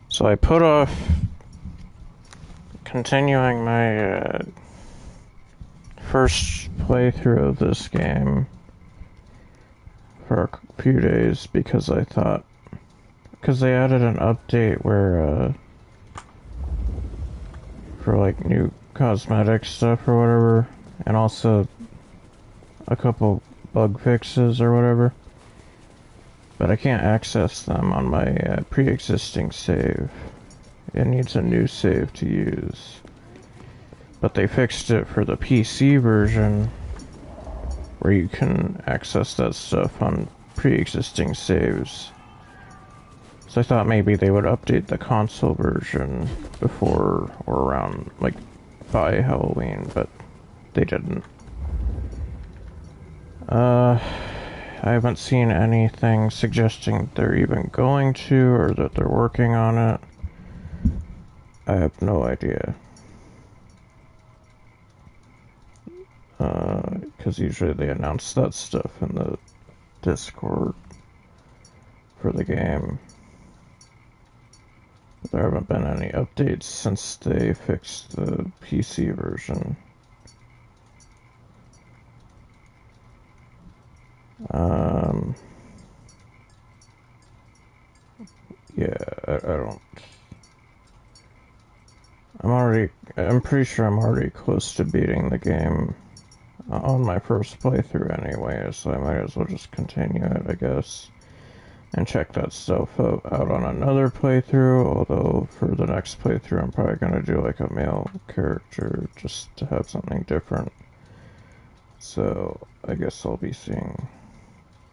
So I put off continuing my first playthrough of this game for a few days because I thought, because they added an update where for like new cosmetic stuff or whatever, and also a couple bug fixes or whatever, but I can't access them on my pre-existing save. It needs a new save to use. But they fixed it for the PC version, where you can access that stuff on pre-existing saves. So I thought maybe they would update the console version before or around, like, by Halloween, but they didn't. I haven't seen anything suggesting they're even going to, or that they're working on it. I have no idea. Because usually they announce that stuff in the Discord for the game. But there haven't been any updates since they fixed the PC version. Yeah, I don't... I'm pretty sure I'm already close to beating the game on my first playthrough anyway, so I might as well just continue it, I guess. And check that stuff out on another playthrough, although for the next playthrough I'm probably going to do like a male character just to have something different. So I guess I'll be seeing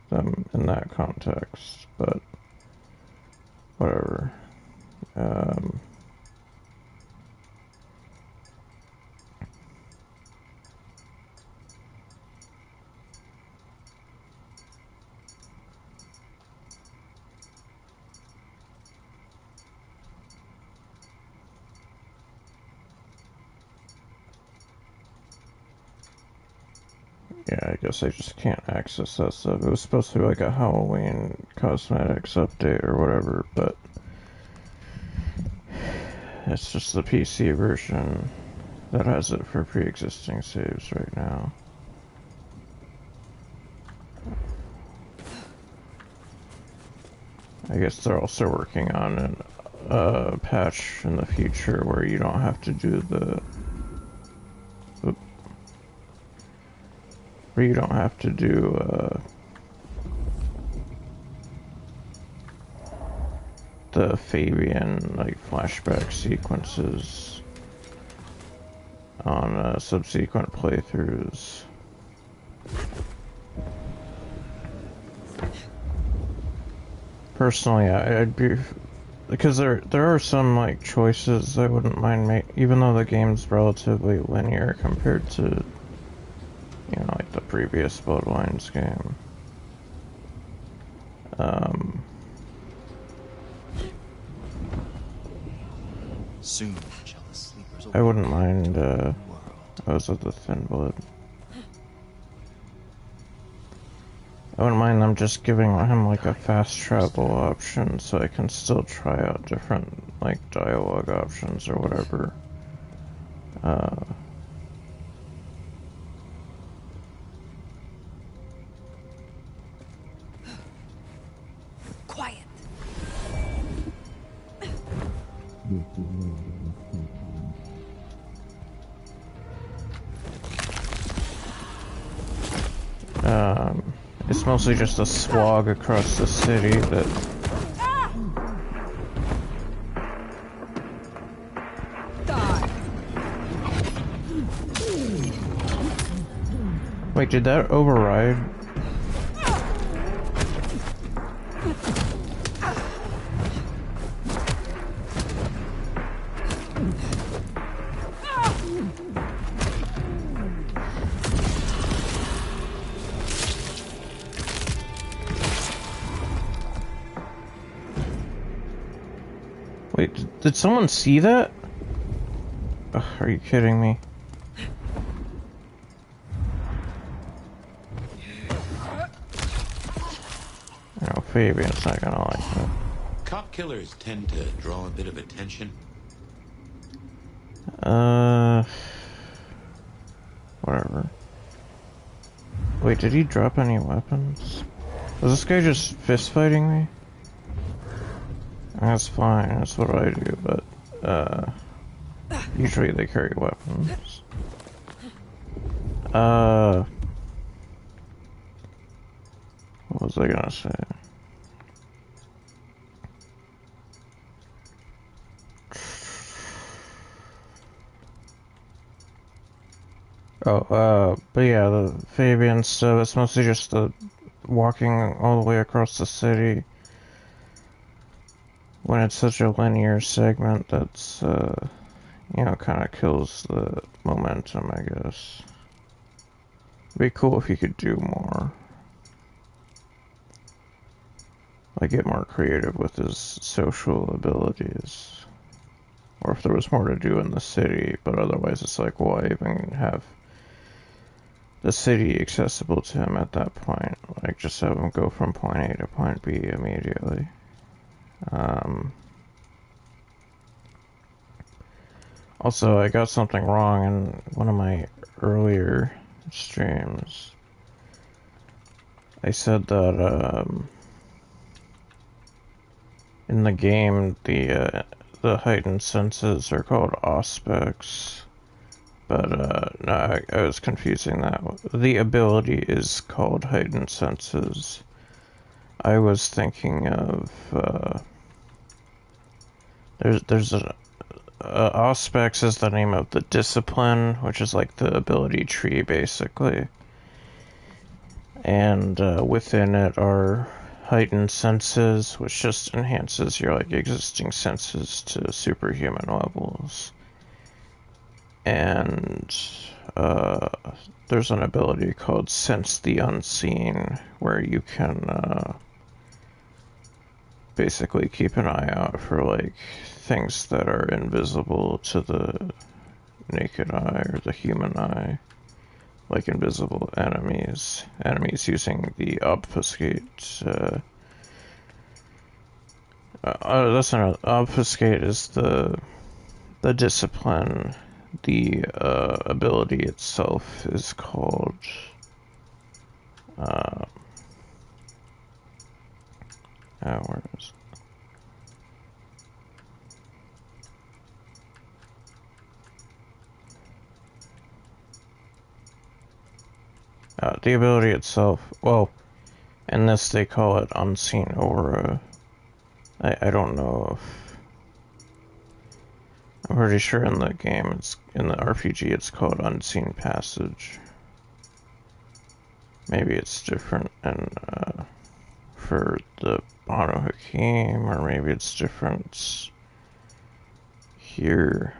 them in that context, but whatever. Yeah, I guess I just can't access that stuff. It was supposed to be like a Halloween cosmetics update or whatever, but it's just the PC version that has it for pre-existing saves right now. I guess they're also working on a patch in the future where you don't have to do the Fabian like flashback sequences on subsequent playthroughs. Personally, I'd be, because there are some like choices I wouldn't mind making, even though the game's relatively linear compared to, you know, like the previous Bloodlines game. Soon, jealous sleepers I wouldn't mind, I was at the Thin Blood. I wouldn't mind them just giving him like a fast travel option so I can still try out different like dialogue options or whatever. Quiet. It's mostly just a swag across the city that... Wait, did that override? Wait, did someone see that? Ugh, are you kidding me? Fabian's not gonna like that. Cop killers tend to draw a bit of attention. Whatever. Wait, did he drop any weapons? Was this guy just fist fighting me? That's fine, that's what I do, but, usually they carry weapons. What was I gonna say? But yeah, the Fabian stuff, it's mostly just the walking all the way across the city. When it's such a linear segment, that's, you know, kind of kills the momentum, I guess. It'd be cool if you could do more. Like, get more creative with his social abilities. Or if there was more to do in the city, but otherwise it's like, why even have the city accessible to him at that point? Like, just have him go from point A to point B immediately. Also, I got something wrong in one of my earlier streams. I said that, in the game, the heightened senses are called aspects. But, no, I was confusing that. The ability is called heightened senses. I was thinking of, there's a, aspects is the name of the discipline, which is like the ability tree, basically. And, within it are heightened senses, which just enhances your, like, existing senses to superhuman levels. And, there's an ability called Sense the Unseen, where you can, basically keep an eye out for, like, things that are invisible to the naked eye or the human eye. Like invisible enemies. Enemies using the obfuscate, that's not, obfuscate is the discipline. The, ability itself is called, where is it? The ability itself, well, in this they call it Unseen Aura. I don't know if... I'm pretty sure in the game, in the RPG, it's called Unseen Passage. Maybe it's different for the Banu Hakim, or maybe it's different here.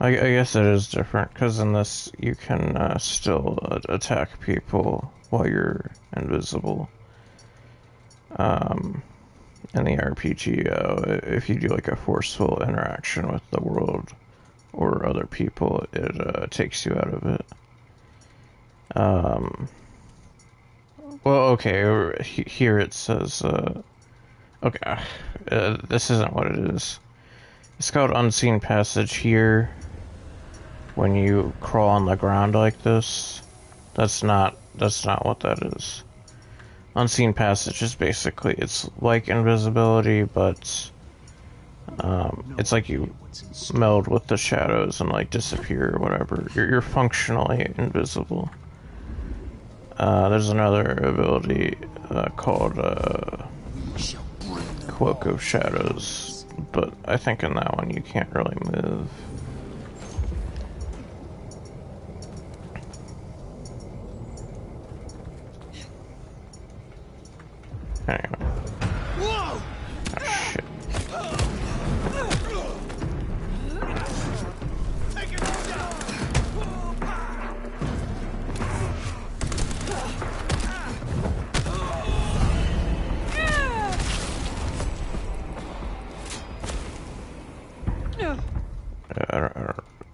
I guess it is different, because in this you can still attack people while you're invisible. In the RPG, if you do like a forceful interaction with the world or other people, it takes you out of it. Well, okay, here it says, okay, this isn't what it is. It's called Unseen Passage here. When you crawl on the ground like this, that's not what that is. Unseen Passage is basically, it's like invisibility, but it's like you meld with the shadows and like disappear or whatever. You're functionally invisible. There's another ability called Cloak of Shadows, but I think in that one you can't really move. Anyway. Oh, shit.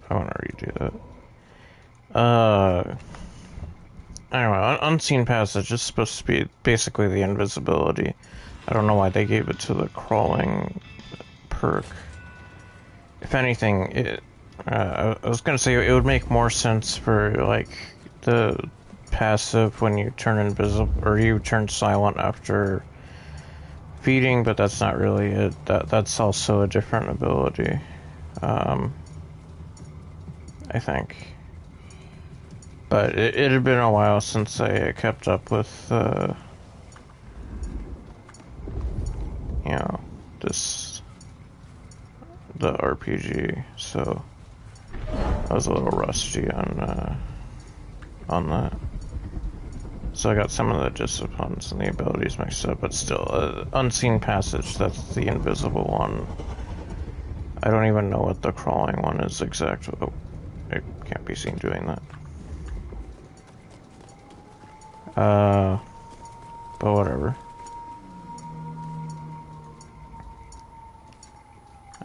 I want to redo that. Anyway, unseen passage is supposed to be basically the invisibility. I don't know why they gave it to the crawling perk. If anything, I was gonna say it would make more sense for like the passive when you turn invisible or you turn silent after feeding, but that's not really it. That's also a different ability. I think. But it had been a while since I kept up with, you know, the RPG, so I was a little rusty on that. So I got some of the disciplines and the abilities mixed up, but still, unseen passage, that's the invisible one. I don't even know what the crawling one is exactly. Oh, it can't be seen doing that. But whatever.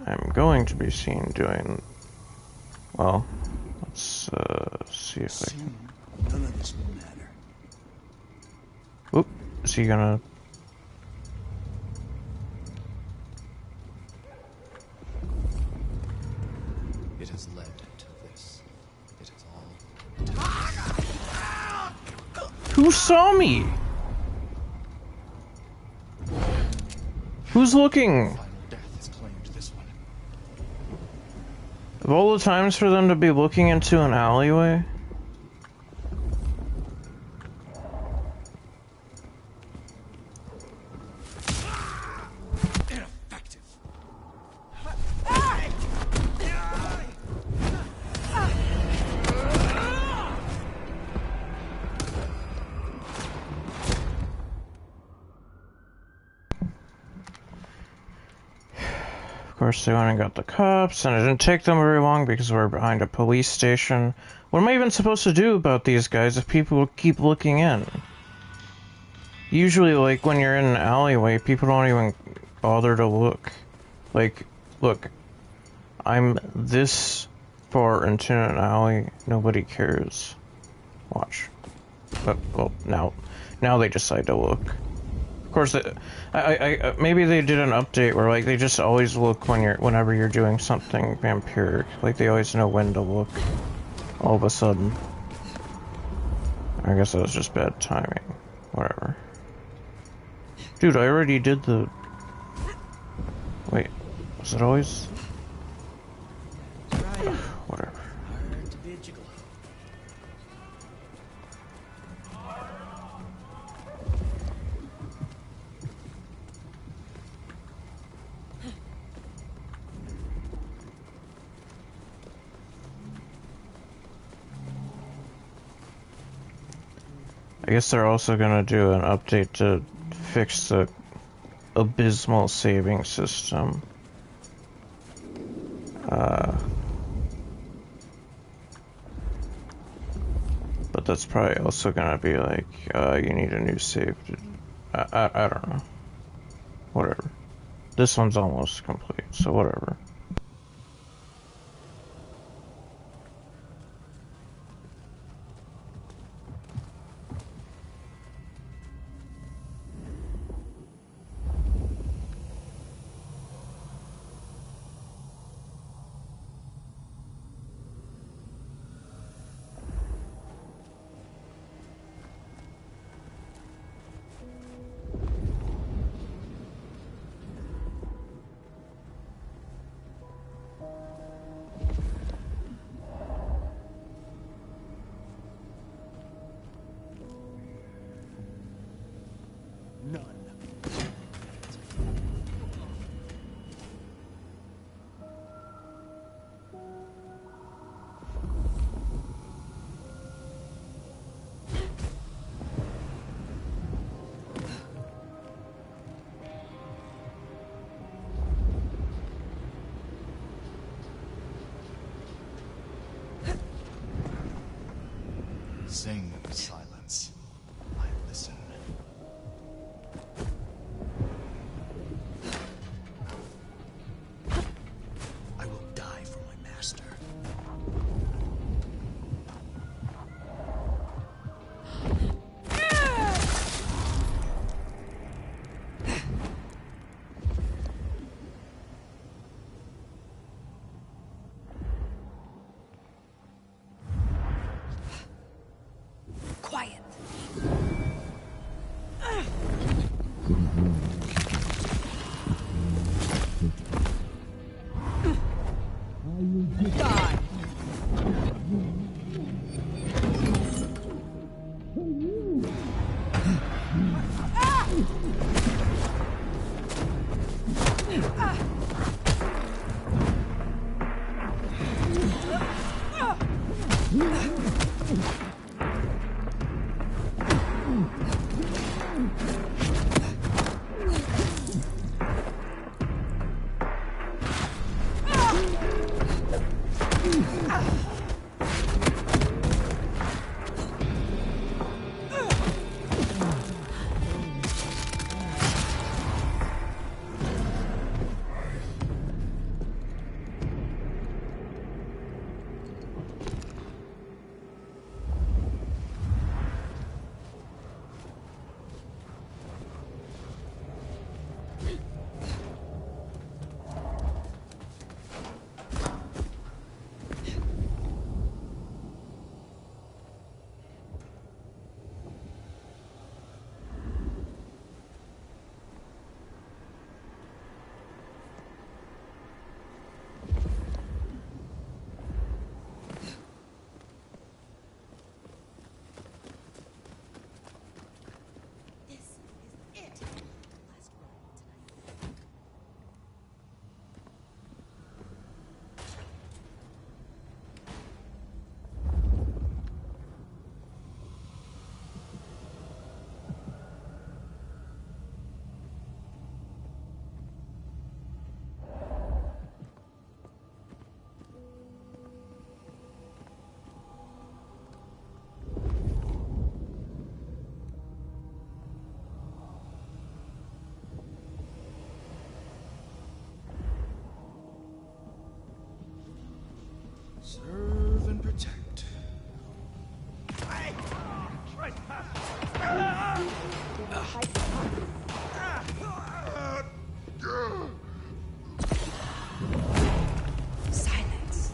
I'm going to be seen doing, well, let's see if I can. None of this will matter. Oop, is he gonna? It has led to this. It is all. Who saw me? Who's looking? Final death has claimed this one. Of all the times for them to be looking into an alleyway? Ineffective. Of course, they went and got the cops, and it didn't take them very long because we're behind a police station. What am I even supposed to do about these guys if people keep looking in? Usually, like, when you're in an alleyway, people don't even bother to look. Like, look, I'm this far into an alley, nobody cares. Watch. But, well, now they decide to look. Of course, maybe they did an update where like they just always look whenever you're doing something vampiric. Like they always know when to look. All of a sudden. I guess that was just bad timing. Whatever. Dude, I already did the. Wait, was it always? Whatever. Hard to be a gigolo. I guess they're also gonna do an update to fix the abysmal saving system. But that's probably also gonna be like, you need a new save. I don't know. Whatever. This one's almost complete, so whatever. None. Sing in silence. I listen. I will die for my master. Serve and protect. Silence.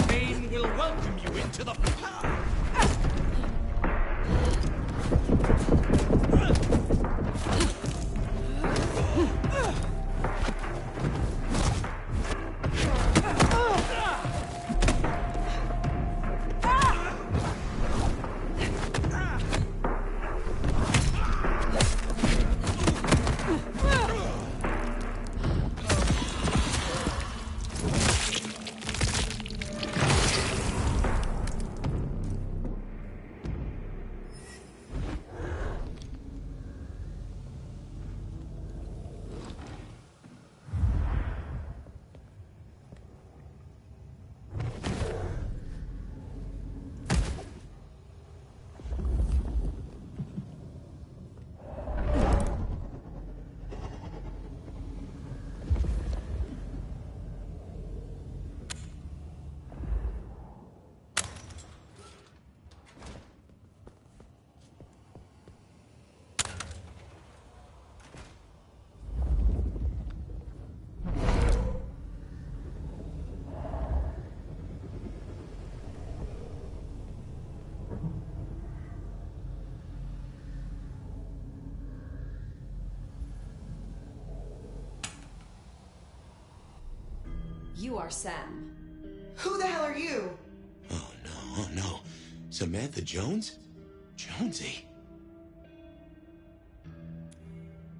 Pain will welcome you into the... You are Sam. Who the hell are you? Oh no. Samantha Jones? Jonesy?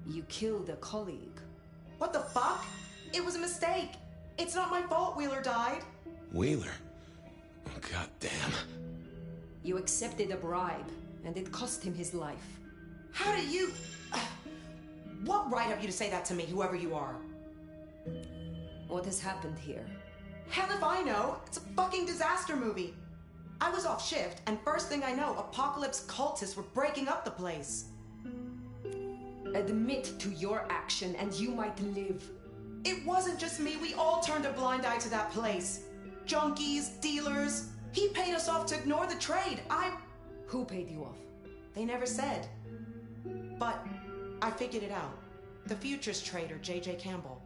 You killed a colleague. What the fuck? It was a mistake. It's not my fault Wheeler died. Wheeler? Oh, goddamn. You accepted a bribe, and it cost him his life. How do you... What right have you to say that to me, whoever you are? What has happened here? Hell if I know. It's a fucking disaster movie. I was off shift, and first thing I know, apocalypse cultists were breaking up the place. Admit to your action, and you might live. It wasn't just me. We all turned a blind eye to that place. Junkies, dealers. He paid us off to ignore the trade. Who paid you off? They never said. But I figured it out. The futures trader, J.J. Campbell.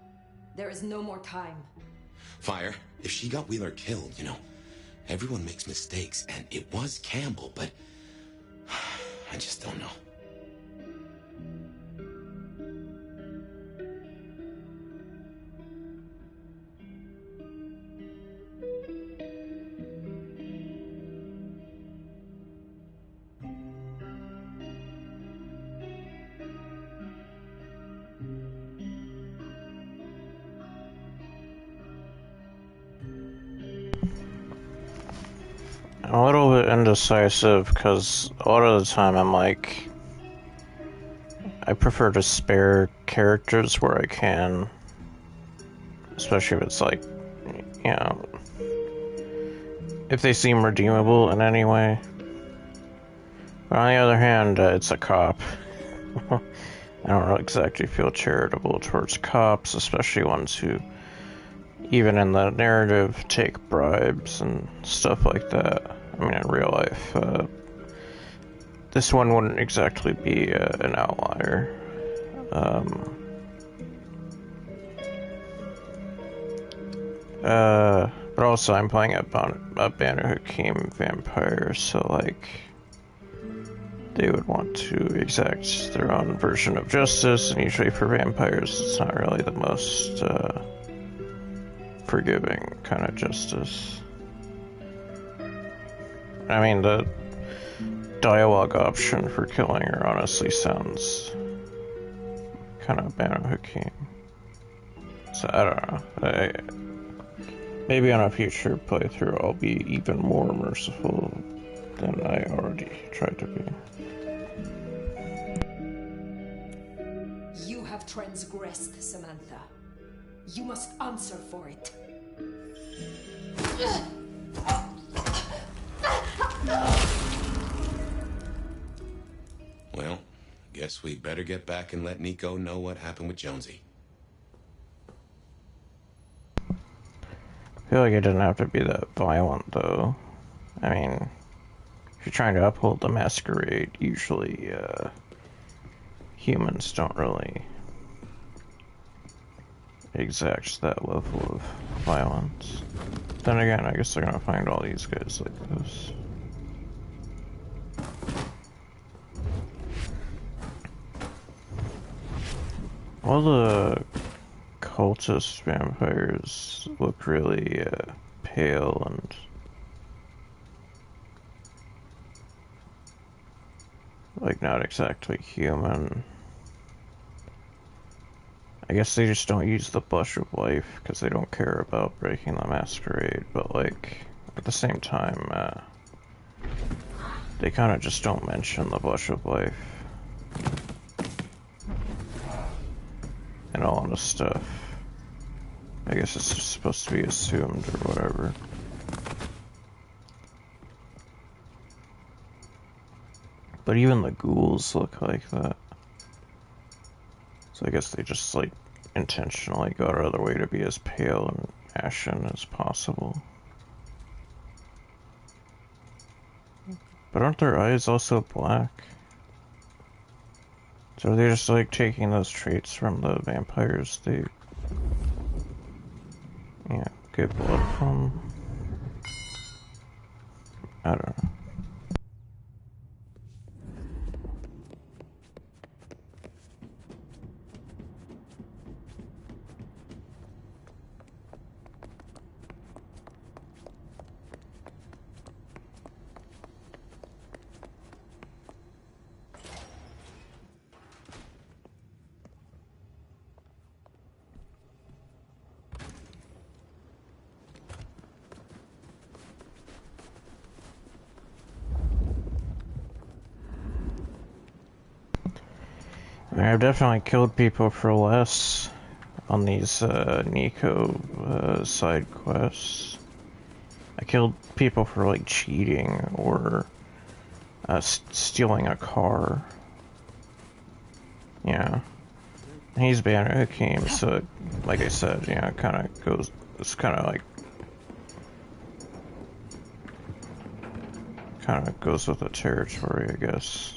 There is no more time. Fire, if she got Wheeler killed, everyone makes mistakes, and it was Campbell, but I just don't know. I'm a little bit indecisive because a lot of the time I'm like, I prefer to spare characters where I can, especially if it's like, if they seem redeemable in any way. But on the other hand, it's a cop. I don't exactly feel charitable towards cops, especially ones who, even in the narrative, take bribes and stuff like that. I mean, in real life, this one wouldn't exactly be an outlier. But also I'm playing a Banu Hakim vampire, so like, they would want to exact their own version of justice, and usually for vampires it's not really the most forgiving kind of justice. I mean, the dialogue option for killing her honestly sounds kind of Banu Hakim. So I don't know. Maybe on a future playthrough I'll be even more merciful than I already tried to be. You have transgressed, Samantha. You must answer for it. Well, guess we better get back and let Nico know what happened with Jonesy. I feel like it didn't have to be that violent, though. I mean, if you're trying to uphold the Masquerade, usually, humans don't really exact that level of violence. Then again, I guess they're gonna find all these guys like this. All the cultist vampires look really pale and like not exactly human. I guess they just don't use the Blush of Life because they don't care about breaking the Masquerade, but like at the same time they kind of just don't mention the Blush of Life and all of this stuff. I guess it's just supposed to be assumed or whatever. But even the ghouls look like that. So I guess they just like intentionally go out of their way to be as pale and ashen as possible. But aren't their eyes also black? So are they just like taking those traits from the vampires they get blood from? I don't know. I've definitely killed people for less on these Nico side quests. I killed people for like cheating or stealing a car. Yeah. He's Banu Hakim, so like I said, it kind of goes, it's kind of goes with the territory, I guess.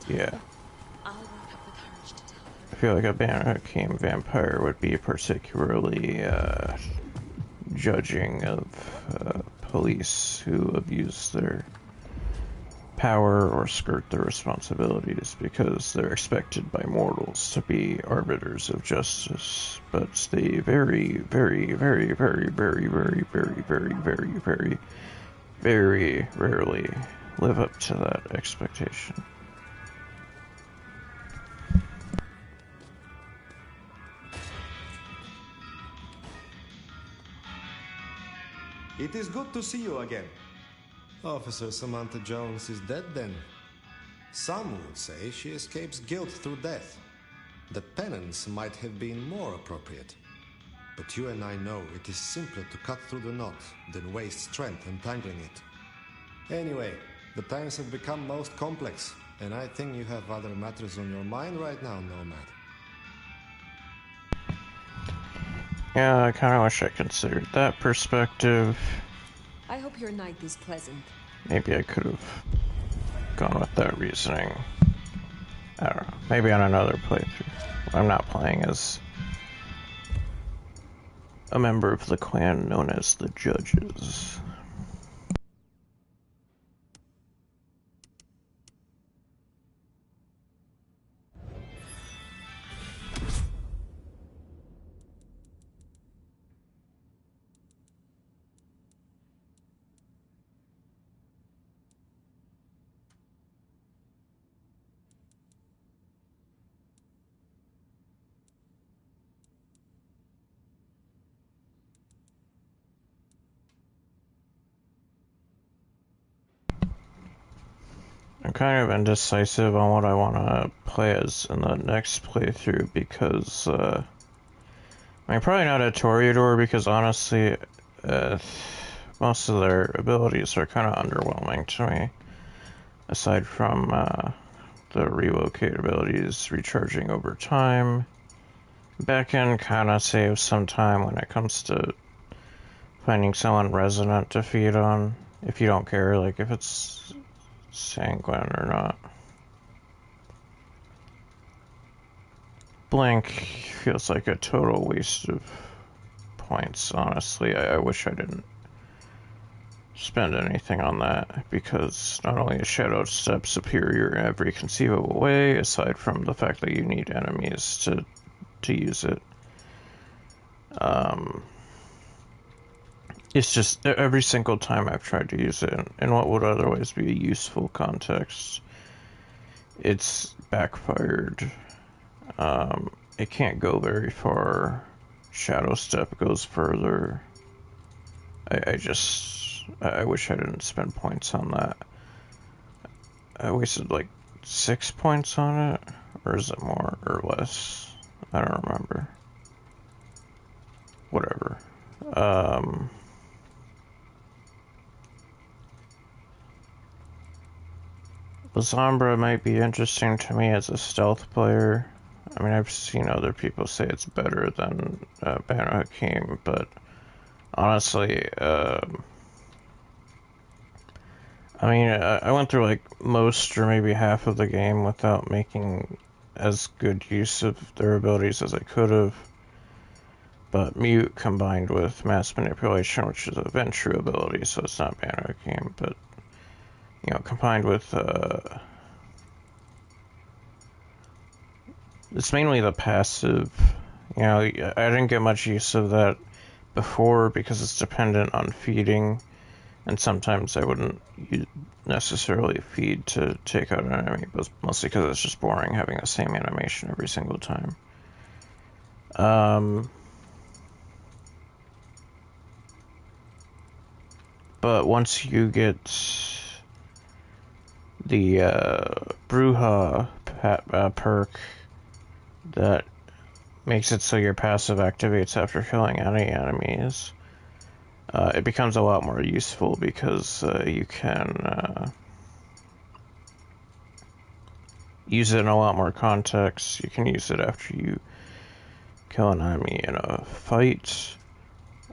Yeah. I'll work up the courage to tell her. I feel like a Bannerheim vampire would be particularly judging of police who abuse their power or skirt their responsibilities because they're expected by mortals to be arbiters of justice, but they very, very, very, very, very, very, very, very, very, very, very rarely live up to that expectation. It is good to see you again. Officer Samantha Jones is dead then. Some would say she escapes guilt through death. The penance might have been more appropriate. But you and I know it is simpler to cut through the knot than waste strength untangling it. Anyway, the times have become most complex, and I think you have other matters on your mind right now, Nomad. Yeah, I kind of wish I considered that perspective. I hope your night is pleasant. Maybe I could have gone with that reasoning. I don't know. Maybe on another playthrough. I'm not playing as a member of the clan known as the Judges. I'm kind of indecisive on what I want to play as in the next playthrough because, I mean, probably not a Toreador because honestly, most of their abilities are kind of underwhelming to me. Aside from, the relocate abilities recharging over time. Back end kind of saves some time when it comes to finding someone resonant to feed on, if you don't care, like, if it's sanguine or not. Blink feels like a total waste of points, honestly. I wish I didn't spend anything on that, because not only is Shadow Step superior in every conceivable way, aside from the fact that you need enemies to use it, it's just every single time I've tried to use it in what would otherwise be a useful context, it's backfired. It can't go very far. Shadow Step goes further. I wish I didn't spend points on that. I wasted like 6 points on it, or is it more or less? I don't remember. Whatever. Lasombra might be interesting to me as a stealth player. I mean, I've seen other people say it's better than Banu Hakim, but honestly, I mean, I went through like most or maybe half of the game without making as good use of their abilities as I could have. But Mute combined with Mass Manipulation, which is a Ventru ability, so it's not Banu Hakim, but you know, combined with, it's mainly the passive. You know, I didn't get much use of that before because it's dependent on feeding, and sometimes I wouldn't necessarily feed to take out an enemy, but mostly because it's just boring having the same animation every single time. But once you get the Bruja perk that makes it so your passive activates after killing any enemies, it becomes a lot more useful because you can use it in a lot more contexts. You can use it after you kill an enemy in a fight.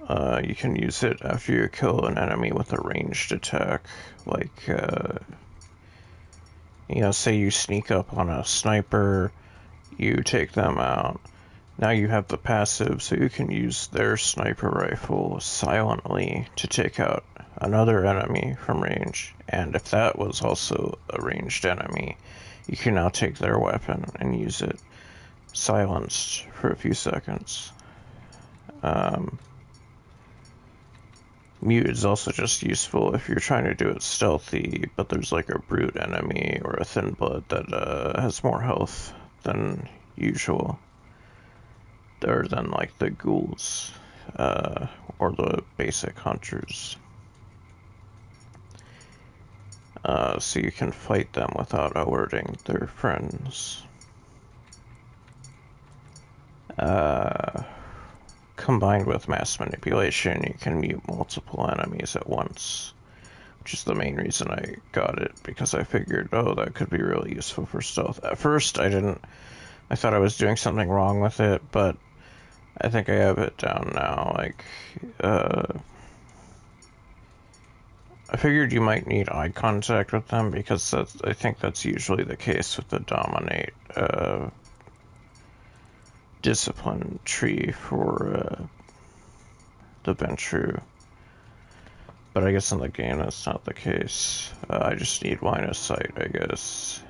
You can use it after you kill an enemy with a ranged attack, like, you You know, say you sneak up on a sniper, you take them out. Now you have the passive, so you can use their sniper rifle silently to take out another enemy from range. And if that was also a ranged enemy, you can now take their weapon and use it silenced for a few seconds. Mute is also just useful if you're trying to do it stealthy, but there's like a brute enemy or a thin blood that has more health than usual. Other than like the ghouls or the basic hunters. So you can fight them without alerting their friends. Combined with mass manipulation, you can mute multiple enemies at once, which is the main reason I got it, because I figured, oh, that could be really useful for stealth. At first, I thought I was doing something wrong with it, but I think I have it down now. Like, I figured you might need eye contact with them, because I think that's usually the case with the Dominate discipline tree for the Ventru. But I guess in the game that's not the case. I just need line of sight, I guess,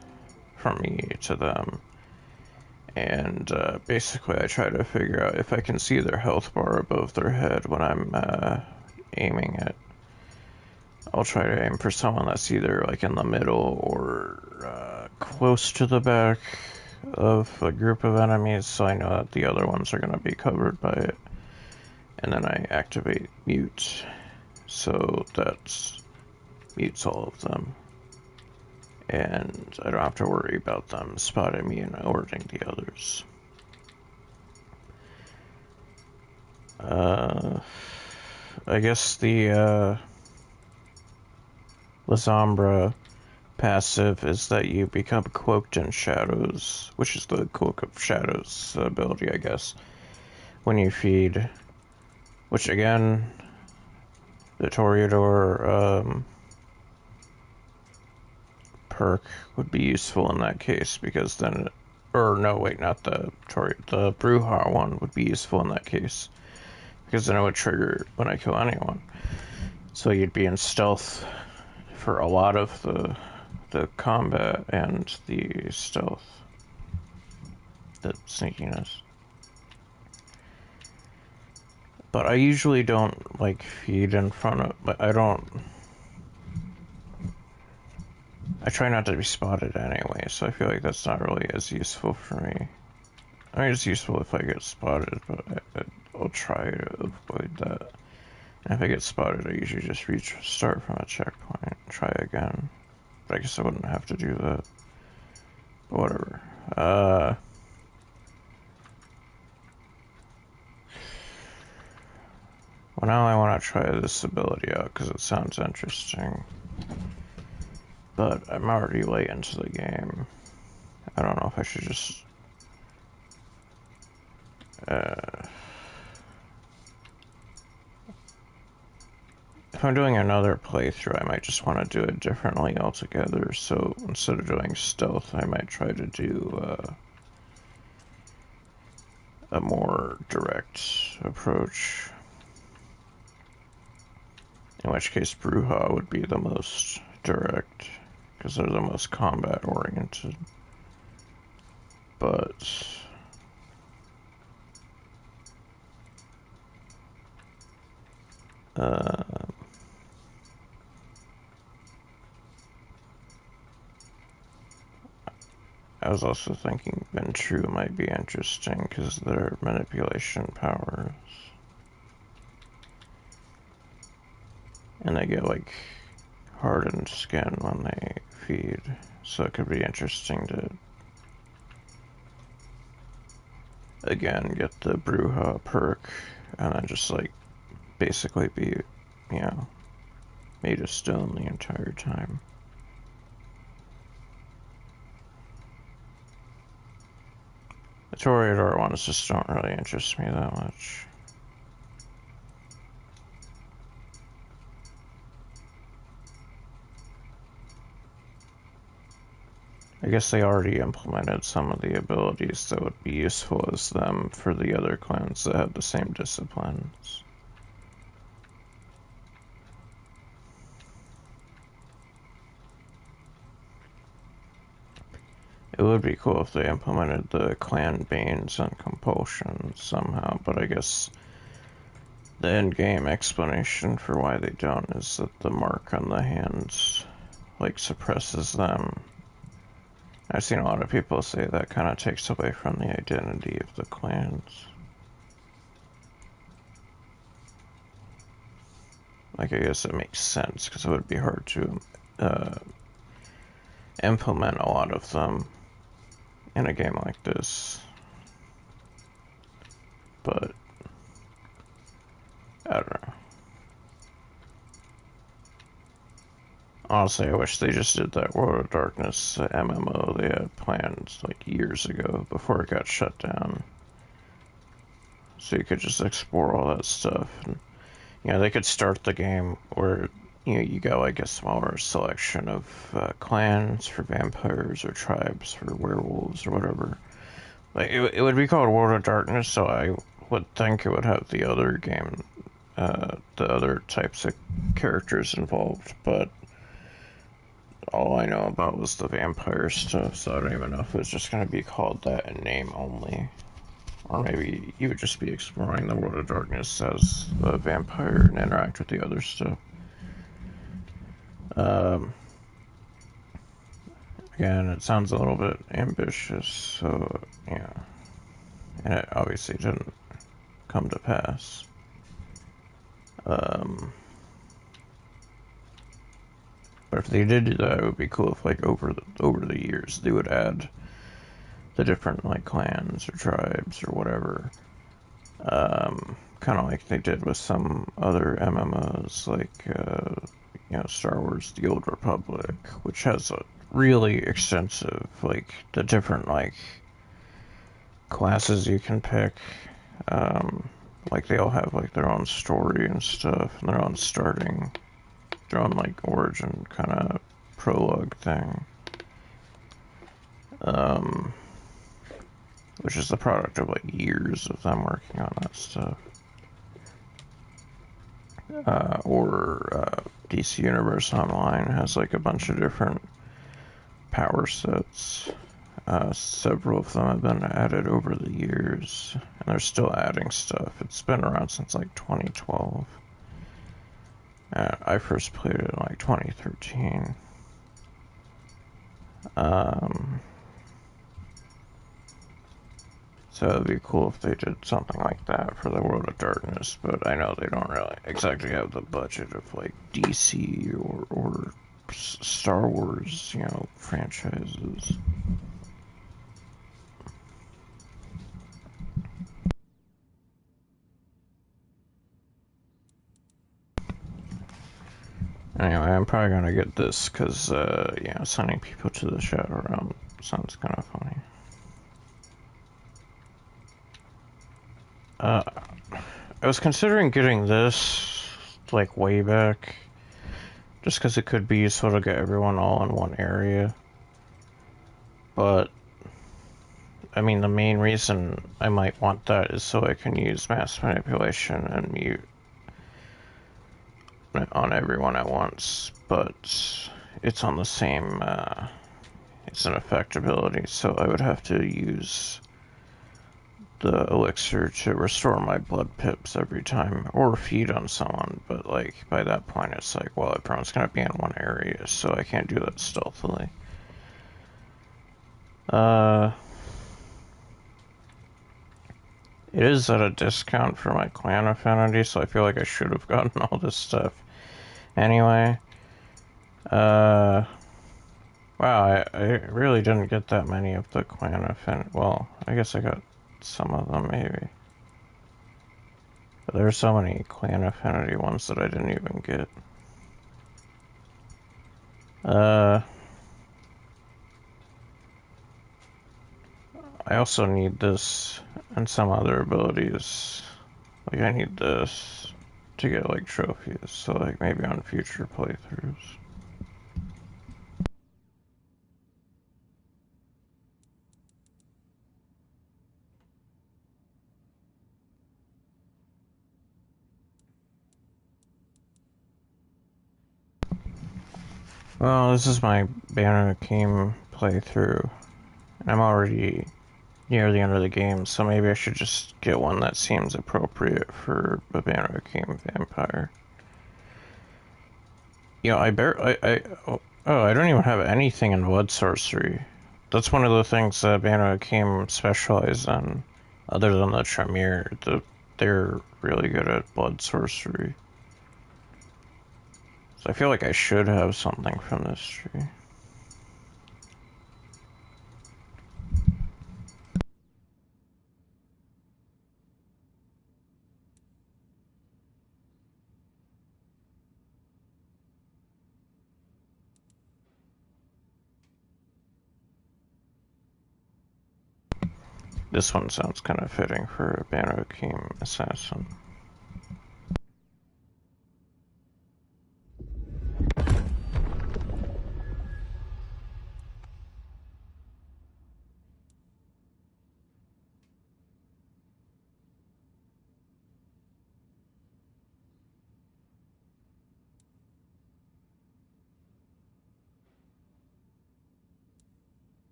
from me to them. And basically I try to figure out if I can see their health bar above their head when I'm aiming it. I'll try to aim for someone that's either like in the middle or close to the back of a group of enemies, so I know that the other ones are going to be covered by it. And then I activate mute, so that mutes all of them. And I don't have to worry about them spotting me and alerting the others. I guess the Lasombra passive is that you become cloaked in shadows, which is the Cloak of Shadows ability, I guess, when you feed. Which, again, the Toreador perk would be useful in that case, because then, or no, wait, not the Bruja one would be useful in that case, because then it would trigger when I kill anyone. So you'd be in stealth for a lot of the combat and the stealth, the sneakiness. But I usually don't like feed in front of, I try not to be spotted anyway, so I feel like that's not really as useful for me. I mean, it's useful if I get spotted, but I'll try to avoid that. And if I get spotted, I usually just restart from a checkpoint and try again. But I guess I wouldn't have to do that. But whatever. Well, now I want to try this ability out because it sounds interesting. But I'm already late into the game. I don't know if I should just... if I'm doing another playthrough, I might just want to do it differently altogether. So instead of doing stealth, I might try to do a more direct approach. In which case, Bruja would be the most direct, because they're the most combat oriented. But I was also thinking Ventru might be interesting because their manipulation powers. And they get like hardened skin when they feed, so it could be interesting to again get the Bruja perk and then just like basically be, you know, made of stone the entire time. The Toreador ones just don't really interest me that much. I guess they already implemented some of the abilities that would be useful as them for the other clans that have the same disciplines. It would be cool if they implemented the clan banes and compulsions somehow, but I guess the end-game explanation for why they don't is that the mark on the hands, like, suppresses them. I've seen a lot of people say that kind of takes away from the identity of the clans. Like, I guess it makes sense, because it would be hard to implement a lot of them in a game like this. But I don't know. Honestly, I wish they just did that World of Darkness MMO they had planned like years ago before it got shut down. So you could just explore all that stuff. And, you know, they could start the game where, you know, you got like a smaller selection of clans for vampires or tribes for werewolves or whatever. Like, it would be called World of Darkness, so I would think it would have the other game, the other types of characters involved, but all I know about was the vampire stuff, so I don't even know if it's just going to be called that in name only. Or maybe you would just be exploring the World of Darkness as a vampire and interact with the other stuff. Again, it sounds a little bit ambitious, so yeah. And it obviously didn't come to pass. But if they did do that, it would be cool if, like, over the years, they would add the different, like, clans or tribes or whatever. Kind of like they did with some other MMOs, like, you know, Star Wars: The Old Republic, which has a really extensive, like, the different, like, classes you can pick. Like, they all have, like, their own story and stuff, and their own like, origin kind of prologue thing. Which is the product of, like, years of them working on that stuff. DC Universe Online has, like, a bunch of different power sets. Several of them have been added over the years, and they're still adding stuff. It's been around since, like, 2012. I first played it in, like, 2013. So it'd be cool if they did something like that for the World of Darkness, but I know they don't really exactly have the budget of, like, DC or Star Wars, you know, franchises. Anyway, I'm probably gonna get this because, you know, sending people to the Shadow Realm sounds kind of funny. I was considering getting this, like, way back, just because it could be useful to get everyone all in one area. But, I mean, the main reason I might want that is so I can use mass manipulation and mute on everyone at once, but it's on the same, it's an effect ability, so I would have to use the elixir to restore my blood pips every time, or feed on someone, but, like, by that point it's like, well, everyone's gonna be in one area, so I can't do that stealthily. It is at a discount for my clan affinity, so I feel like I should have gotten all this stuff anyway. Wow, I really didn't get that many of the clan affinity. Well, I guess I got some of them, maybe. But there's so many clan affinity ones that I didn't even get. I also need this and some other abilities. Like, I need this to get, like, trophies, so, like, maybe on future playthroughs. Well, this is my Banner Keem playthrough, and I'm already near the end of the game, so maybe I should just get one that seems appropriate for a Banner Keem vampire. You know, I don't even have anything in blood sorcery. That's one of the things that Banner Keem specialize in, other than the Tremere. They're really good at blood sorcery. So I feel like I should have something from this tree. This one sounds kind of fitting for a Banner Keem assassin.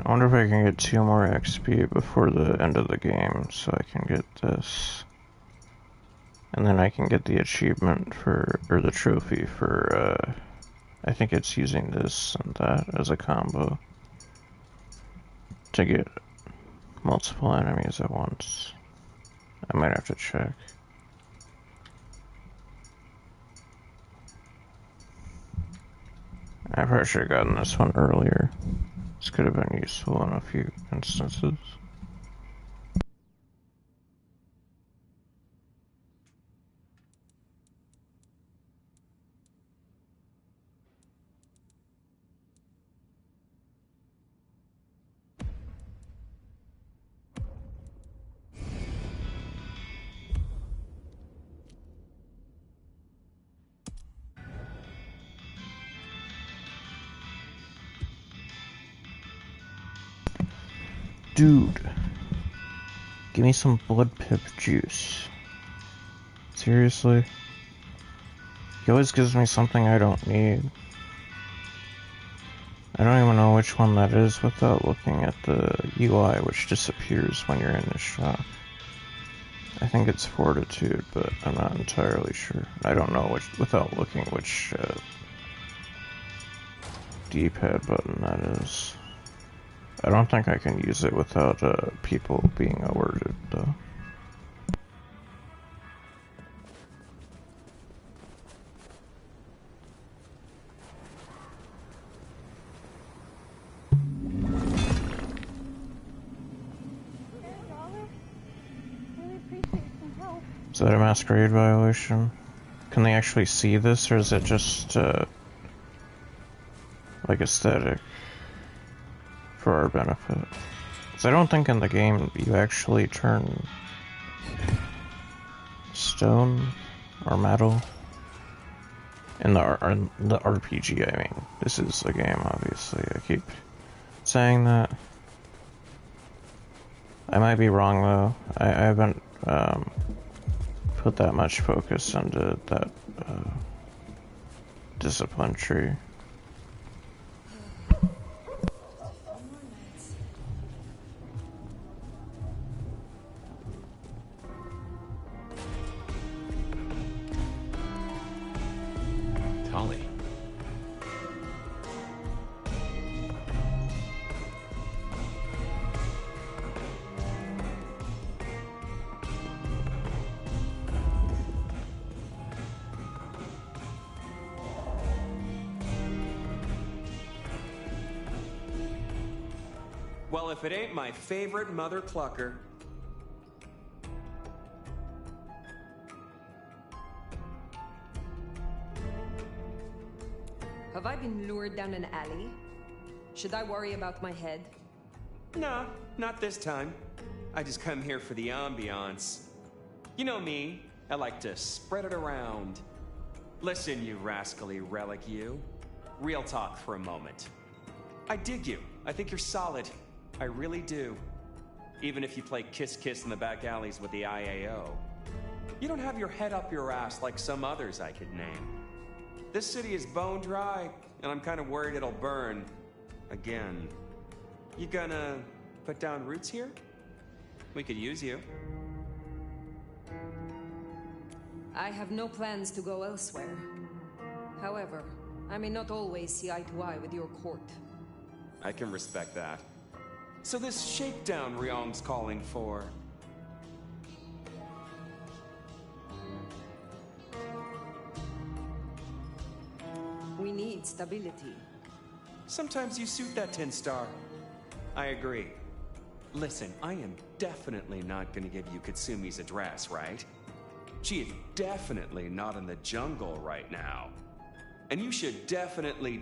I wonder if I can get 2 more XP before the end of the game, so I can get this. And then I can get the achievement for, or the trophy for, I think it's using this and that as a combo to get multiple enemies at once. I might have to check. I probably should have gotten this one earlier. This could have been useful in a few instances. Dude, give me some blood pip juice. Seriously? He always gives me something I don't need. I don't even know which one that is without looking at the UI, which disappears when you're in the shop. I think it's Fortitude, but I'm not entirely sure. I don't know which, without looking which D-pad button that is. I don't think I can use it without people being alerted, though. Is that a Masquerade violation? Can they actually see this, or is it just, like, aesthetic for our benefit? Because I don't think in the game you actually turn stone or metal. In the RPG, I mean. This is a game, obviously. I keep saying that. I might be wrong, though. I haven't, put that much focus into that discipline tree. Tolly. Well, if it ain't my favorite mother clucker. Have I been lured down an alley? Should I worry about my head? Nah, not this time. I just come here for the ambiance. You know me, I like to spread it around. Listen, you rascally relic, you. Real talk for a moment. I dig you. I think you're solid. I really do. Even if you play kiss-kiss in the back alleys with the IAO. You don't have your head up your ass like some others I could name. This city is bone dry, and I'm kind of worried it'll burn. Again. You gonna put down roots here? We could use you. I have no plans to go elsewhere. However, I may not always see eye to eye with your court. I can respect that. So this shakedown Ryong's calling for... We need stability. Sometimes you suit that 10-star. I agree. Listen, I am definitely not gonna give you Katsumi's address, right? She is definitely not in the jungle right now. And you should definitely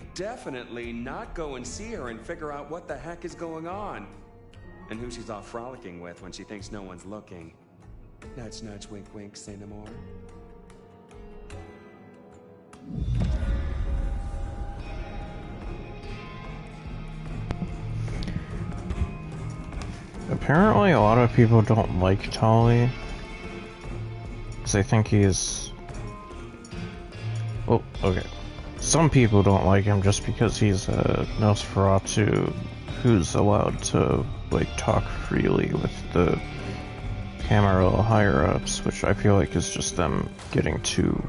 not go and see her and figure out what the heck is going on. And who she's off frolicking with when she thinks no one's looking. Nudge, nudge, wink, wink, say no more. Apparently a lot of people don't like Tali. Because they think he's... Oh, okay. Some people don't like him just because he's a Nosferatu who's allowed to, like, talk freely with the Camarilla higher-ups, which I feel like is just them getting too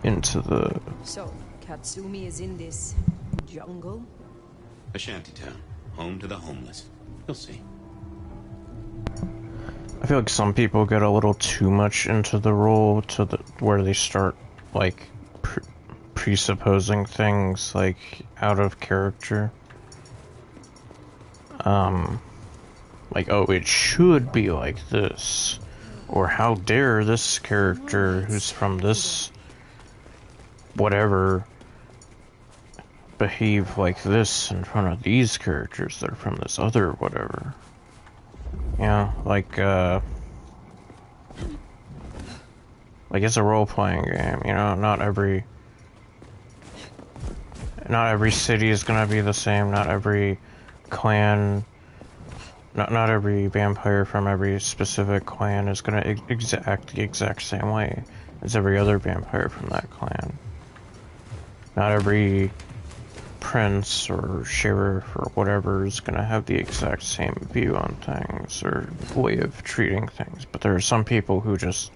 into the... So, Katsumi is in this jungle? A shantytown, home to the homeless. You'll see. I feel like some people get a little too much into the role to the where they start, like, presupposing things, like, out of character. Like, oh, it should be like this. Or how dare this character who's from this whatever behave like this in front of these characters that are from this other whatever. Yeah, like it's a role-playing game, you know, not every city is gonna be the same, not every clan, not every vampire from every specific clan is gonna act the exact same way as every other vampire from that clan. Not every prince or sheriff or whatever is gonna have the exact same view on things or way of treating things, but there are some people who just,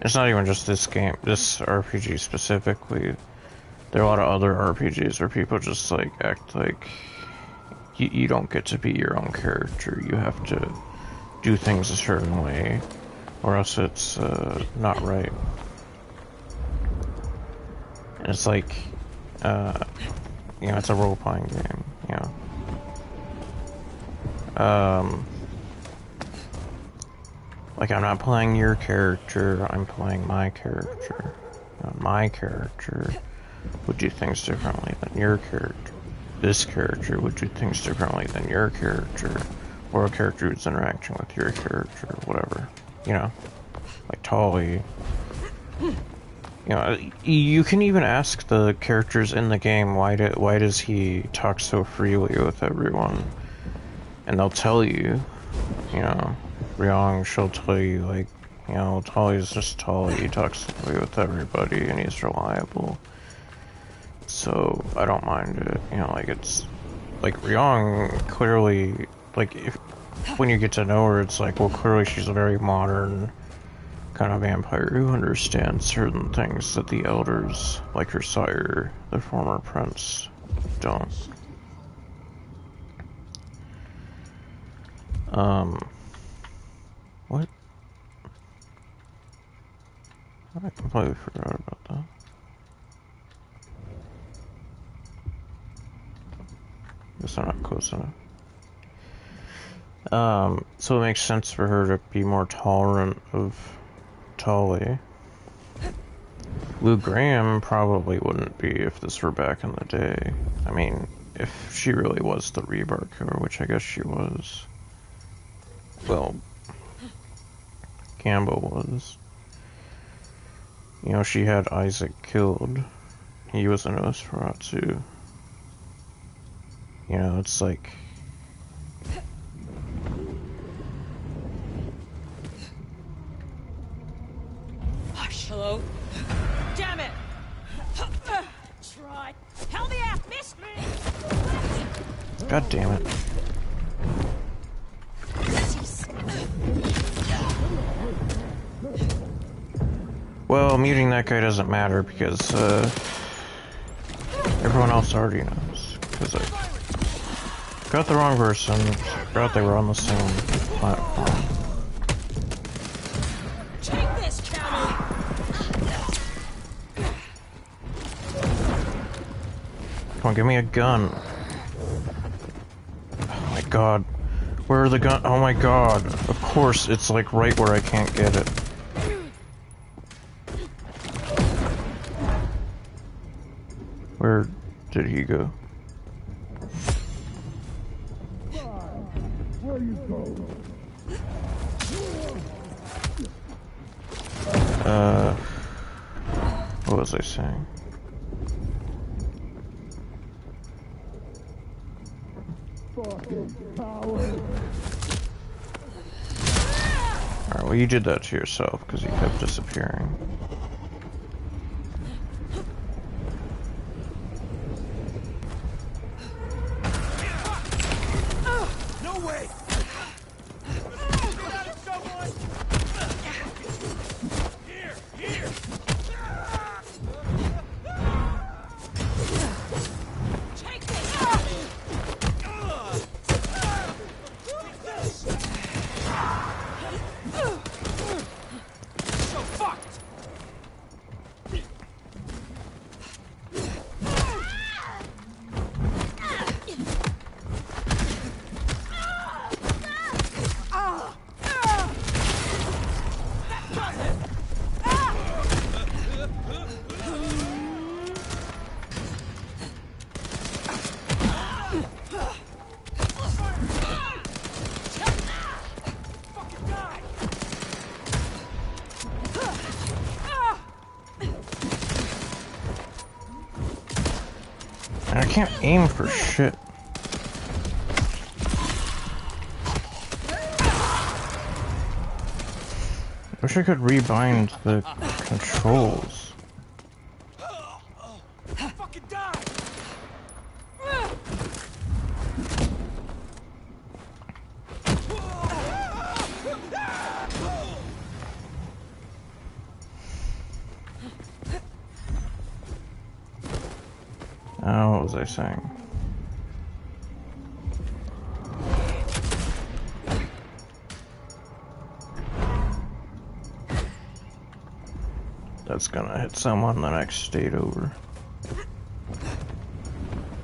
it's not even just this game, this RPG specifically, there are a lot of other RPGs where people just like act like you don't get to be your own character, you have to do things a certain way or else it's not right. And it's like you know, it's a role-playing game, you know. Like, I'm not playing your character, I'm playing my character. My character would do things differently than your character. This character would do things differently than your character, or a character who's interacting with your character, or whatever. You know? Like Tali. You know, you can even ask the characters in the game, why does he talk so freely with everyone? And they'll tell you, you know, Ryong, she'll tell you, like, you know, Tali's just Tali, he talks freely with everybody, and he's reliable. So, I don't mind it, you know, like, it's, like, Ryong clearly, like, when you get to know her, it's like, well, clearly she's a very modern kind of vampire who understands certain things that the elders, like her sire, the former prince, don't. What? I completely forgot about that. Guess I'm not close enough. So it makes sense for her to be more tolerant of Tali. Lou Graham probably wouldn't be if this were back in the day. I mean, if she really was the Rebar killer, which I guess she was. Well, Gambo was. you know, she had Isaac killed. He was a Nosferatu. You know, it's like... Hush. Hello? Damn it! Try. Help me out! Miss me! God damn it. Well, muting that guy doesn't matter because, everyone else already knows. Because I got the wrong person, forgot they were on the same platform. Take this, camel! Come on, give me a gun. Oh my god. Where are the gun? Oh my god. Of course, it's like right where I can't get it. Where did he go? What was I saying? Alright, well you did that to yourself because you kept disappearing. No way! Here, here! Take this! So fucked! I can't aim for shit. Wish I could rebind the controls. Fucking die! Oh, what was I saying? That's gonna hit someone the next state over.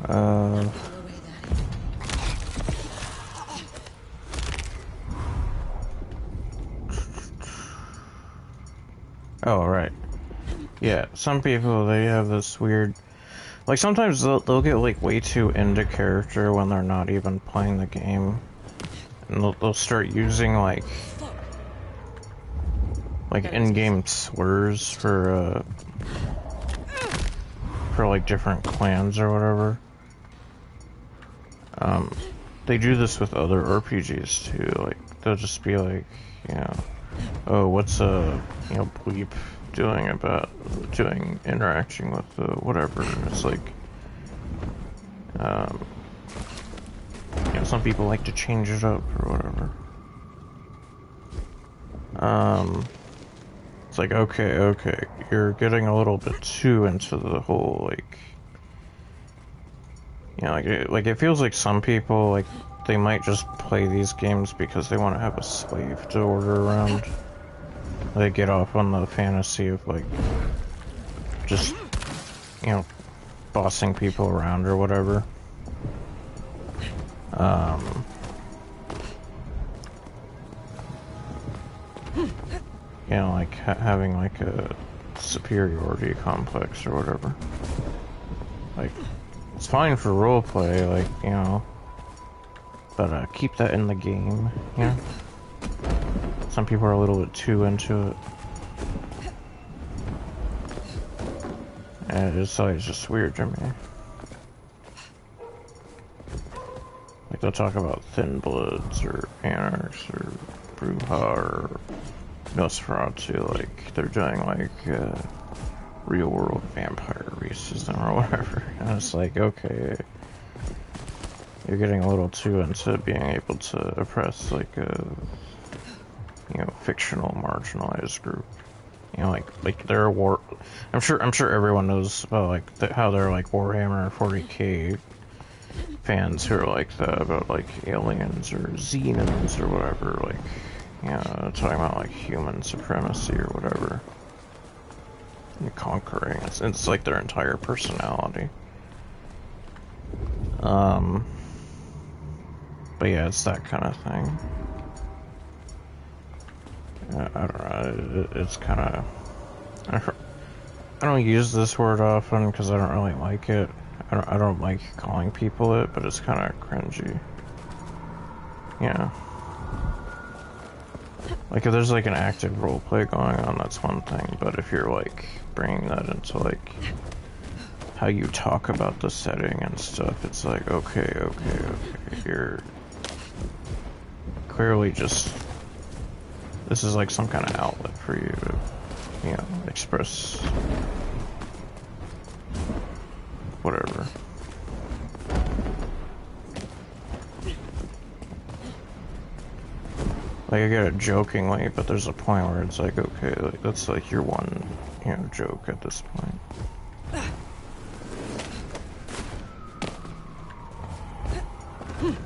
Oh, right. Yeah, some people, they have this weird... Like, sometimes they'll get, like, way too into character when they're not even playing the game. And they'll start using, like in-game slurs for, like, different clans or whatever. They do this with other RPGs, too. Like, they'll just be like, you know, oh, what's bleep interacting with the whatever, and it's like, you know, some people like to change it up or whatever. It's like, okay, you're getting a little bit too into the whole, like, you know, like it feels like some people, like, they might just play these games because they want to have a slave to order around. They get off on the fantasy of, like, just, you know, bossing people around or whatever. You know, like, having, like, a superiority complex or whatever. Like, it's fine for roleplay, like, you know, but, keep that in the game, you know? Some people are a little bit too into it. And it's always just weird to me. Like, they'll talk about Thin Bloods, or Anarchs, or Bruja, or Nosferatu, like, they're doing, like, real-world vampire racism, or whatever. And it's like, okay, you're getting a little too into being able to oppress, like, a, you know, fictional, marginalized group. You know, like there are war. I'm sure everyone knows about like how they're like Warhammer 40K fans who are like that about like aliens or xenons or whatever. Like, you know, talking about like human supremacy or whatever. And conquering. It's like their entire personality. But yeah, it's that kind of thing. I don't know, it's kind of... I don't use this word often because I don't really like it. I don't like calling people it, but it's kind of cringy. Yeah. Like, if there's like an active roleplay going on, that's one thing, but if you're like bringing that into like how you talk about the setting and stuff, it's like, okay, you're clearly just... This is like some kind of outlet for you to, you know, express whatever. Like, I get it jokingly, but there's a point where it's like, okay, like, that's like your one, you know, joke at this point.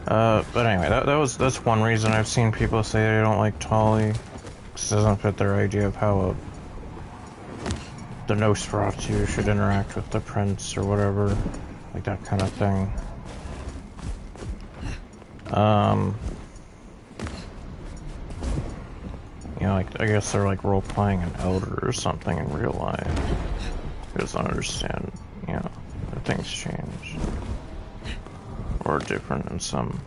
But anyway, that's one reason I've seen people say they don't like Tali. This doesn't fit their idea of how the Nosferatu should interact with the prince or whatever, like that kind of thing. You know, like, I guess they're like role-playing an elder or something in real life. Who doesn't understand, you know, that things change. Or different in some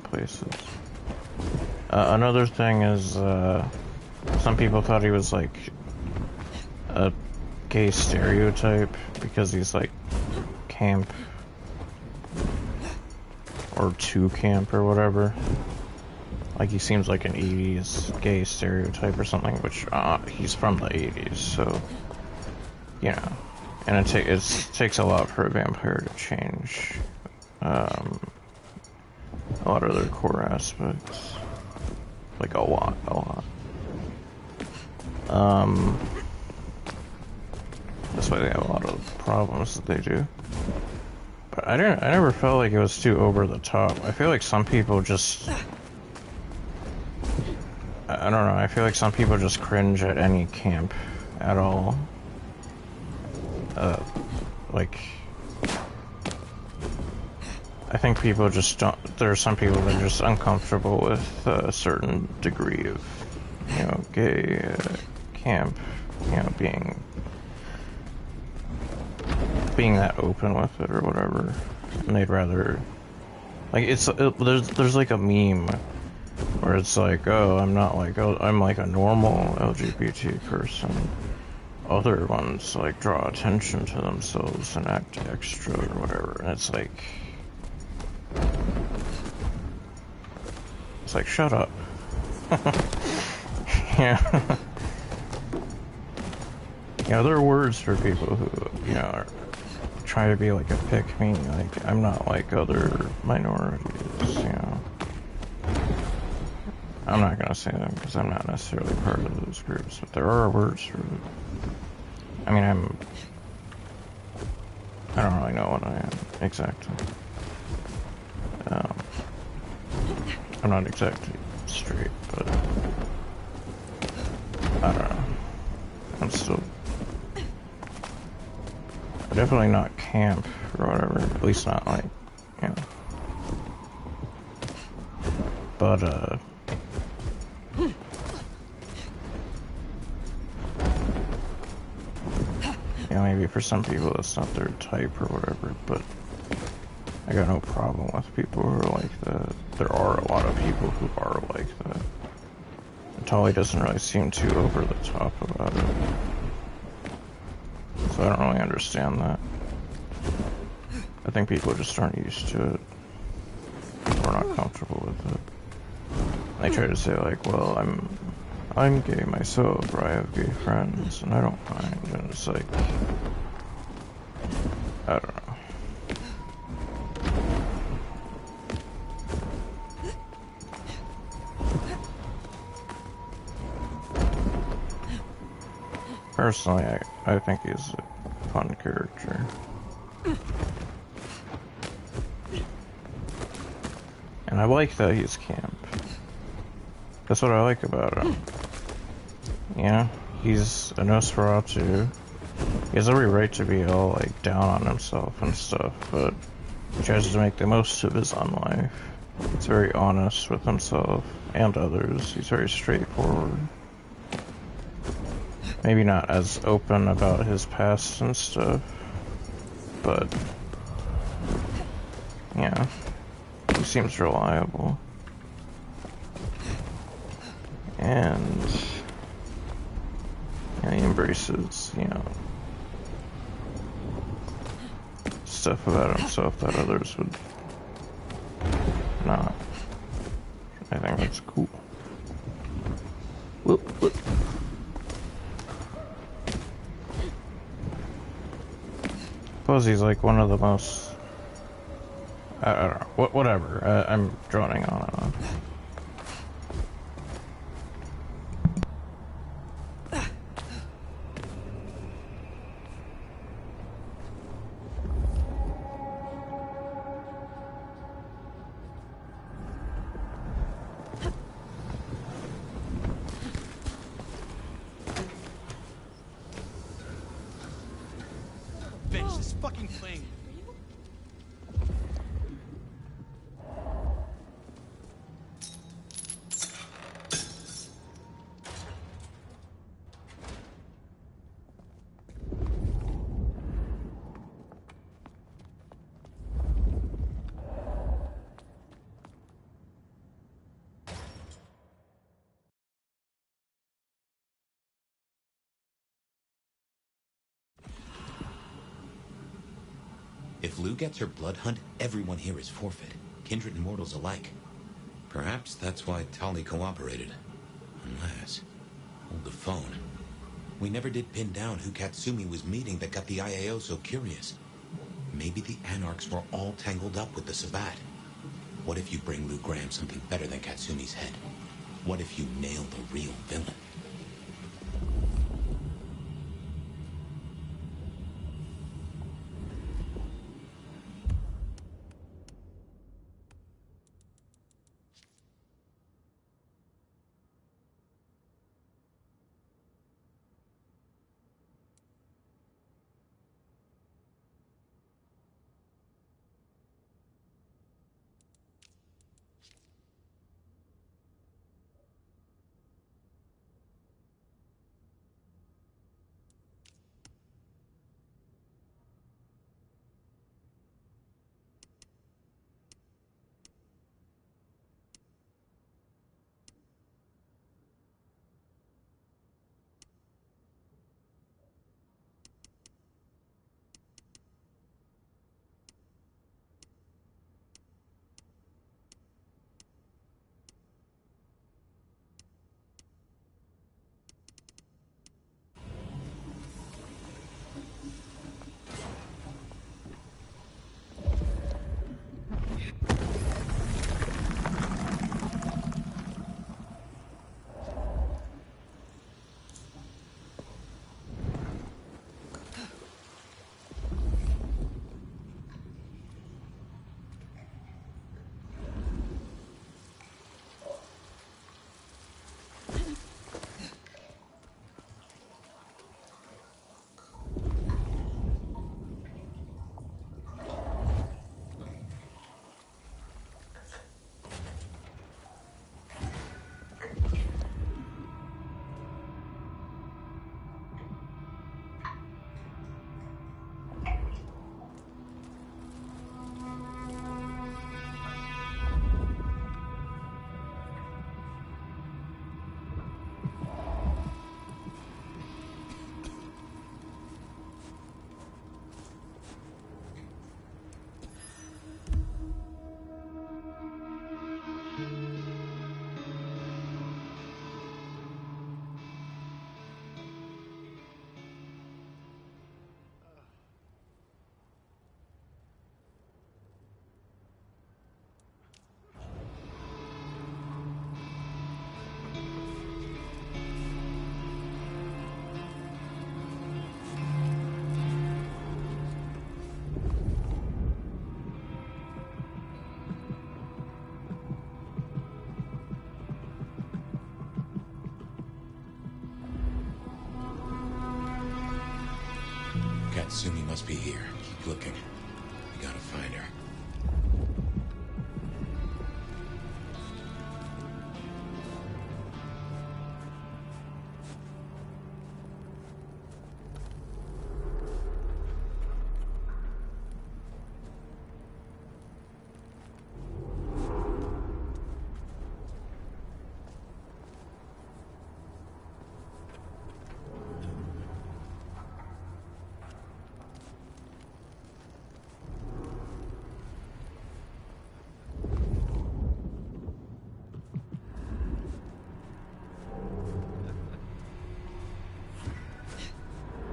places. Another thing is, some people thought he was like a gay stereotype because he's like camp or too camp or whatever. Like, he seems like an 80s gay stereotype or something, which he's from the 80s, so you know. And it takes a lot for a vampire to change a lot of their core aspects. Like, a lot. That's why they have a lot of problems that they do. But I never felt like it was too over the top. I feel like some people just... I don't know, I feel like some people just cringe at any camp at all. Like... I think people just don't... There are some people that are just uncomfortable with a certain degree of, you know, gay camp, you know, being that open with it or whatever, and they'd rather... Like, there's like a meme where it's like, oh, I'm not like... Oh, I'm like a normal LGBT person. Other ones, like, draw attention to themselves and act extra or whatever, and it's like... It's like, shut up. Yeah. Yeah, there are words for people who, you know, are try to be like a pick-me. Like, I'm not like other minorities, you know. I'm not gonna say them because I'm not necessarily part of those groups, but there are words for it. I mean, I don't really know what I am exactly. I'm not exactly straight, but I don't know. I'm still definitely not camp or whatever. At least not like, you know. But yeah, maybe for some people that's not their type or whatever, but I got no problem with people who are like that. There are a lot of people who are like that. And Tali doesn't really seem too over the top about it. So I don't really understand that. I think people just aren't used to it. Or not comfortable with it. They try to say like, well, I'm gay myself, or I have gay friends, and I don't mind. And it's like, I don't know. Personally, I think he's a fun character. And I like that he's camp. That's what I like about him. You know, he's a Nosferatu. He has every right to be all, like, down on himself and stuff, but he tries to make the most of his own life. He's very honest with himself and others. He's very straightforward. Maybe not as open about his past and stuff, but, yeah, he seems reliable. And he embraces, you know, stuff about himself that others would not. I think that's cool. Whoop, whoop. Suppose he's like one of the most... I don't know. Whatever. I'm droning on and on. Finish this fucking thing. If Lou gets her blood hunt, everyone here is forfeit. Kindred and mortals alike. Perhaps that's why Tali cooperated. Unless... Hold the phone. We never did pin down who Katsumi was meeting that got the IAO so curious. Maybe the Anarchs were all tangled up with the Sabbat. What if you bring Lou Graham something better than Katsumi's head? What if you nail the real villain? must be here. Keep looking. We gotta find her.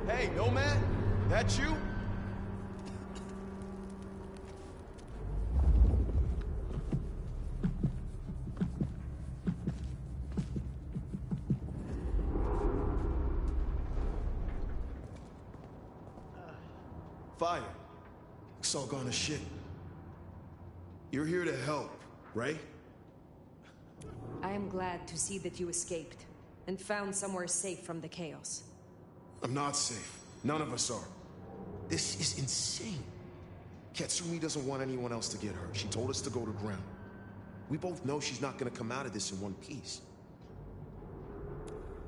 Hey, Nomad? That you? Fire. It's all gone to shit. You're here to help, right? I am glad to see that you escaped and found somewhere safe from the chaos. I'm not safe. None of us are. This is insane. Katsumi doesn't want anyone else to get hurt. She told us to go to ground. We both know she's not gonna come out of this in one piece.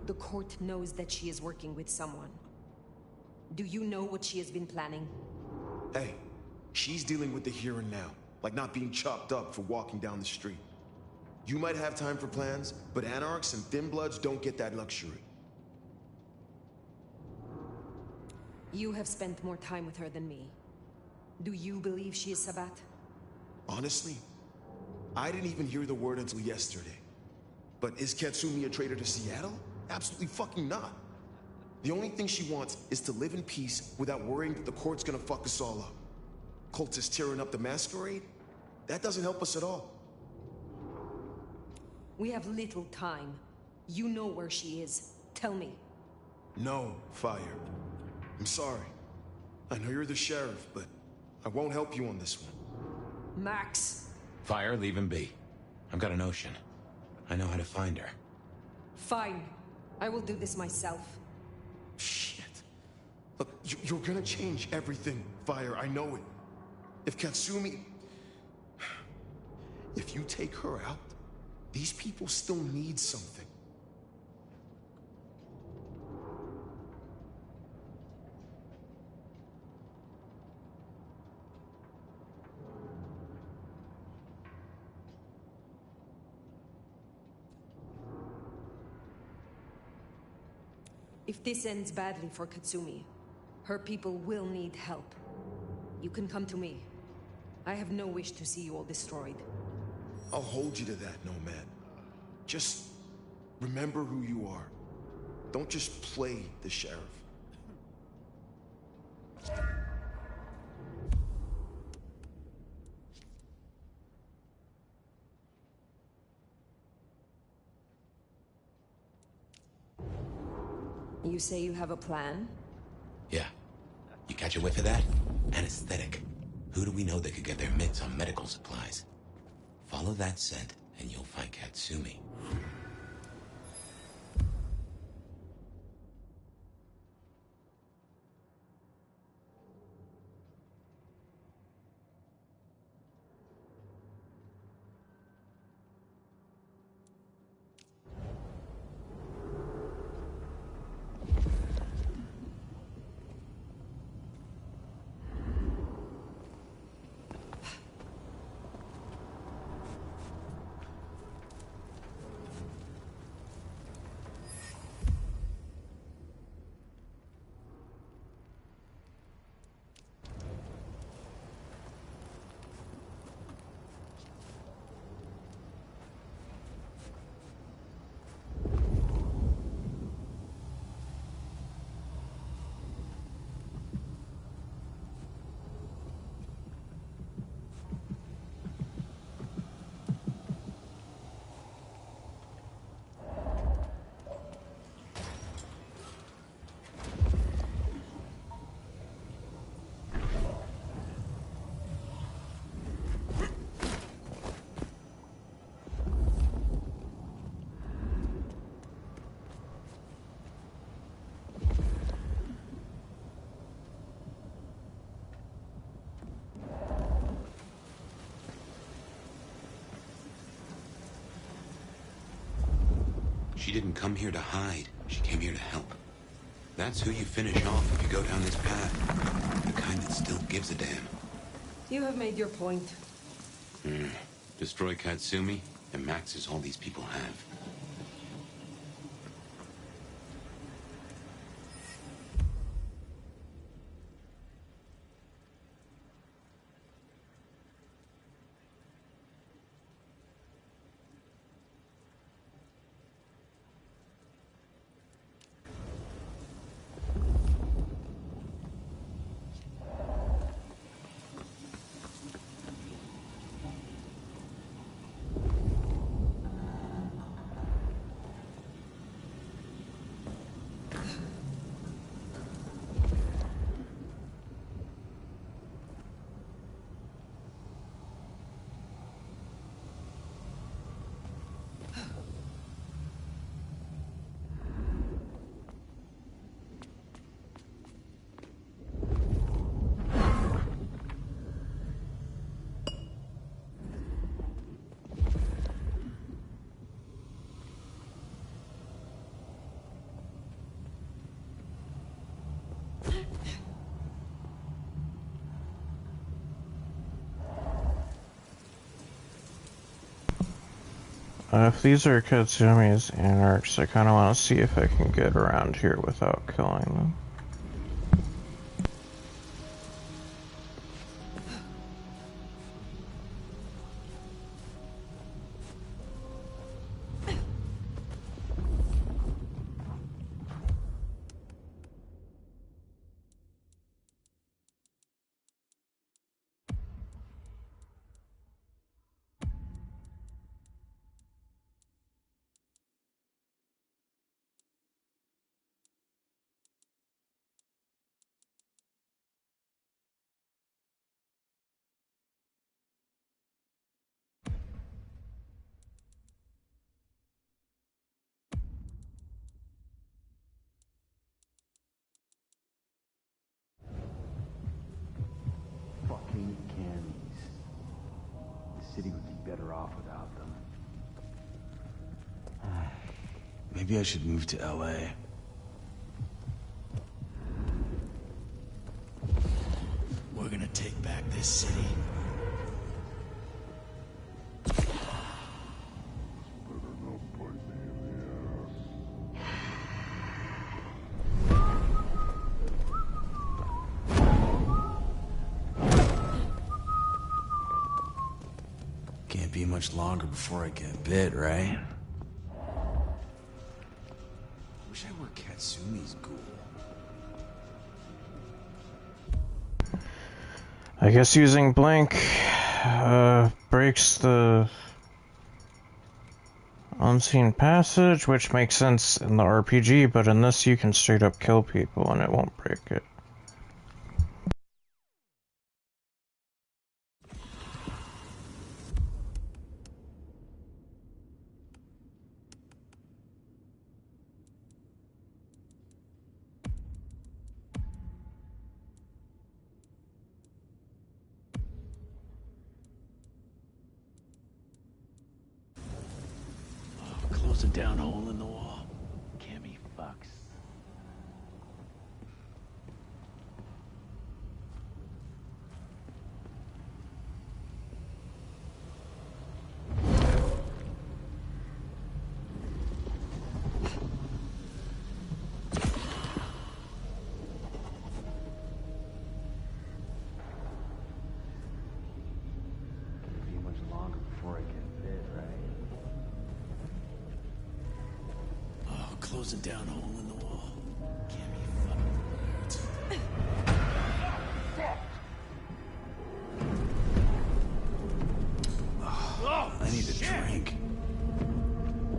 The court knows that she is working with someone. Do you know what she has been planning? Hey, she's dealing with the here and now, like not being chopped up for walking down the street. You might have time for plans, but anarchs and thin bloods don't get that luxury. You have spent more time with her than me. Do you believe she is Sabat? Honestly, I didn't even hear the word until yesterday. But is Katsumi a traitor to Seattle? Absolutely fucking not. The only thing she wants is to live in peace without worrying that the court's gonna fuck us all up. Cultists tearing up the Masquerade? That doesn't help us at all. We have little time. You know where she is. Tell me. No, Fire. I'm sorry. I know you're the sheriff, but I won't help you on this one. Max! Fire, leave him be. I've got a notion. I know how to find her. Fine. I will do this myself. Shit. Look, you're gonna change everything, Fire. I know it. If Katsumi... If you take her out, these people still need something. If this ends badly for Katsumi, her people will need help. You can come to me. I have no wish to see you all destroyed. I'll hold you to that, Nomad. Just remember who you are. Don't just play the sheriff. You say you have a plan? Yeah. You catch a whiff of that? Anesthetic. Who do we know that could get their mitts on medical supplies? Follow that scent, and you'll find Katsumi. She didn't come here to hide. She came here to help. That's who you finish off if you go down this path. The kind that still gives a damn. You have made your point. Destroy Katsumi, and Max is all these people have. If these are Katsumi's anarchs, I kind of want to see if I can get around here without killing them. Fucking candies. The city would be better off without them. Maybe I should move to LA. We're gonna take back this city. Can't be much longer before I get bit, right? Wish I were Katsumi's ghoul. I guess using Blink breaks the unseen passage, which makes sense in the RPG, but in this you can straight up kill people and it won't break it. Close a down hole in the wall. Cammy fucks. Can't be much longer before I get bit, right? Close a down hole in the wall. I need a drink.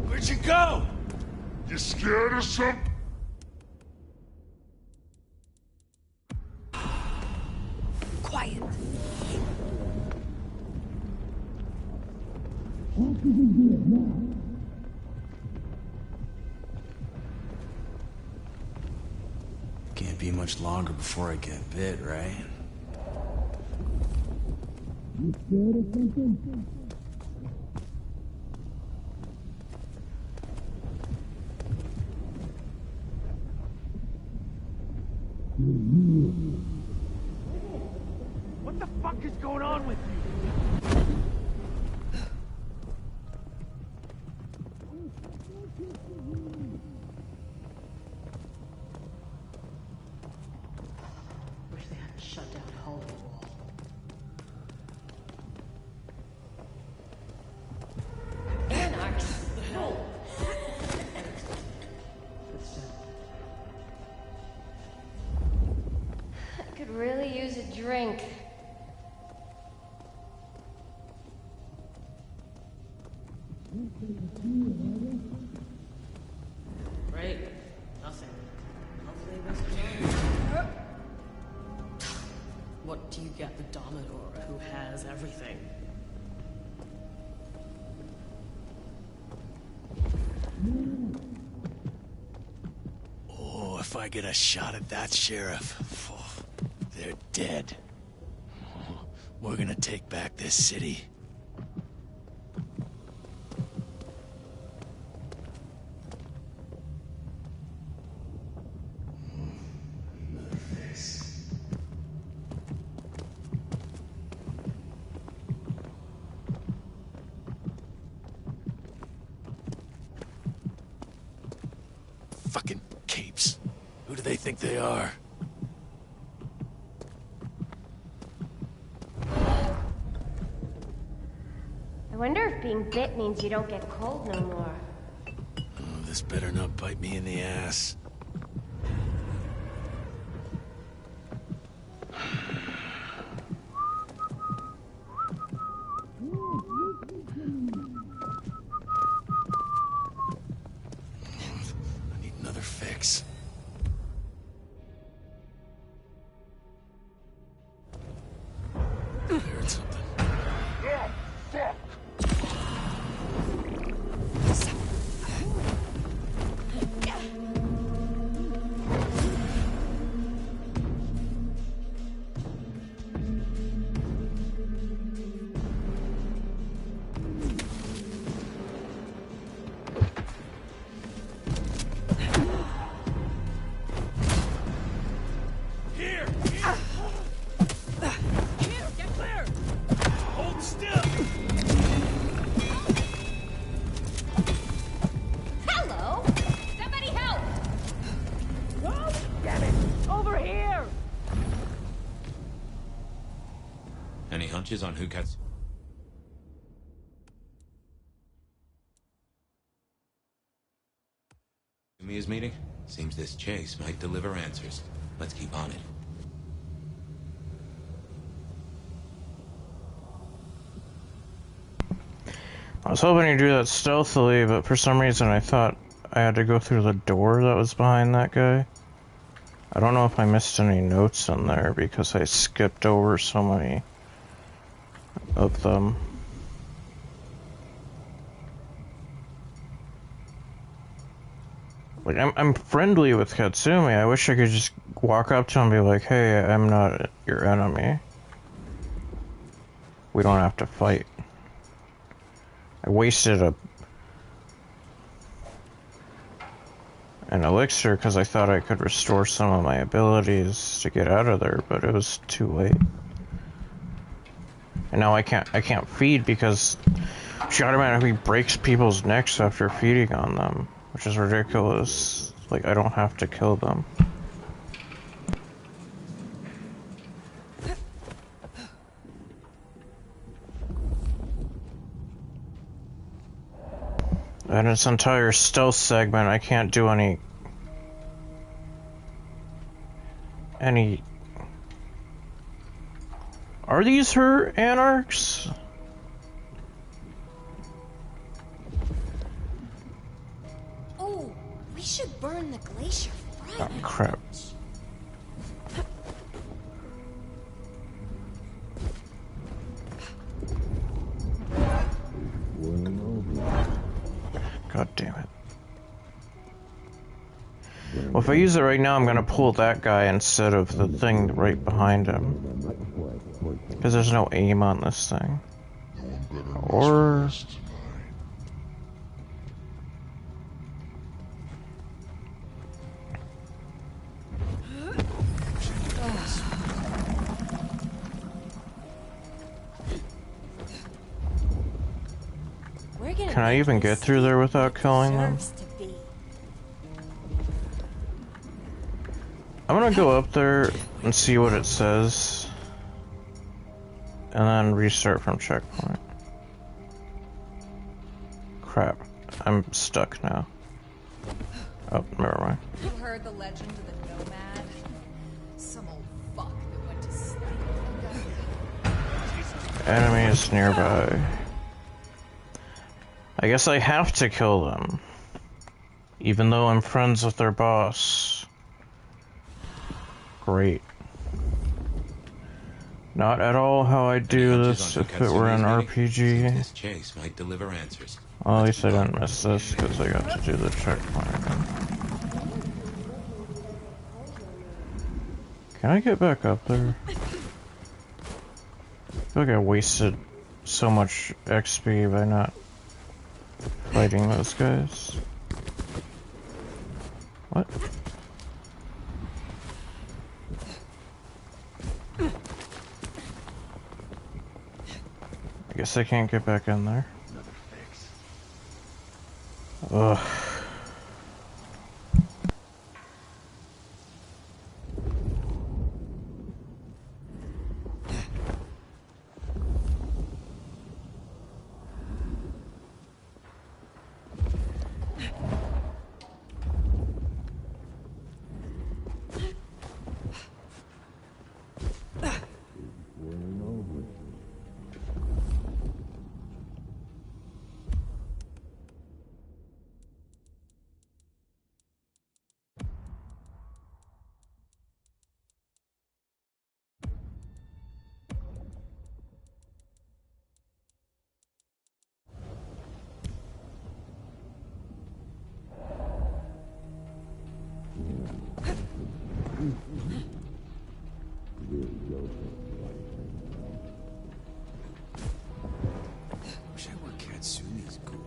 Where'd you go? You scared or something? Quiet. Can't be much longer before I get bit, right? You scared or something? fuck is going on with you? Wish they hadn't shut down Holy Wall. Anarchs! No! I could really use a drink. Right? Nothing. Hopefully this is on. What do you get the Dominor who has everything? Oh, if I get a shot at that sheriff, they're dead. We're gonna take back this city. Fucking capes. Who do they think they are? I wonder if being bit means you don't get cold no more. Oh, this better not bite me in the ass. I need another fix. I heard something. Here! Here, get clear! Hold still! Hello! Somebody help! Oh, damn it! Over here! Any hunches on who cuts? Mia's meeting? Seems this chase might deliver answers. Let's keep on it. I was hoping to do that stealthily, but for some reason I thought I had to go through the door that was behind that guy. I don't know if I missed any notes in there because I skipped over so many of them. Like, I'm friendly with Katsumi. I wish I could just walk up to him and be like, hey, I'm not your enemy. We don't have to fight. I wasted an elixir because I thought I could restore some of my abilities to get out of there, but it was too late. And now I can't feed because she automatically breaks people's necks after feeding on them, which is ridiculous. Like, I don't have to kill them. And this entire stealth segment, I can't do any... Are these her anarchs? Oh, we should burn the glacier Oh, front. crap. God damn it. Well, if I use it right now, I'm gonna pull that guy instead of the thing right behind him. Because there's no aim on this thing. Or... Can I even get through there without killing them? I'm gonna go up there and see what it says. And then restart from checkpoint. Crap. I'm stuck now. Oh, never mind. You heard the legend of the Nomad? Some old fuck that went to sleep. Enemies nearby. I guess I have to kill them. Even though I'm friends with their boss. Great. Not at all how I'd do this if it were an RPG. This chase might deliver answers. Well, at least I didn't miss this because I got to do the checkpoint. Can I get back up there? I feel like I wasted so much XP by not fighting those guys. What? I guess I can't get back in there. Ugh. Wish I were Katsumi's ghoul.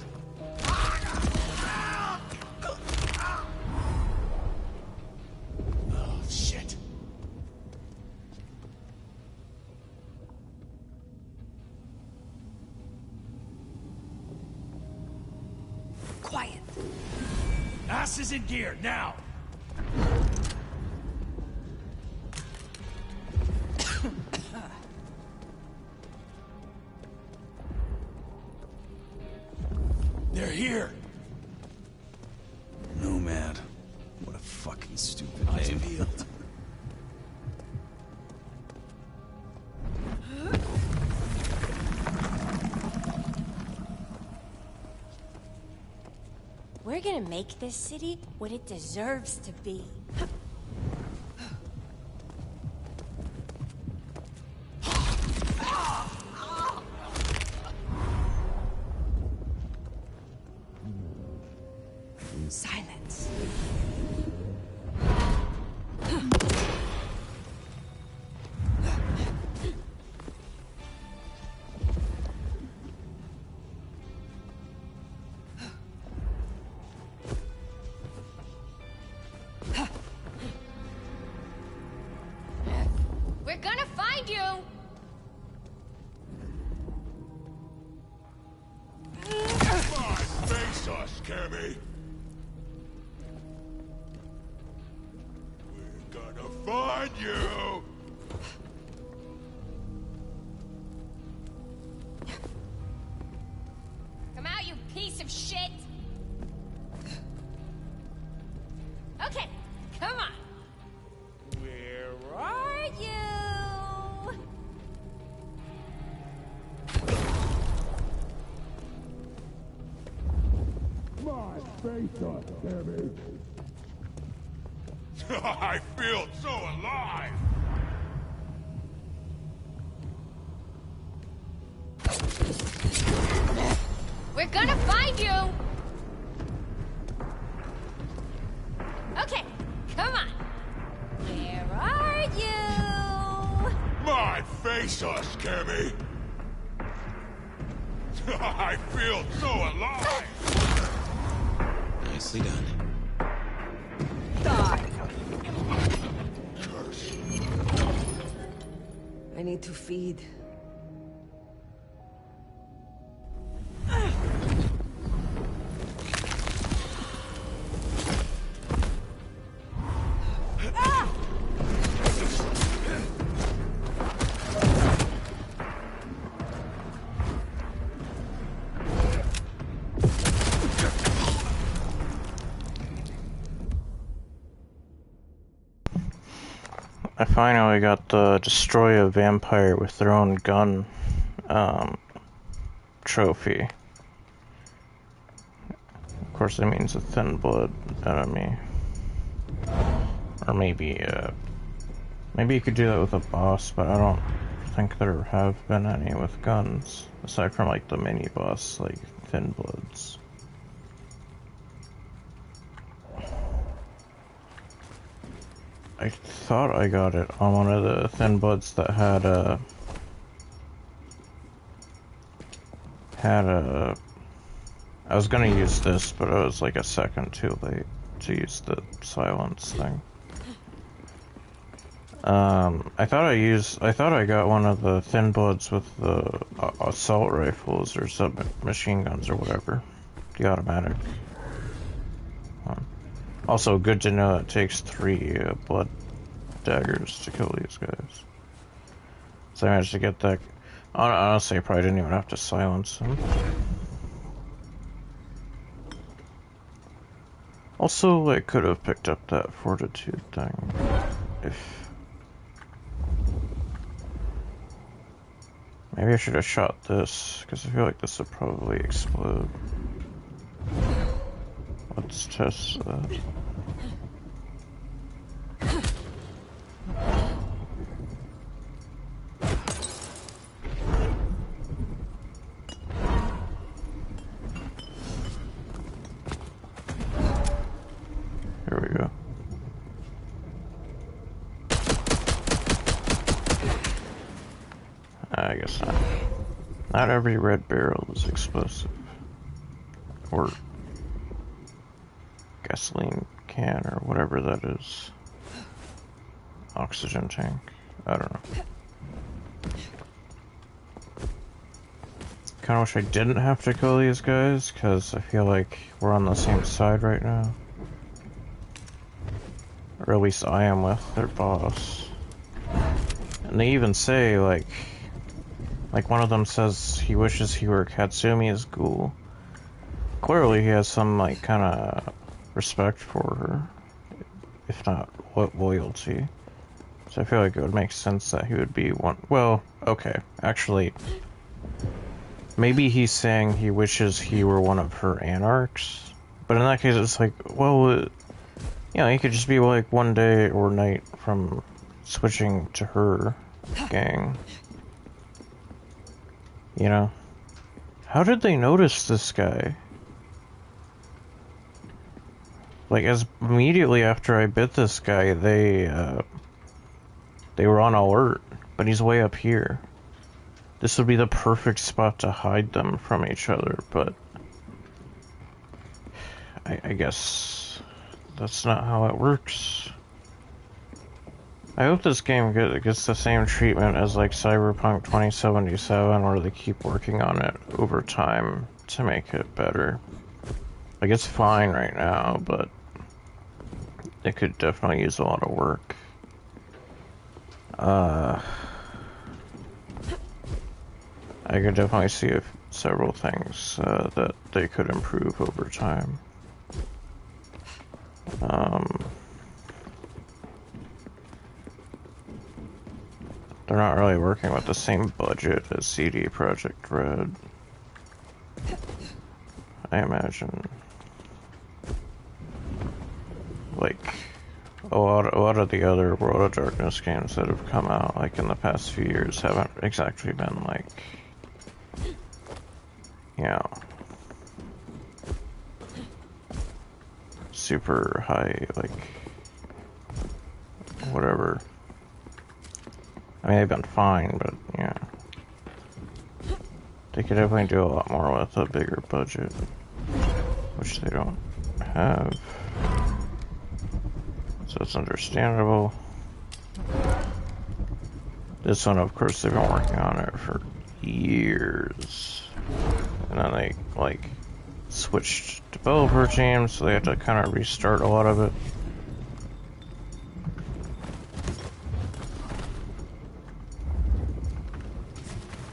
Oh, shit. Quiet. Asses in gear, now! They're here! Nomad. What a fucking stupid name. Peeled. We're gonna make this city what it deserves to be. Silence. We're gonna find you! Come on, face us, Cammy! We're gonna find you! Come out, you piece of shit! Okay, come on! Where are you? Come on, face us, Cammy! I feel so alive! We're gonna find you! Okay, come on! Where are you? Come on, face us, Cammy! I feel so alive! Nicely done. I need to feed. finally got the destroy a vampire with their own gun trophy. Of course, that means a thin blood enemy. Or maybe you could do that with a boss, but I don't think there have been any with guns, aside from like the mini boss, like Thin Bloods. I thought I got it on one of the Thin Bloods that had I was gonna use this, but I was like a second too late to use the silence thing. I thought I got one of the Thin Bloods with the assault rifles or submachine guns or whatever. The automatic. Also, good to know it takes 3 blood daggers to kill these guys. So I managed to get that. Honestly, I probably didn't even have to silence them. Also, I could have picked up that fortitude thing if. Maybe I should have shot this, because I feel like this would probably explode. Let's test that. Here we go. I guess not. Not every red barrel is explosive. Or gasoline can, or whatever that is. Oxygen tank. I don't know. Kinda wish I didn't have to kill these guys, because I feel like we're on the same side right now. Or at least I am with their boss. And they even say, like one of them says he wishes he were Katsumi's ghoul. Clearly he has some, like, kinda respect for her. If not, what loyalty. So I feel like it would make sense that he would be one. Well, okay. Actually, maybe he's saying he wishes he were one of her anarchs. But in that case, it's like, well, you know, he could just be like one day or night from switching to her gang. You know? How did they notice this guy? Like, as immediately after I bit this guy, they were on alert, but he's way up here. This would be the perfect spot to hide them from each other, but I guess that's not how it works. I hope this game gets the same treatment as like Cyberpunk 2077, where they keep working on it over time to make it better. Like, it's fine right now, but it could definitely use a lot of work. I could definitely see several things that they could improve over time. They're not really working with the same budget as CD Projekt Red, I imagine. Like, a lot of the other World of Darkness games that have come out, like, in the past few years haven't exactly been, like, you know, super high, like, whatever. I mean, they've been fine, but, yeah. They could definitely do a lot more with a bigger budget, which they don't have. So it's understandable. This one, of course, they've been working on it for years. And then they, like, switched developer teams, so they had to kind of restart a lot of it.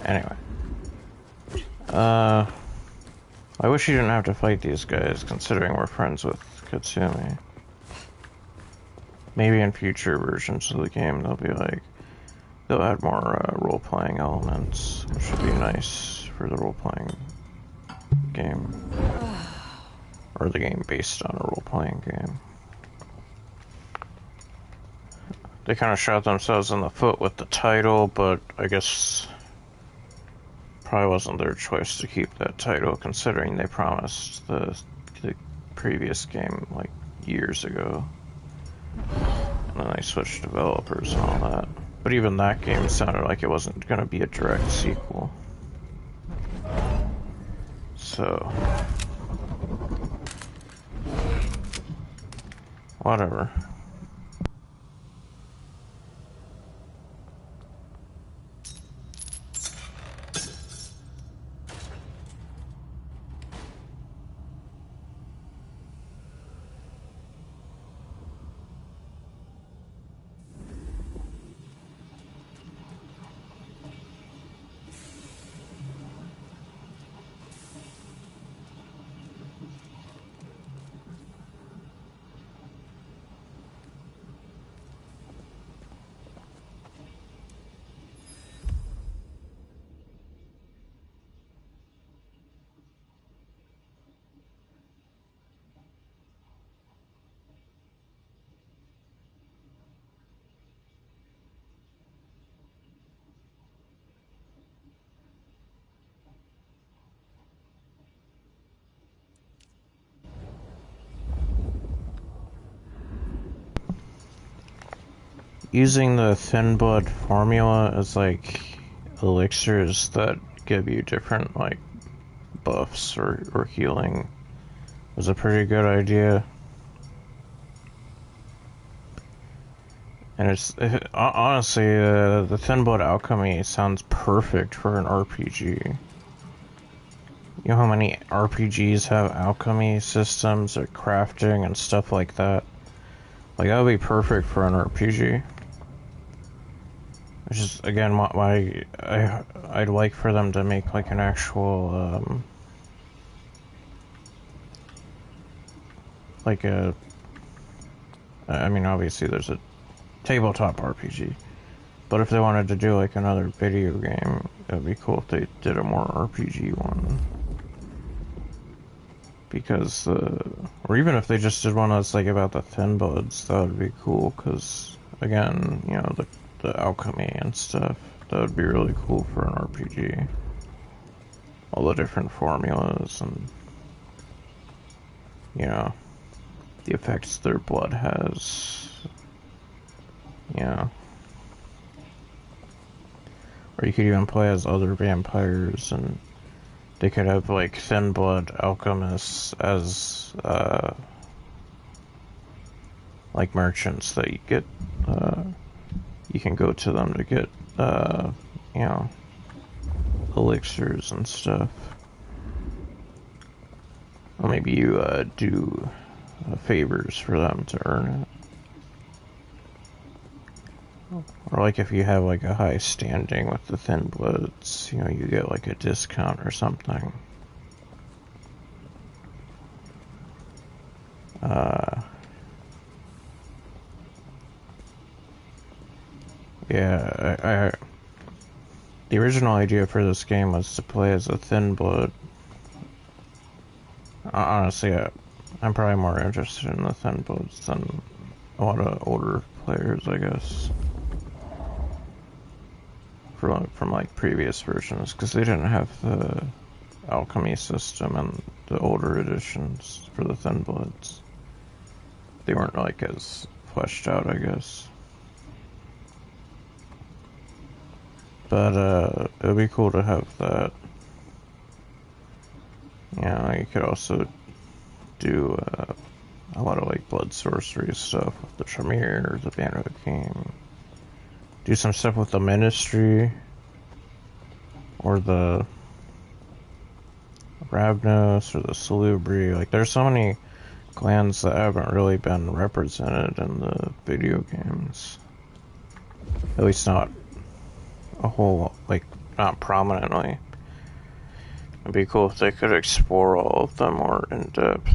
Anyway. I wish you didn't have to fight these guys, considering we're friends with Katsumi. maybe in future versions of the game they'll be like, they'll add more role-playing elements, which would be nice for the role-playing game. Or the game based on a role-playing game. They kind of shot themselves in the foot with the title, but I guess probably wasn't their choice to keep that title, considering they promised the previous game like years ago. And then they switched developers and all that. But even that game sounded like it wasn't going to be a direct sequel. So... whatever. Using the thin blood formula as like elixirs that give you different like buffs or healing was a pretty good idea. And honestly, the thin blood alchemy sounds perfect for an RPG. You know how many RPGs have alchemy systems or crafting and stuff like that? Like, that would be perfect for an RPG. Which is, again, why I'd like for them to make, like, an actual, like a... I mean, obviously there's a tabletop RPG. But if they wanted to do, like, another video game, it would be cool if they did a more RPG one. Because, or even if they just did one that's, like, about the Thin Bloods, that would be cool, because, again, you know, the alchemy and stuff, that would be really cool for an RPG. All the different formulas and, you know, the effects their blood has, you know. Or you could even play as other vampires, and they could have, like, thin blood alchemists as, like, merchants that you get, you can go to them to get, you know, elixirs and stuff. Or maybe you, do favors for them to earn it. Or, like, if you have, like, a high standing with the Thin Bloods, you know, you get, like, a discount or something. Yeah, the original idea for this game was to play as a Thin Blood. Honestly, I'm probably more interested in the Thin Bloods than a lot of older players, I guess. From like previous versions, because they didn't have the alchemy system in the older editions for the Thin Bloods. They weren't like as fleshed out, I guess. But it would be cool to have that. Yeah, you could also do a lot of like blood sorcery stuff with the Tremere, the Band of the King. Do some stuff with the Ministry, or the Ravnos, or the Salubri. Like, there's so many clans that haven't really been represented in the video games. At least not a whole, like, not prominently. It'd be cool if they could explore all of them more in depth.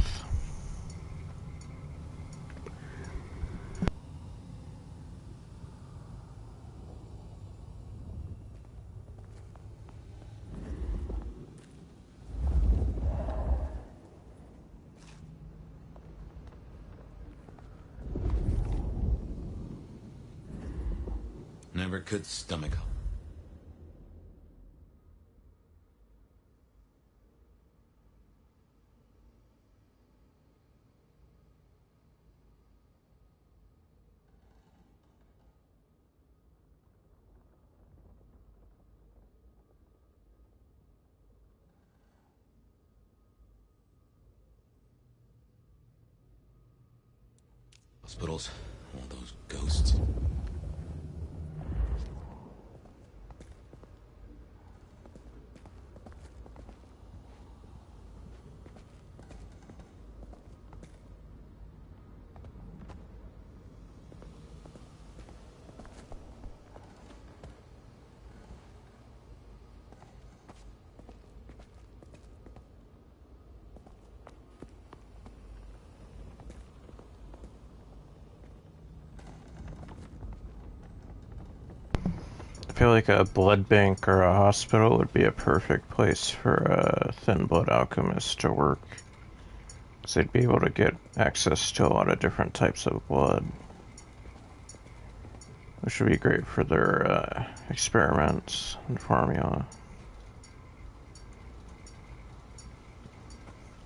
never could stomach. Hospitals, all those ghosts. I feel like a blood bank or a hospital would be a perfect place for a thin blood alchemist to work. Because they'd be able to get access to a lot of different types of blood. Which would be great for their experiments and formula.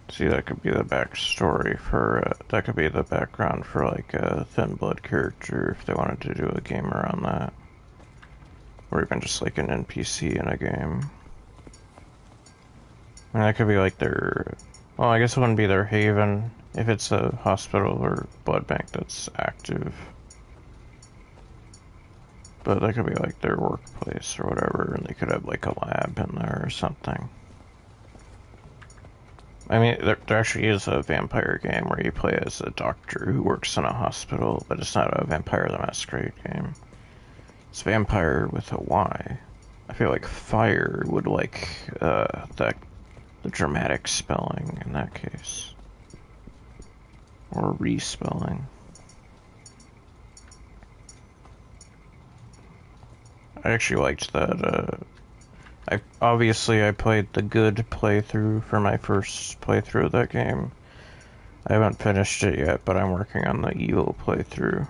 See, that could be the backstory for, that could be the background for like a thin blood character if they wanted to do a game around that. Or even just like an NPC in a game. I mean, that could be like their... Well, I guess it wouldn't be their haven if it's a hospital or blood bank that's active. But that could be like their workplace or whatever, and they could have like a lab in there or something. I mean, there actually is a vampire game where you play as a doctor who works in a hospital, but it's not a Vampire the Masquerade game. It's vampire with a Y. I feel like fire would like the dramatic spelling in that case. Or respelling. I actually liked that, I played the good playthrough for my first playthrough of that game. I haven't finished it yet, but I'm working on the evil playthrough.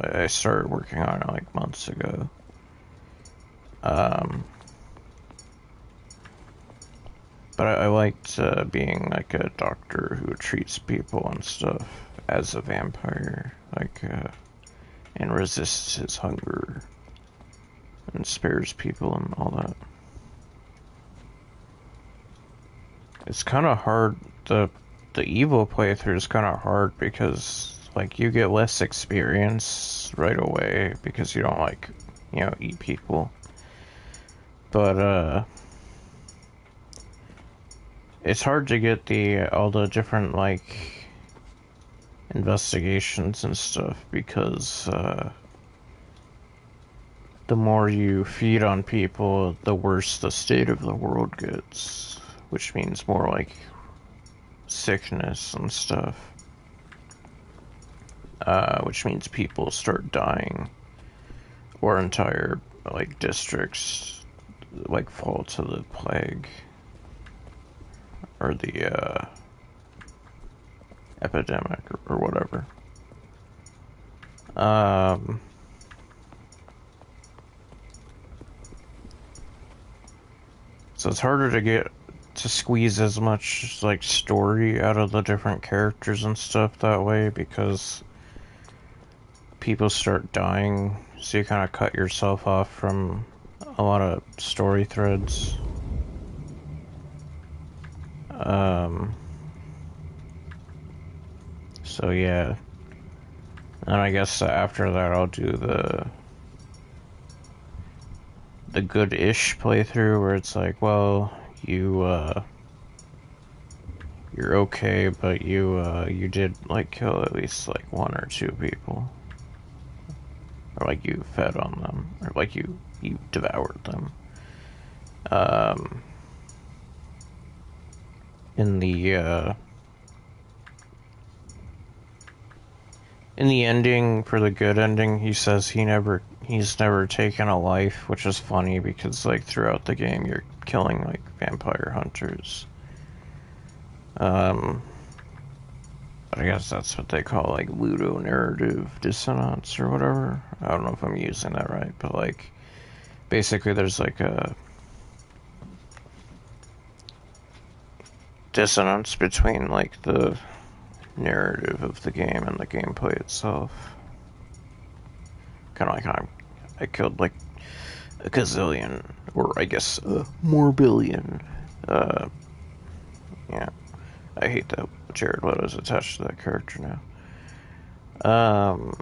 I started working on it like months ago. But I liked being like a doctor who treats people and stuff as a vampire, like, and resists his hunger and spares people and all that. It's kind of hard. The evil playthrough is kind of hard because like you get less experience right away because you don't like, you know, eat people. But it's hard to get all the different like investigations and stuff because the more you feed on people, the worse the state of the world gets, which means more like sickness and stuff. Which means people start dying, or entire like districts like fall to the plague or the epidemic or whatever. So it's harder to get to squeeze as much like story out of the different characters and stuff that way because people start dying, so you kind of cut yourself off from a lot of story threads. So yeah, and I guess after that I'll do the good-ish playthrough where it's like, well, you're okay, but you did like kill at least like 1 or 2 people. Or like you fed on them, or like you devoured them. In the ending, for the good ending, he says he's never taken a life, which is funny because like throughout the game you're killing like vampire hunters. I guess that's what they call like ludonarrative dissonance or whatever. I don't know if I'm using that right, but like basically there's like a dissonance between like the narrative of the game and the gameplay itself. Kind of like I killed like a gazillion, or I guess more billion. Yeah, I hate that Jared Leto's attached to that character now.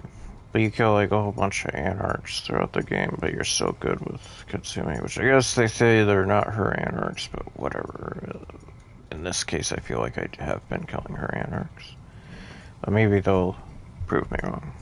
But you kill like a whole bunch of anarchs throughout the game, but you're so good with Katsumi, which I guess they say they're not her anarchs, but whatever. In this case, I feel like I have been killing her anarchs. But maybe they'll prove me wrong.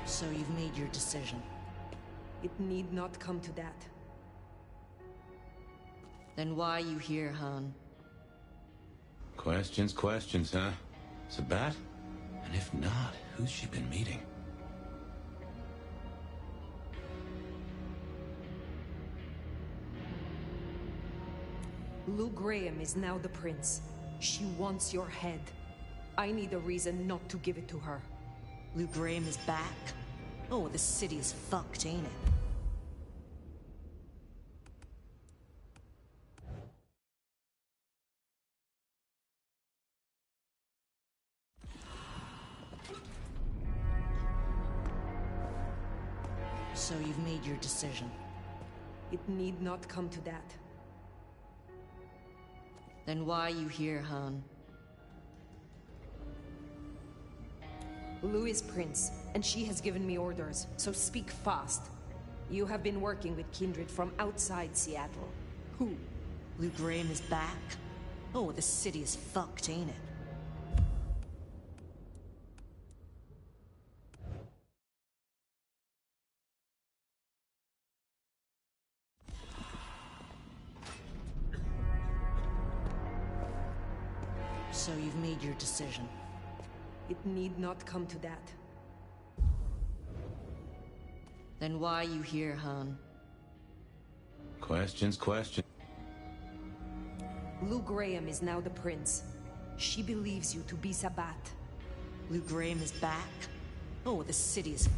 So you've made your decision. It need not come to that. Then why are you here, Han? Questions, huh? Sabat? And if not, who's she been meeting? Lou Graham is now the prince. She wants your head. I need a reason not to give it to her. Lou Graham is back? Oh, the city is fucked, ain't it? So you've made your decision. It need not come to that. Then why are you here, Han? Lou is Prince, and she has given me orders, so speak fast. You have been working with Kindred from outside Seattle. Who? Lou Graham is back? Oh, the city is fucked, ain't it? So you've made your decision. It need not come to that. Then why are you here, Han? Questions. Lou Graham is now the Prince. She believes you to be Sabat. Lou Graham is back? Oh, the city is...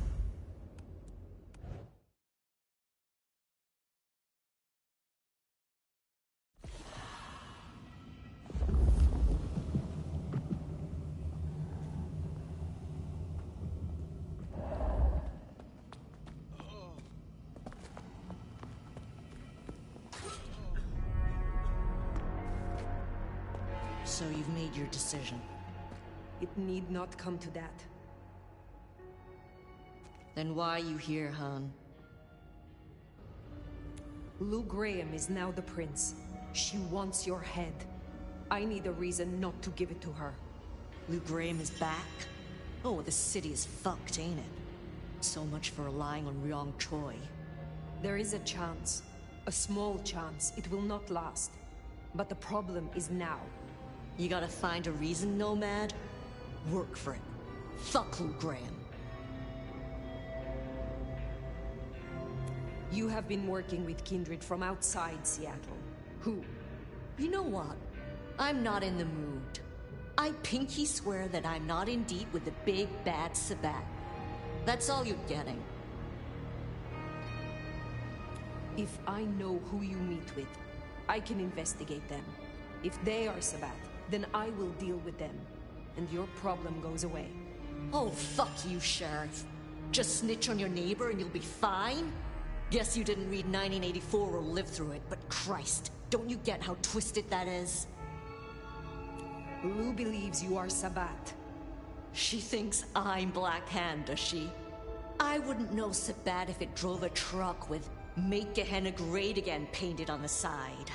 So you've made your decision. It need not come to that. Then why are you here, Han? Lou Graham is now the Prince. She wants your head. I need a reason not to give it to her. Lou Graham is back? Oh, the city is fucked, ain't it? So much for relying on Ryong Choi. There is a chance. A small chance. It will not last. But the problem is now. You gotta find a reason, Nomad? Work for it. Fuck Lou Graham. You have been working with Kindred from outside Seattle. Who? You know what? I'm not in the mood. I pinky swear that I'm not in deep with the big bad Sabat. That's all you're getting. If I know who you meet with, I can investigate them. If they are Sabat, then I will deal with them, and your problem goes away. Oh, fuck you, Sheriff. Just snitch on your neighbor and you'll be fine? Guess you didn't read 1984 or live through it, but Christ, don't you get how twisted that is? Lou believes you are Sabat. She thinks I'm Black Hand, does she? I wouldn't know Sabat if it drove a truck with "Make Gehenna Great Again" painted on the side.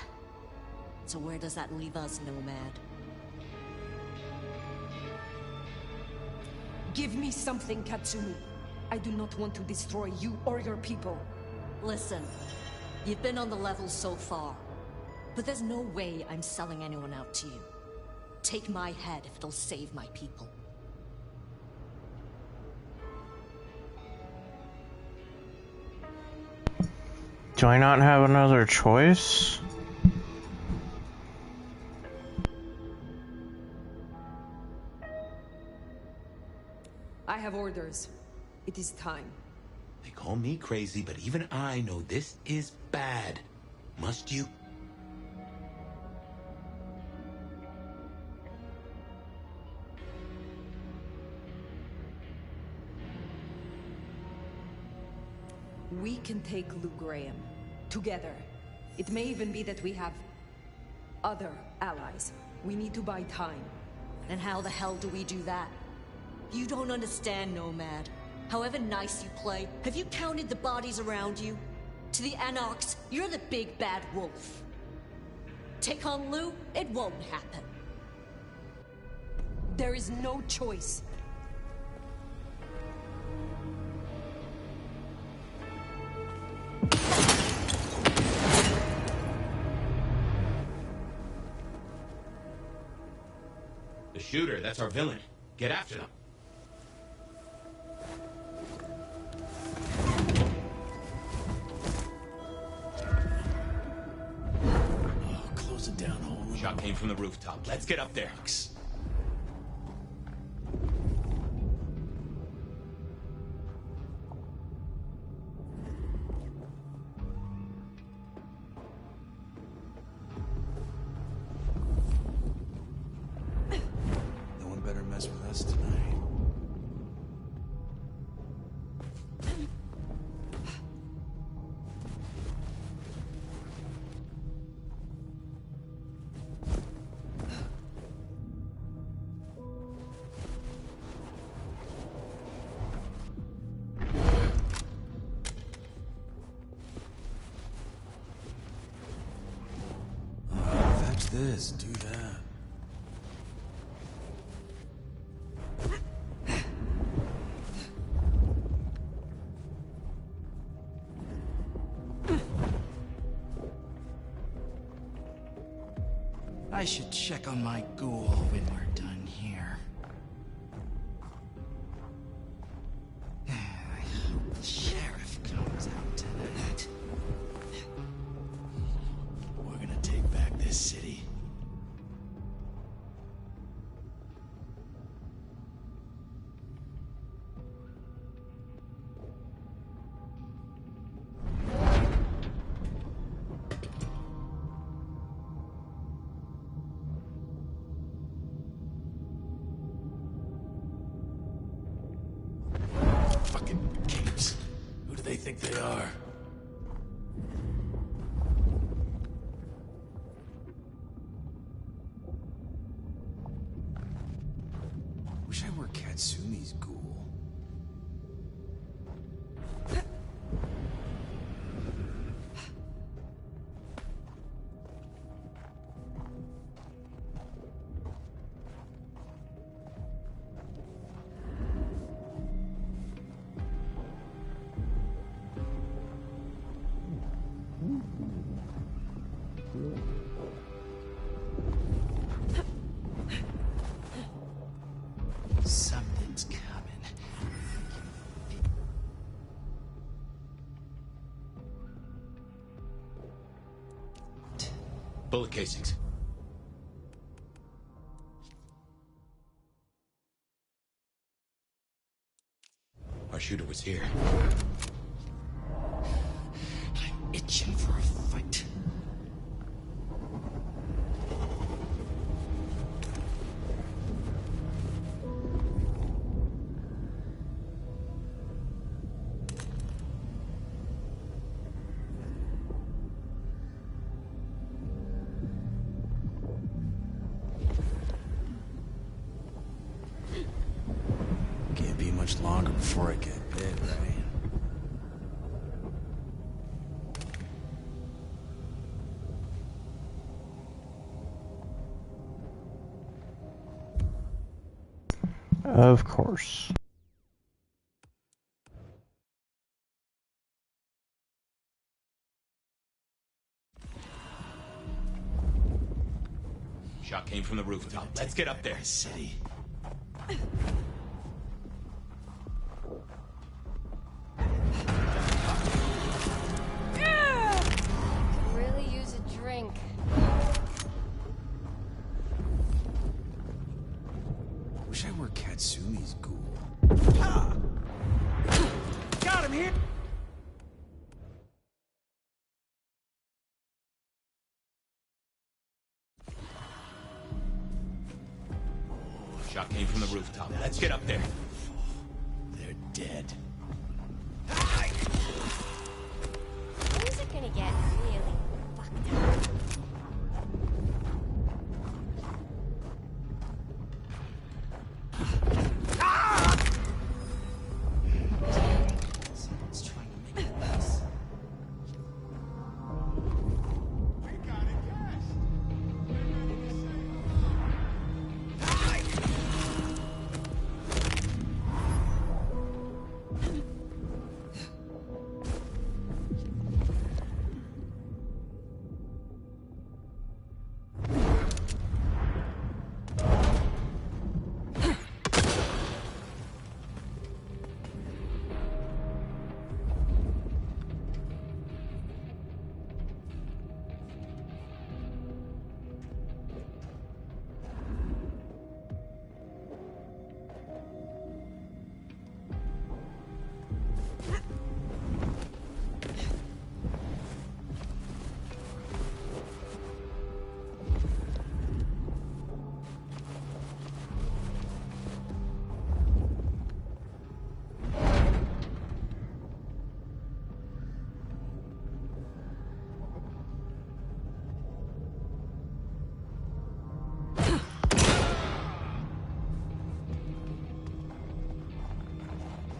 So where does that leave us, Nomad? Give me something, Katsumi. I do not want to destroy you or your people. Listen, you've been on the level so far, but there's no way I'm selling anyone out to you. Take my head if it'll save my people. Do I not have another choice? I have orders. It is time. They call me crazy, but even I know this is bad. Must you? We can take Lou Graham. Together. It may even be that we have other allies. We need to buy time. And how the hell do we do that? You don't understand, Nomad. However nice you play, have you counted the bodies around you? To the Anarchs, you're the big bad wolf. Take on Lou, it won't happen. There is no choice. The shooter, that's our villain. Get after them. Close it down, home. Shot came from the rooftop. Let's get up there. No one better mess with us tonight. this, do that. I should check on my ghoul when we're done here. I hope the sheriff comes out tonight. We're gonna take back this city. Fucking capes. Who do they think they are? Wish I were Katsumi's ghoul. Something's coming. Bullet casings. Our shooter was here. I'm itching for a fight. Can't be much longer before I get bit, right? Of course. Shot came from the rooftop. Let's get up there. City. Really use a drink. Wish I were Katsumi's ghoul. Ah! Got him here! Shot came from the rooftop. Let's get up there. They're dead. When is it gonna get really fucked up? Someone's trying to make a mess.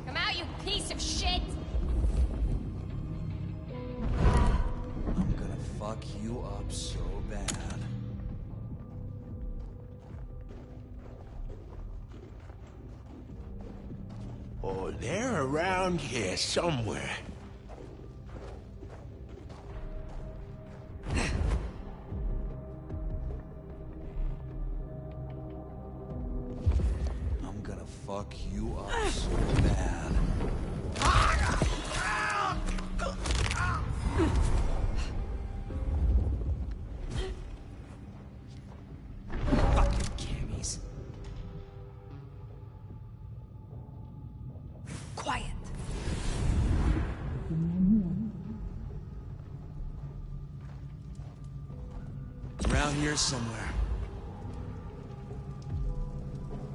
Come out, you piece of shit! I'm gonna fuck you up so bad. Oh, they're around here somewhere. I'm gonna fuck you up so bad. Fucking cammies. Quiet. Around here somewhere.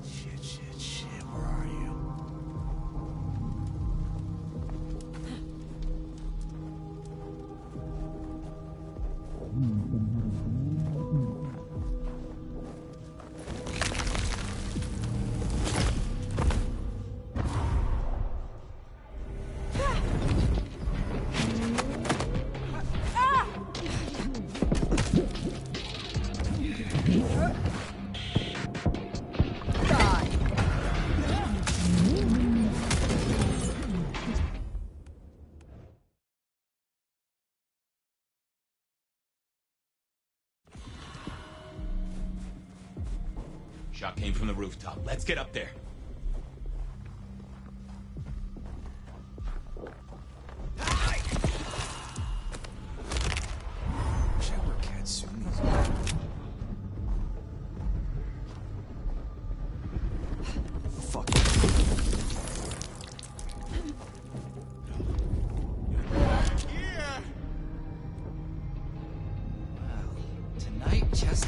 Shit. Where are you? Shot came from the rooftop. Let's get up there. Wish I were Katsumi's. Fuck. Yeah. Well, tonight just.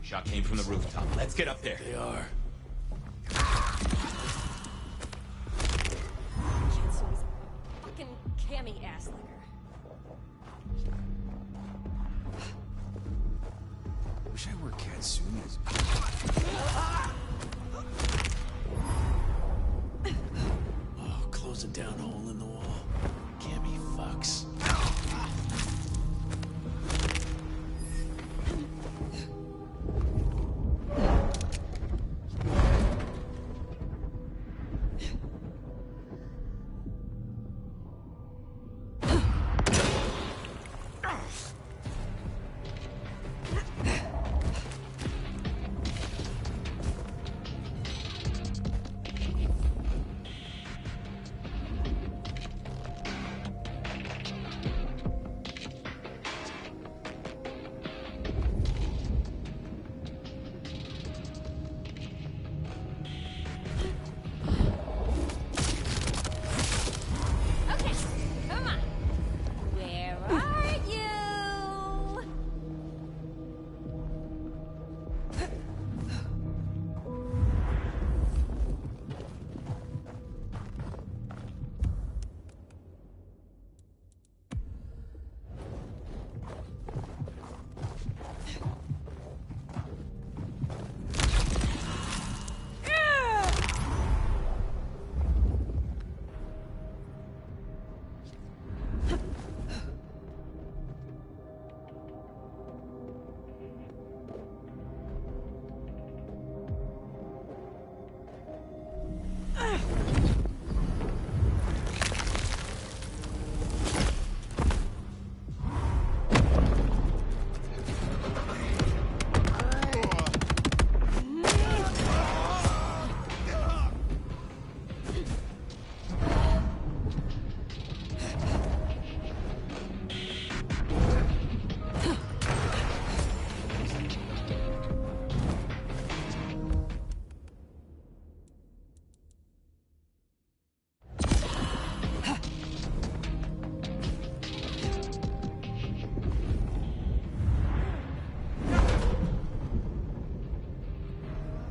Shot came from the rooftop. Let's get up there. They are. Katsumi's fucking cammy ass licker. Wish I were Katsumi's. Oh, closing down a hole in the wall. Cammy fucks. Okay, come on. Where are you?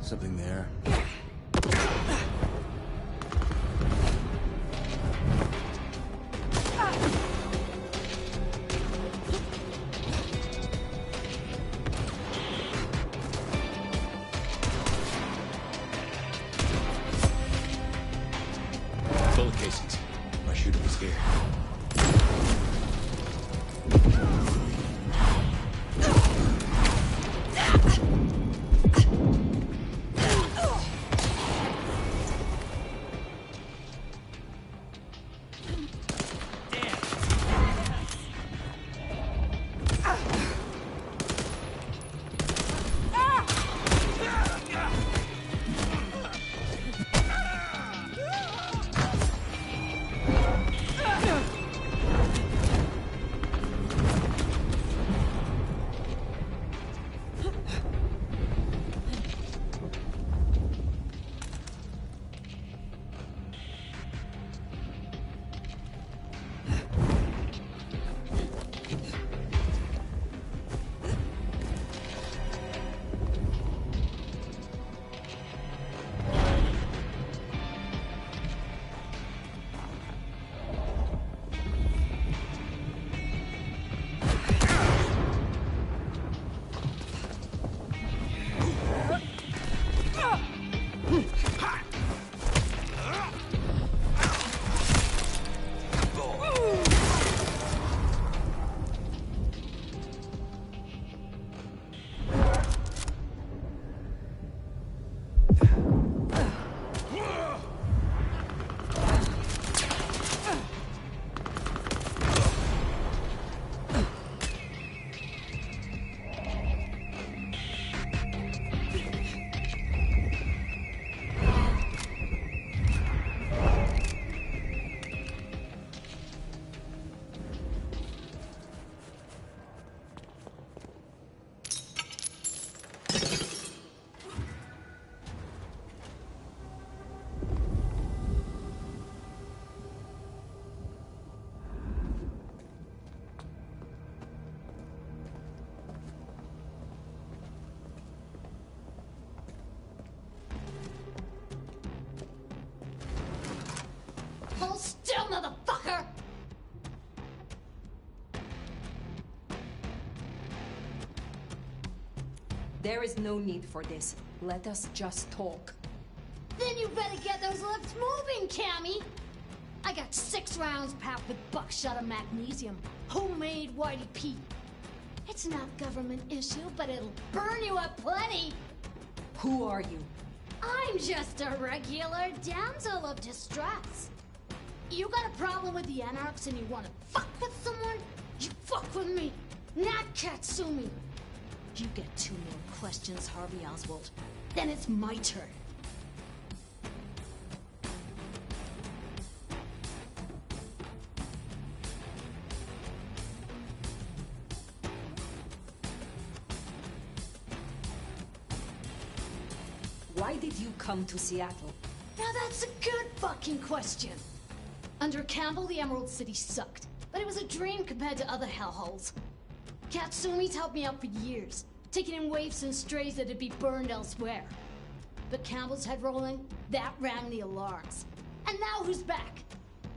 Something there. Bullet casings. My shooter was here. There is no need for this. Let us just talk. Then you better get those lips moving, Cammy! I got 6 rounds packed with buckshot of magnesium. Homemade Whitey Pete. It's not government issue, but it'll burn you up plenty! Who are you? I'm just a regular damsel of distress. You got a problem with the Anarchs and you wanna fuck with someone? You fuck with me, not Katsumi. You get 2 more questions, Harvey Oswald. Then it's my turn. Why did you come to Seattle? Now that's a good fucking question. Under Campbell, the Emerald City sucked, but it was a dream compared to other hellholes. Katsumi's helped me out for years, taking in waifs and strays that'd be burned elsewhere. But Campbell's head rolling, that rang the alarms. And now who's back?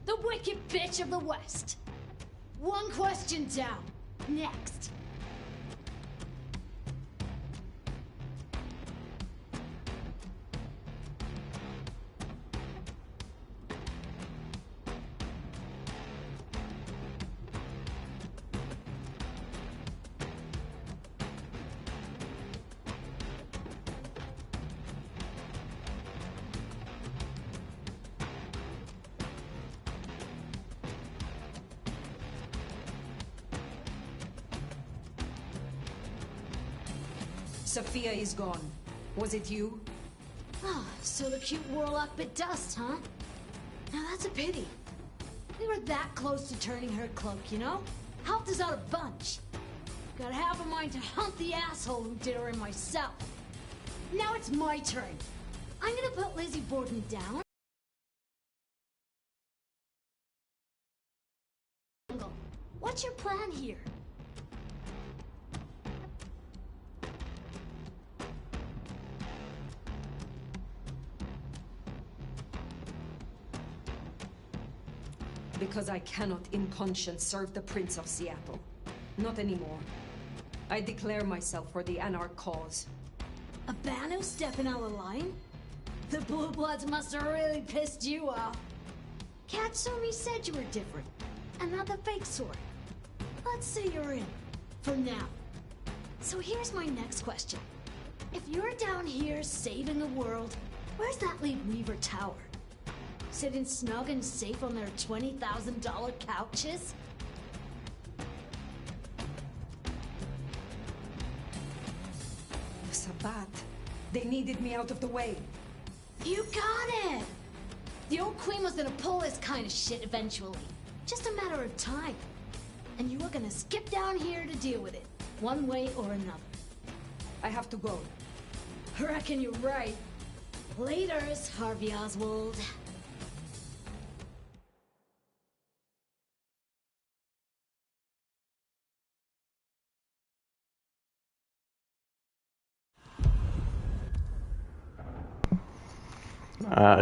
The wicked bitch of the West. 1 question down. Next. Sophia is gone. Was it you? Oh, so the cute warlock bit dust, huh? Now that's a pity. We were that close to turning her cloak, you know? Helped us out a bunch. Got half a mind to hunt the asshole who did her in myself. Now it's my turn. I'm gonna put Lizzie Borden down. What's your plan here? Because I cannot in conscience serve the Prince of Seattle. Not anymore. I declare myself for the Anarch cause. A Banu stepping out of line? The Blue Bloods must have really pissed you off. Katsumi said you were different, and not the fake sort. Let's say you're in, for now. So here's my next question. If you're down here saving the world, where's that leave Weaver Tower? Sitting snug and safe on their $20,000 couches? Sabat. They needed me out of the way. You got it! The old queen was gonna pull this kind of shit eventually. Just a matter of time. And you were gonna skip down here to deal with it, one way or another. I have to go. I reckon you're right. Laters, Harvey Oswald.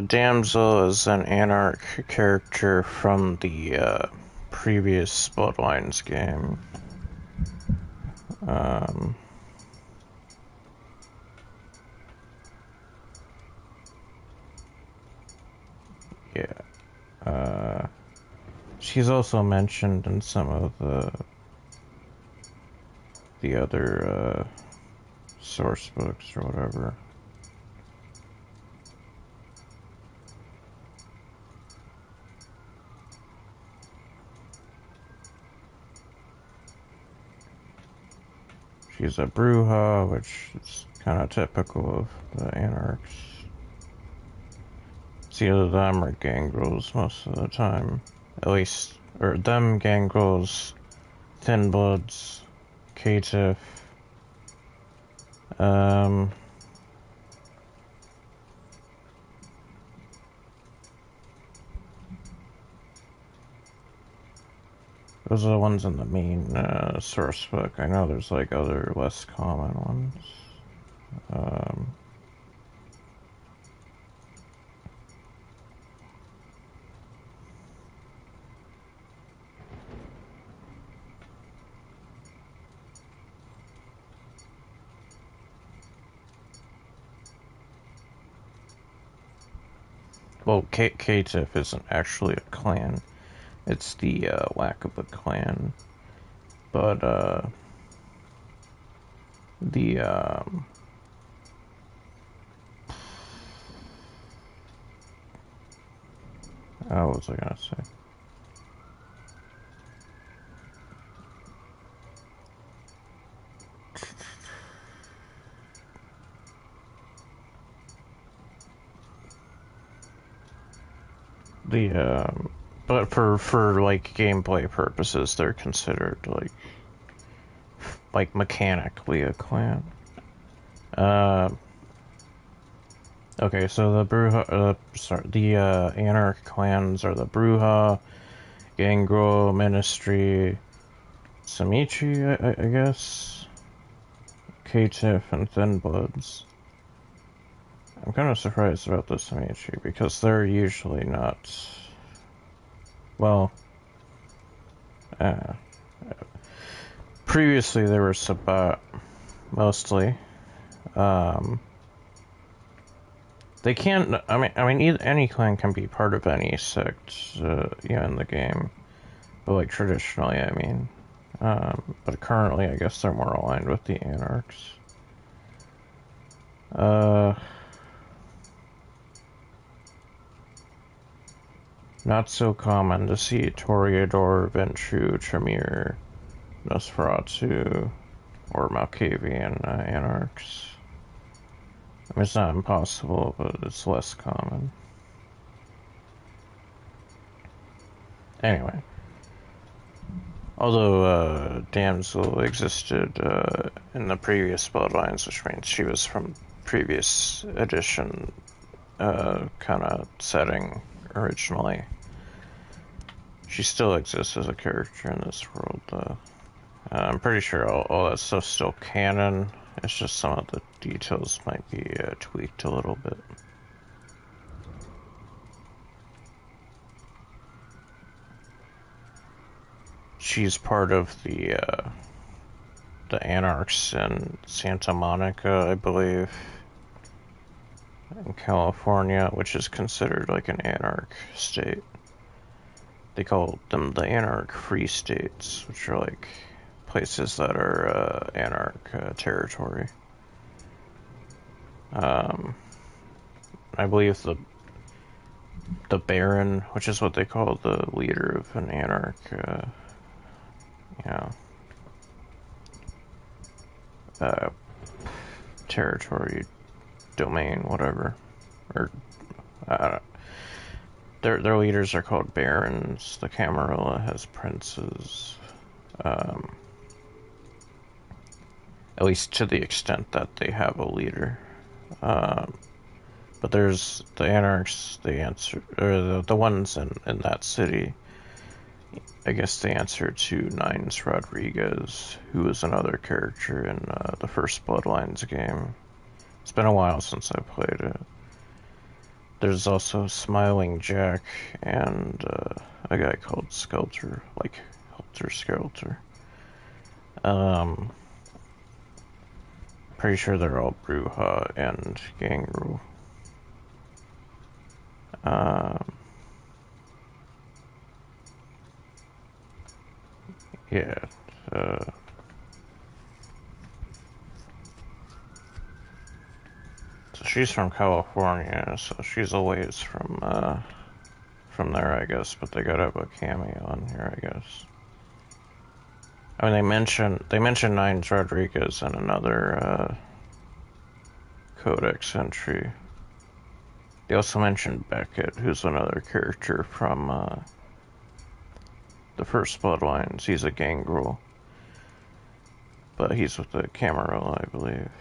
Damsel is an Anarch character from the previous Bloodlines game. Yeah. She's also mentioned in some of the other source books or whatever. She's a Bruja, which is kind of typical of the Anarchs. It's either them or gangrels most of the time. At least, or them, gangrels, Thin Bloods, Caitiff. Those are the ones in the main source book. I know there's like other less common ones. Well, Caitiff isn't actually a clan. It's the lack of a clan. But the what was I gonna say? But for like gameplay purposes, they're considered like mechanically a clan. Okay, so the Anarch clans are the Bruja, Gangrel, Ministry, Samichi, I guess, Caitiff, and Thin Bloods. I'm kind of surprised about the Samichi because they're usually not. Well, previously they were Sabat mostly. They can't. I mean, any clan can be part of any sect, in the game. But like traditionally, I mean. But currently, I guess they're more aligned with the Anarchs. Not so common to see Toreador, Ventrue, Tremere, Nosferatu, or Malkavian Anarchs. I mean, it's not impossible, but it's less common. Anyway. Although Damsel existed in the previous Bloodlines, which means she was from previous edition kind of setting originally. She still exists as a character in this world, though. I'm pretty sure all that stuff's still canon. It's just some of the details might be tweaked a little bit. She's part of the Anarchs in Santa Monica, I believe, in California, which is considered like an Anarch state. They call them the Anarch Free States, which are like places that are Anarch territory. I believe the Baron, which is what they call the leader of an Anarch, territory, domain, whatever, or their leaders are called barons. The Camarilla has princes, at least to the extent that they have a leader. But there's the Anarchs. They answer, or the ones in that city. I guess they answer to Nines Rodriguez, who was another character in the first Bloodlines game. It's been a while since I played it. There's also Smiling Jack and a guy called Skelter, like Helter Skelter. Pretty sure they're all Bruja and Gangrel. Yeah. So she's from California, so she's a ways from there, I guess. But they gotta have a cameo on here, I guess. I mean, they mention Nines Rodriguez and another Codex entry. They also mentioned Beckett, who's another character from the first Bloodlines. He's a Gangrel, but he's with the Camarilla, I believe.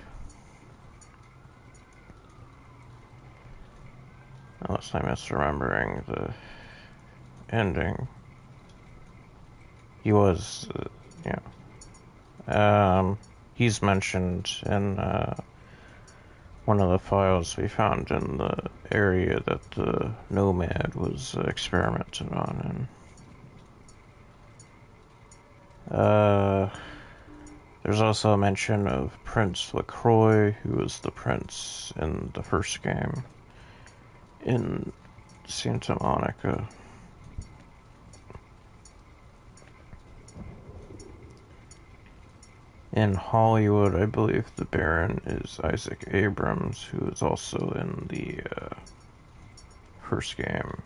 Unless I'm misremembering the ending. He was, he's mentioned in one of the files we found in the area that the Nomad was experimenting on. And there's also a mention of Prince LaCroix, who was the prince in the first game. In Santa Monica. In Hollywood, I believe the Baron is Isaac Abrams, who is also in the first game.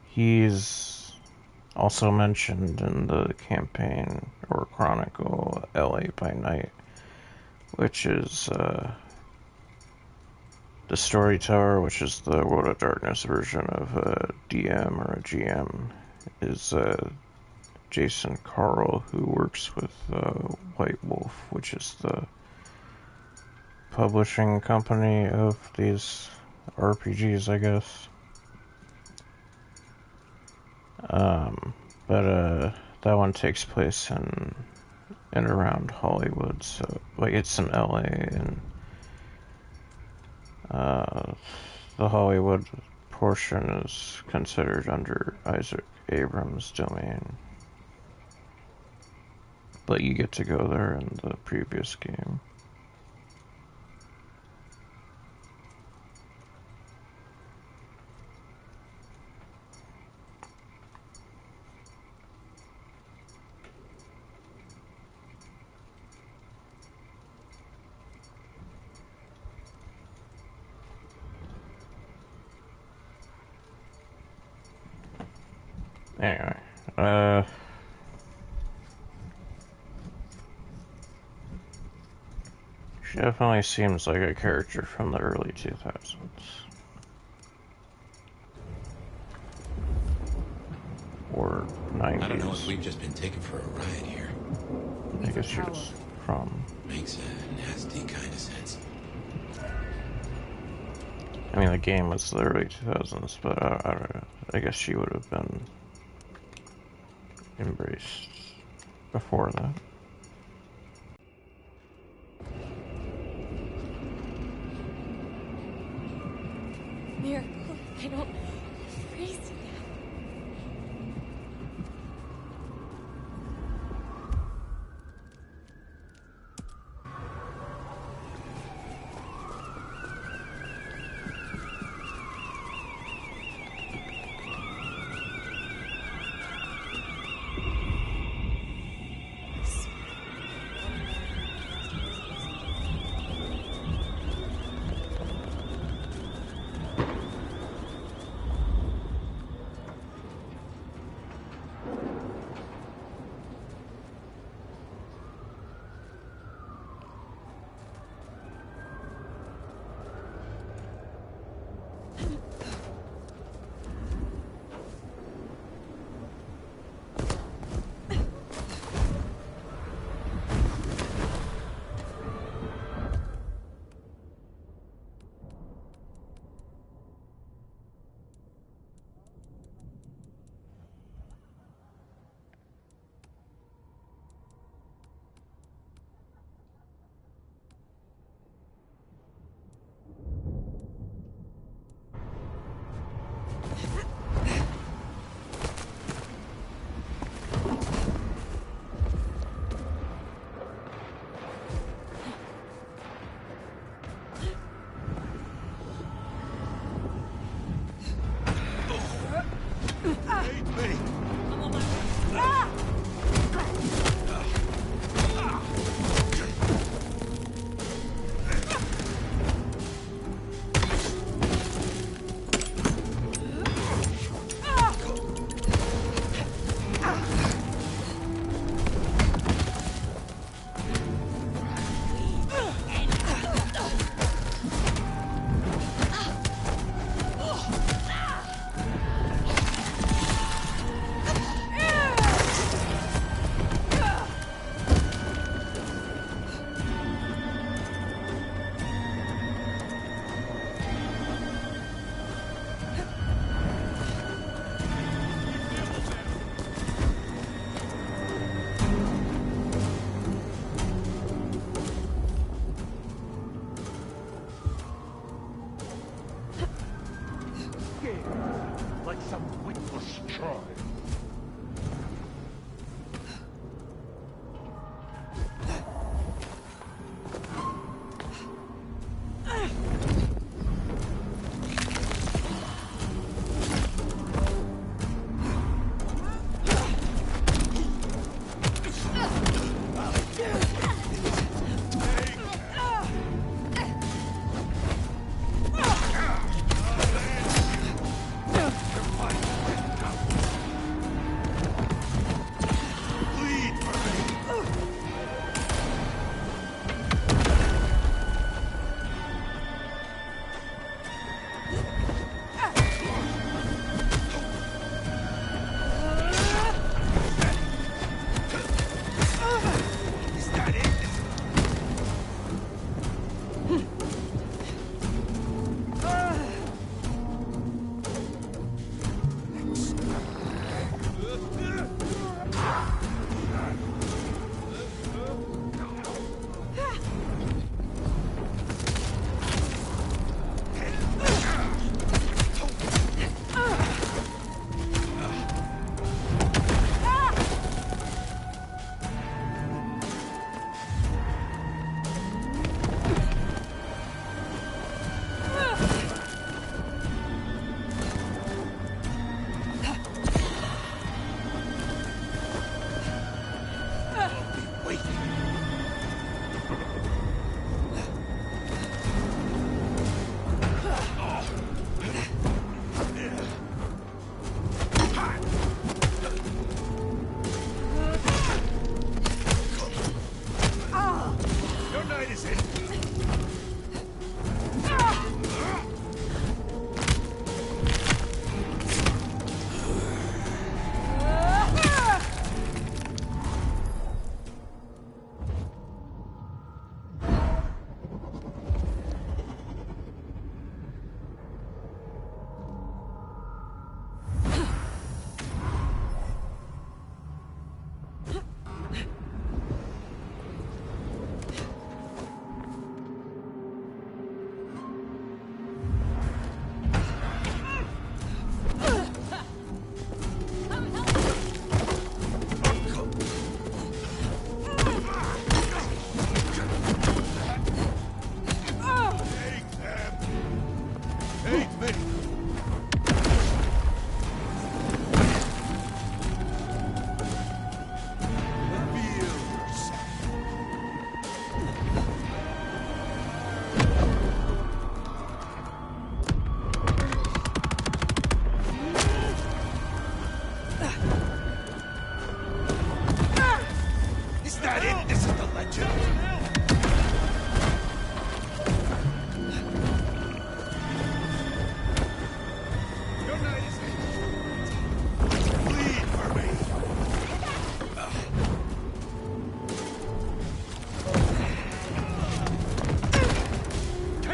He's also mentioned in the campaign or chronicle LA by Night, which is the Storyteller, which is the World of Darkness version of a DM or a GM, is Jason Carl, who works with White Wolf, which is the publishing company of these RPGs, I guess. But that one takes place in around Hollywood, so like it's in LA, and the Hollywood portion is considered under Isaac Abrams' domain. But you get to go there in the previous game. Anyway, she definitely seems like a character from the early 2000s. Or 90s. I don't know if we've just been taken for a ride here. I guess she was from... Makes a nasty kind of sense. I mean, the game was the early 2000s, but I guess she would have been embraced before that. Miracle, I don't freeze to death. Like some witless child.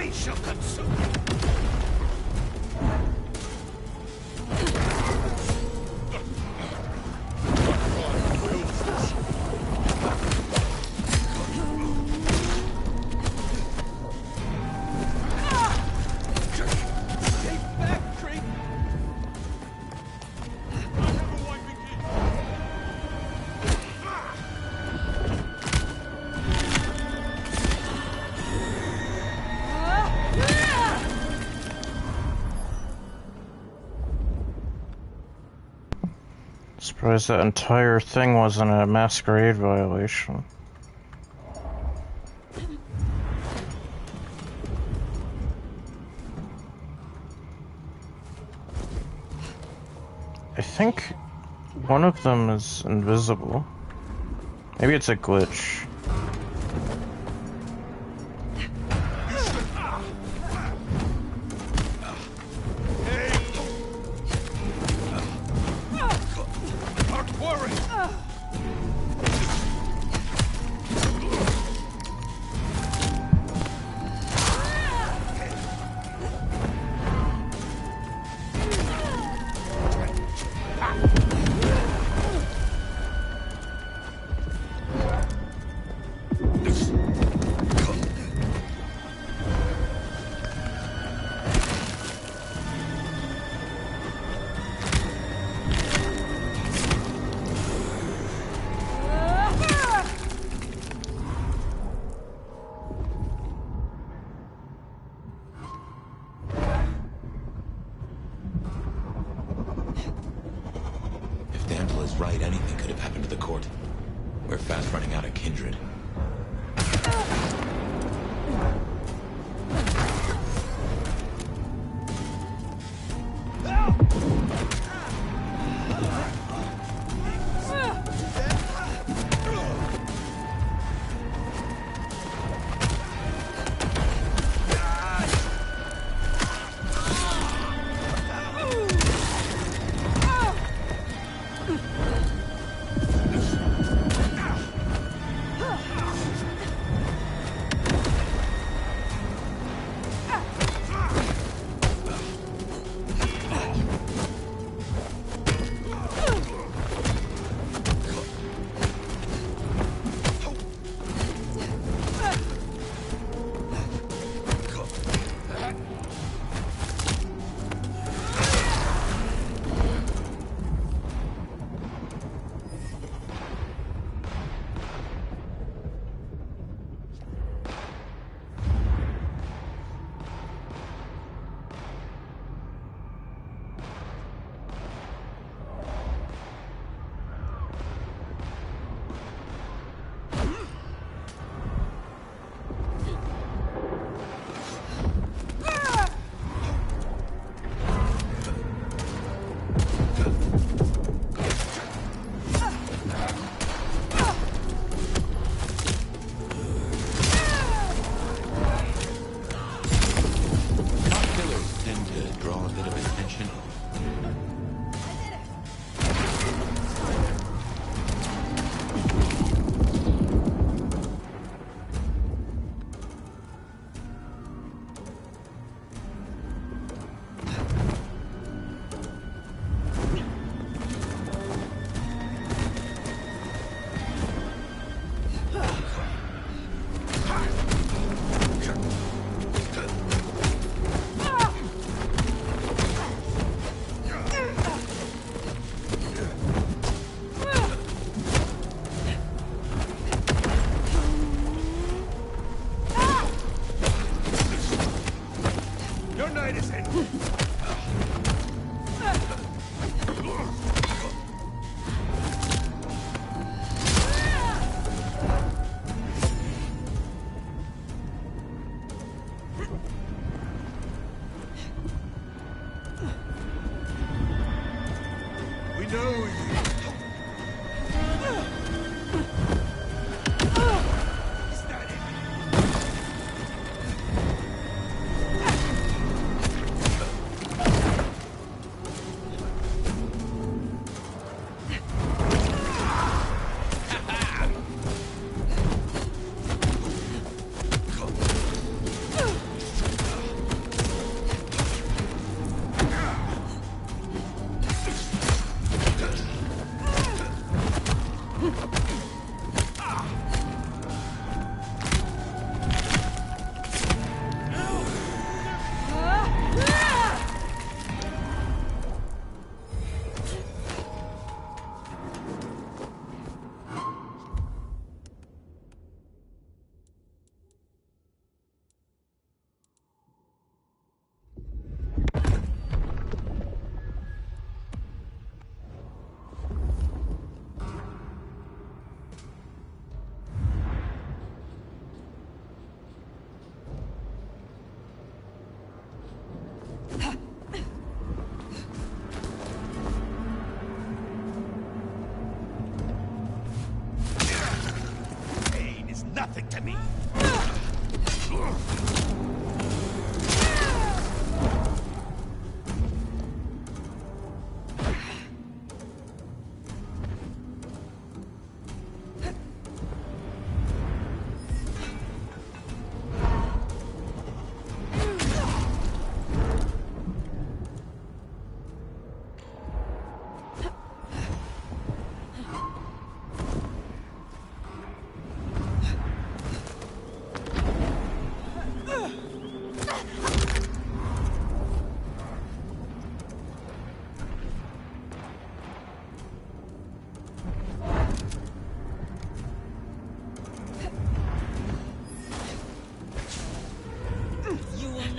I shall consume you. Surprised that entire thing wasn't a Masquerade violation. I think one of them is invisible. Maybe it's a glitch. Right, anything could have happened to the court. We're fast running out of kindred.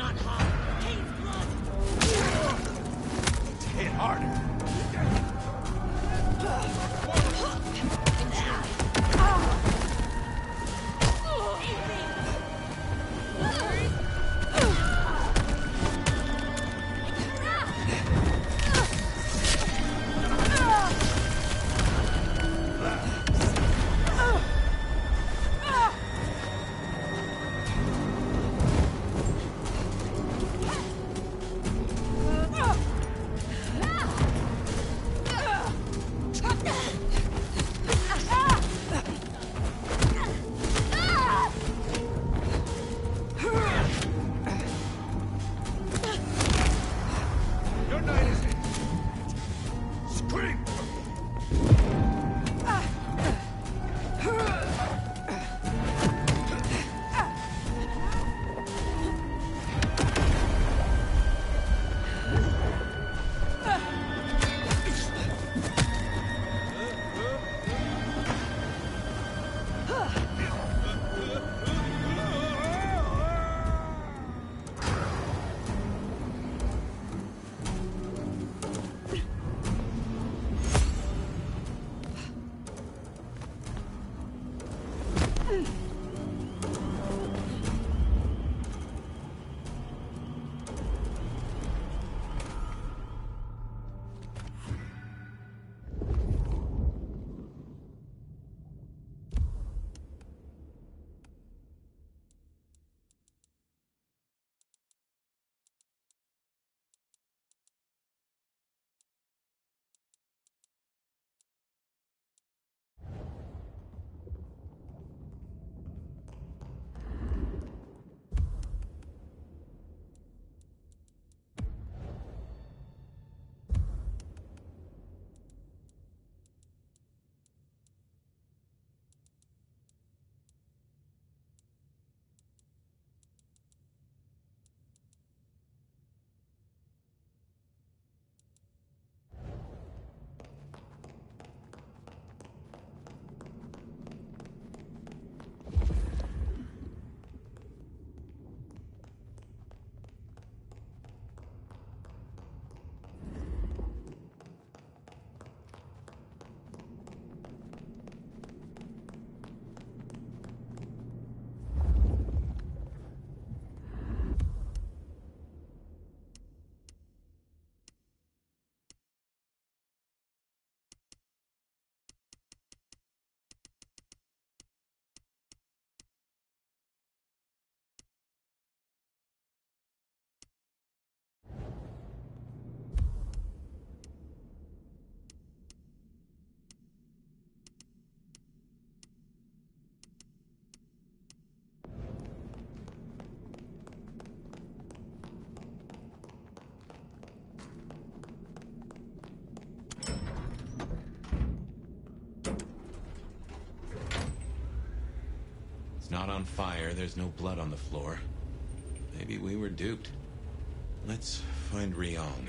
not hide. Kane's blood! Hit harder. Your night is in. Scream! Not on fire, there's no blood on the floor. Maybe we were duped. Let's find Ryong.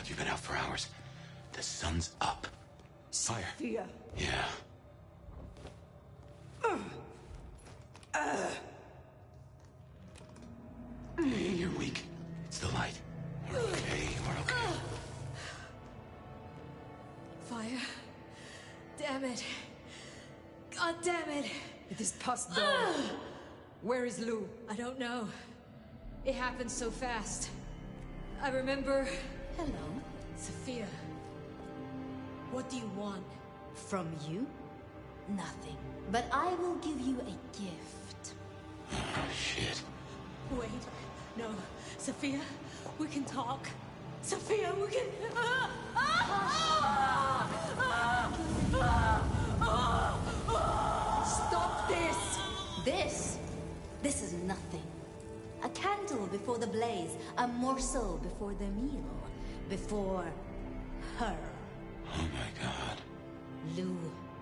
God, you've been out for hours. The sun's up. Fire. Fear. Yeah. Hey, you're weak. It's the light. You're okay. You're okay. Fire. Damn it. God damn it. It is past dawn. Where is Lou? I don't know. It happened so fast. I remember... Hello. Sophia. What do you want? From you? Nothing. But I will give you a gift. Oh, shit. Wait. No. Sophia, we can talk. Sophia, we can... Stop this! This is nothing. A candle before the blaze, a morsel before the meal, before her. Oh my God. Lou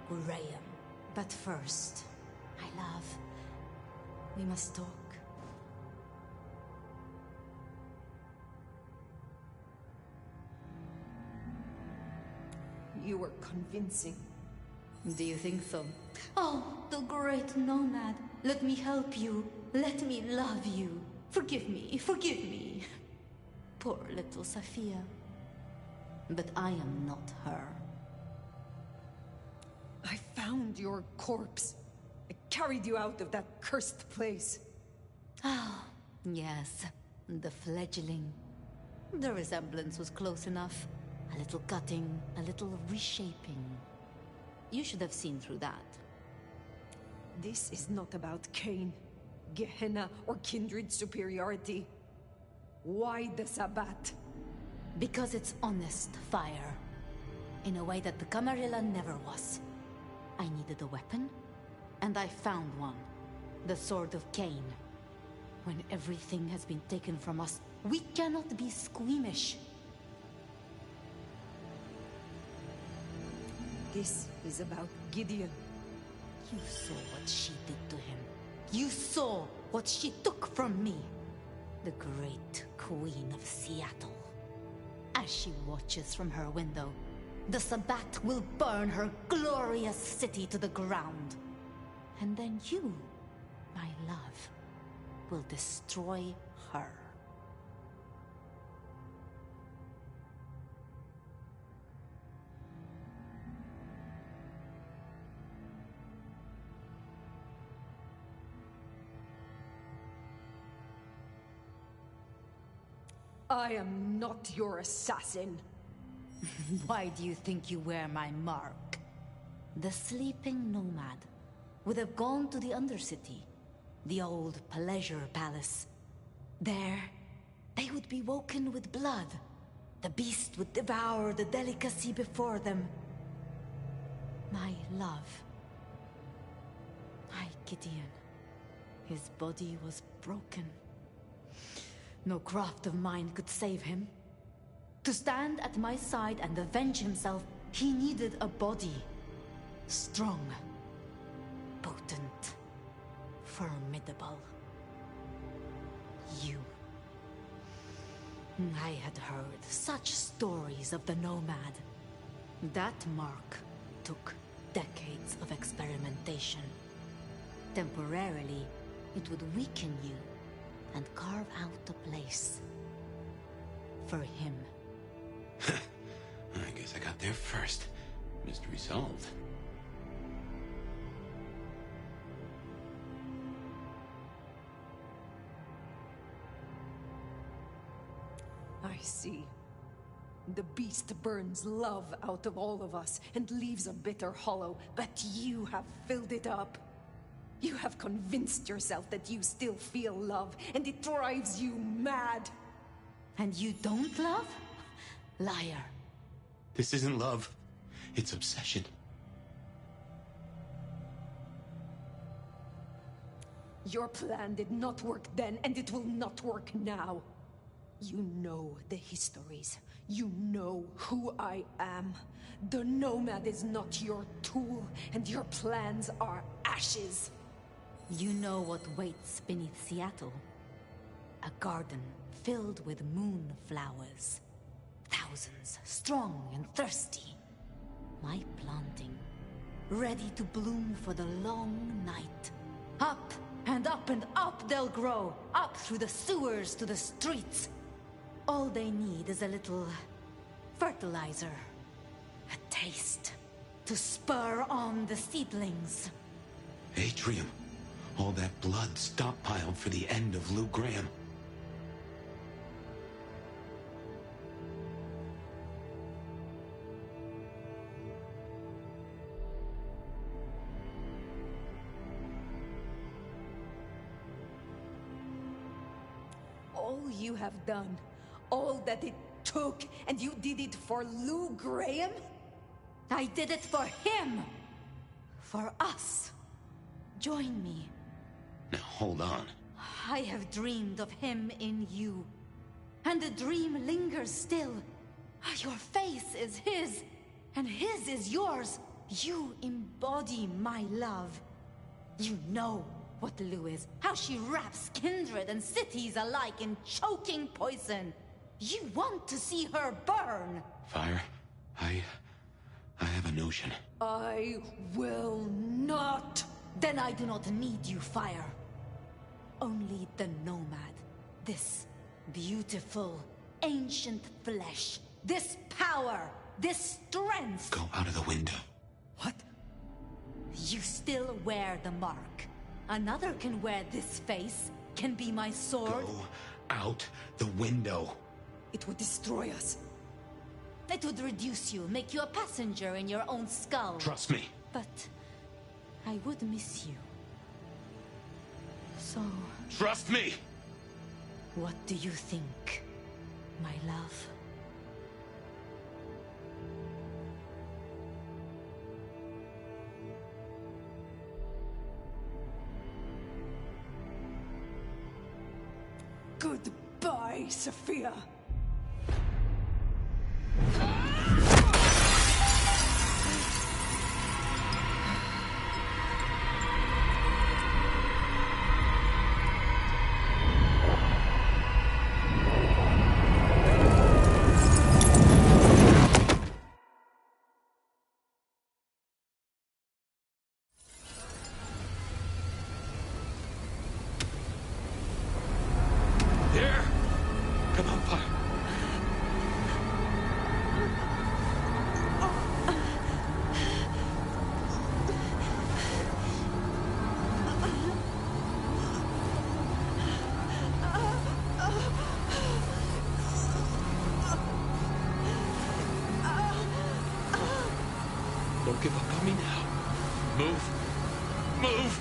Graham. But first, my love, we must talk. You were convincing. Do you think so? Oh, the great nomad. Let me help you. Let me love you. Forgive me, forgive me. Poor little Sophia. But I am not her. I found your corpse. I carried you out of that cursed place. Ah, yes. The fledgling. The resemblance was close enough. A little cutting, a little reshaping. You should have seen through that. This is not about Cain, Gehenna, or kindred superiority. Why the Sabbat? Because it's honest fire. In a way that the Camarilla never was. I needed a weapon, and I found one. The Sword of Cain. When everything has been taken from us, we cannot be squeamish. This is about Gideon. You saw what she did to him. You saw what she took from me. The great Queen of Seattle. As she watches from her window, the Sabbat will burn her glorious city to the ground. And then you, my love, will destroy her. I am not your assassin. Why do you think you wear my mark? The sleeping nomad would have gone to the Undercity, the old pleasure palace. There, they would be woken with blood. The beast would devour the delicacy before them. My love. My Gideon. His body was broken. No craft of mine could save him. To stand at my side and avenge himself, he needed a body. Strong. Potent. Formidable. You. I had heard such stories of the Nomad. That mark took decades of experimentation. Temporarily, it would weaken you and carve out a place for him. I guess I got there first. Mystery solved. I see. The beast burns love out of all of us and leaves a bitter hollow, but you have filled it up. You have convinced yourself that you still feel love, and it drives you mad. And you don't love? Liar. This isn't love. It's obsession. Your plan did not work then, and it will not work now. You know the histories. You know who I am. The Nomad is not your tool, and your plans are ashes. You know what waits beneath Seattle? A garden filled with moonflowers. Thousands, strong and thirsty. My planting, ready to bloom for the long night. Up and up and up they'll grow, up through the sewers to the streets. All they need is a little fertilizer, a taste, to spur on the seedlings. Atrium. All that blood stockpiled for the end of Lou Graham. All you have done, all that it took, and you did it for Lou Graham? I did it for him! For us. Join me. Now hold on. I have dreamed of him in you. And the dream lingers still. Your face is his, and his is yours. You embody my love. You know what Lou is, how she wraps kindred and cities alike in choking poison. You want to see her burn. Fire, I have a notion. I will not. Then I do not need you, Fire. Only the Nomad. This beautiful, ancient flesh. This power. This strength. Go out of the window. What? You still wear the mark. Another can wear this face. Can be my sword. Go out the window. It would destroy us. It would reduce you, make you a passenger in your own skull. Trust me. But I would miss you. So... Trust me! What do you think, my love? Goodbye, Sophia. Don't give up on me now. Move. Move!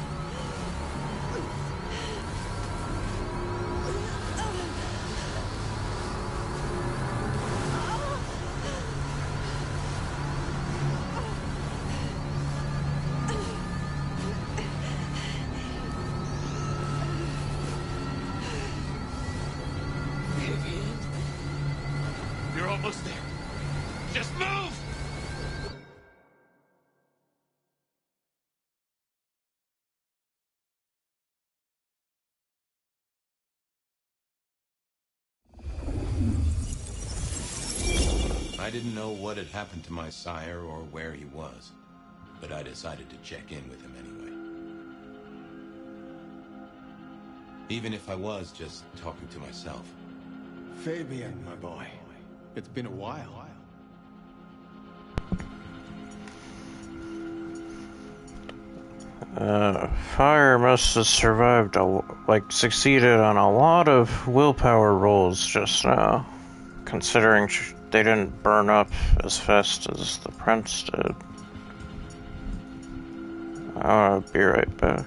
You're almost there. Just move! I didn't know what had happened to my sire or where he was, but I decided to check in with him anyway. Even if I was just talking to myself. Fabian, my boy. It's been a while. Fire must have survived, succeeded on a lot of willpower rolls just now, considering they didn't burn up as fast as the Prince did. I'll be right back.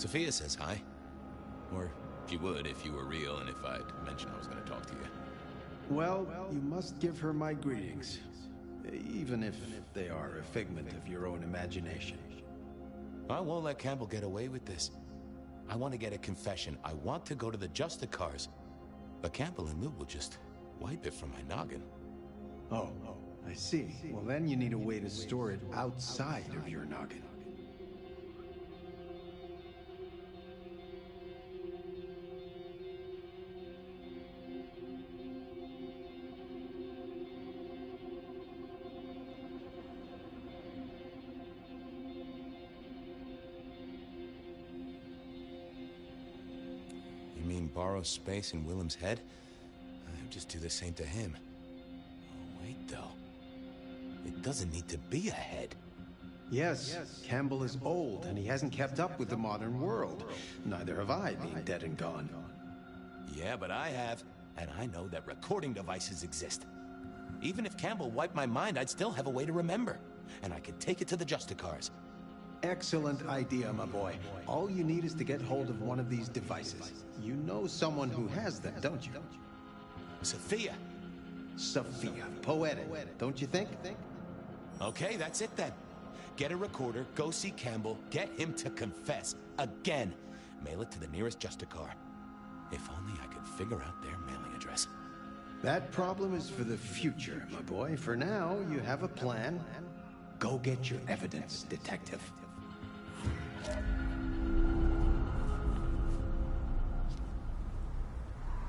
Sophia says hi. Or she would if you were real and if I'd mentioned I was going to talk to you. Well, you must give her my greetings. Even if they are a figment of your own imagination. I won't let Campbell get away with this. I want to get a confession. I want to go to the Justicars. But Campbell and Lou will just wipe it from my noggin. Oh, I see. Well, then you need a way to store it outside of your noggin. You mean borrow space in Willem's head? I'd just do the same to him. Oh, wait, though. It doesn't need to be a head. Yes, Campbell is old, and he hasn't kept up with the modern world. Neither have I, being dead and gone. Yeah, but I have, and I know that recording devices exist. Even if Campbell wiped my mind, I'd still have a way to remember. And I could take it to the Justicars. Excellent idea, my boy. All you need is to get hold of one of these devices. You know someone who has them, don't you? Sophia. Sophia. Poetic, don't you think? Okay, that's it then. Get a recorder, go see Campbell, get him to confess. Again. Mail it to the nearest Justicar. If only I could figure out their mailing address. That problem is for the future, my boy. For now, you have a plan. Go get your evidence, detective.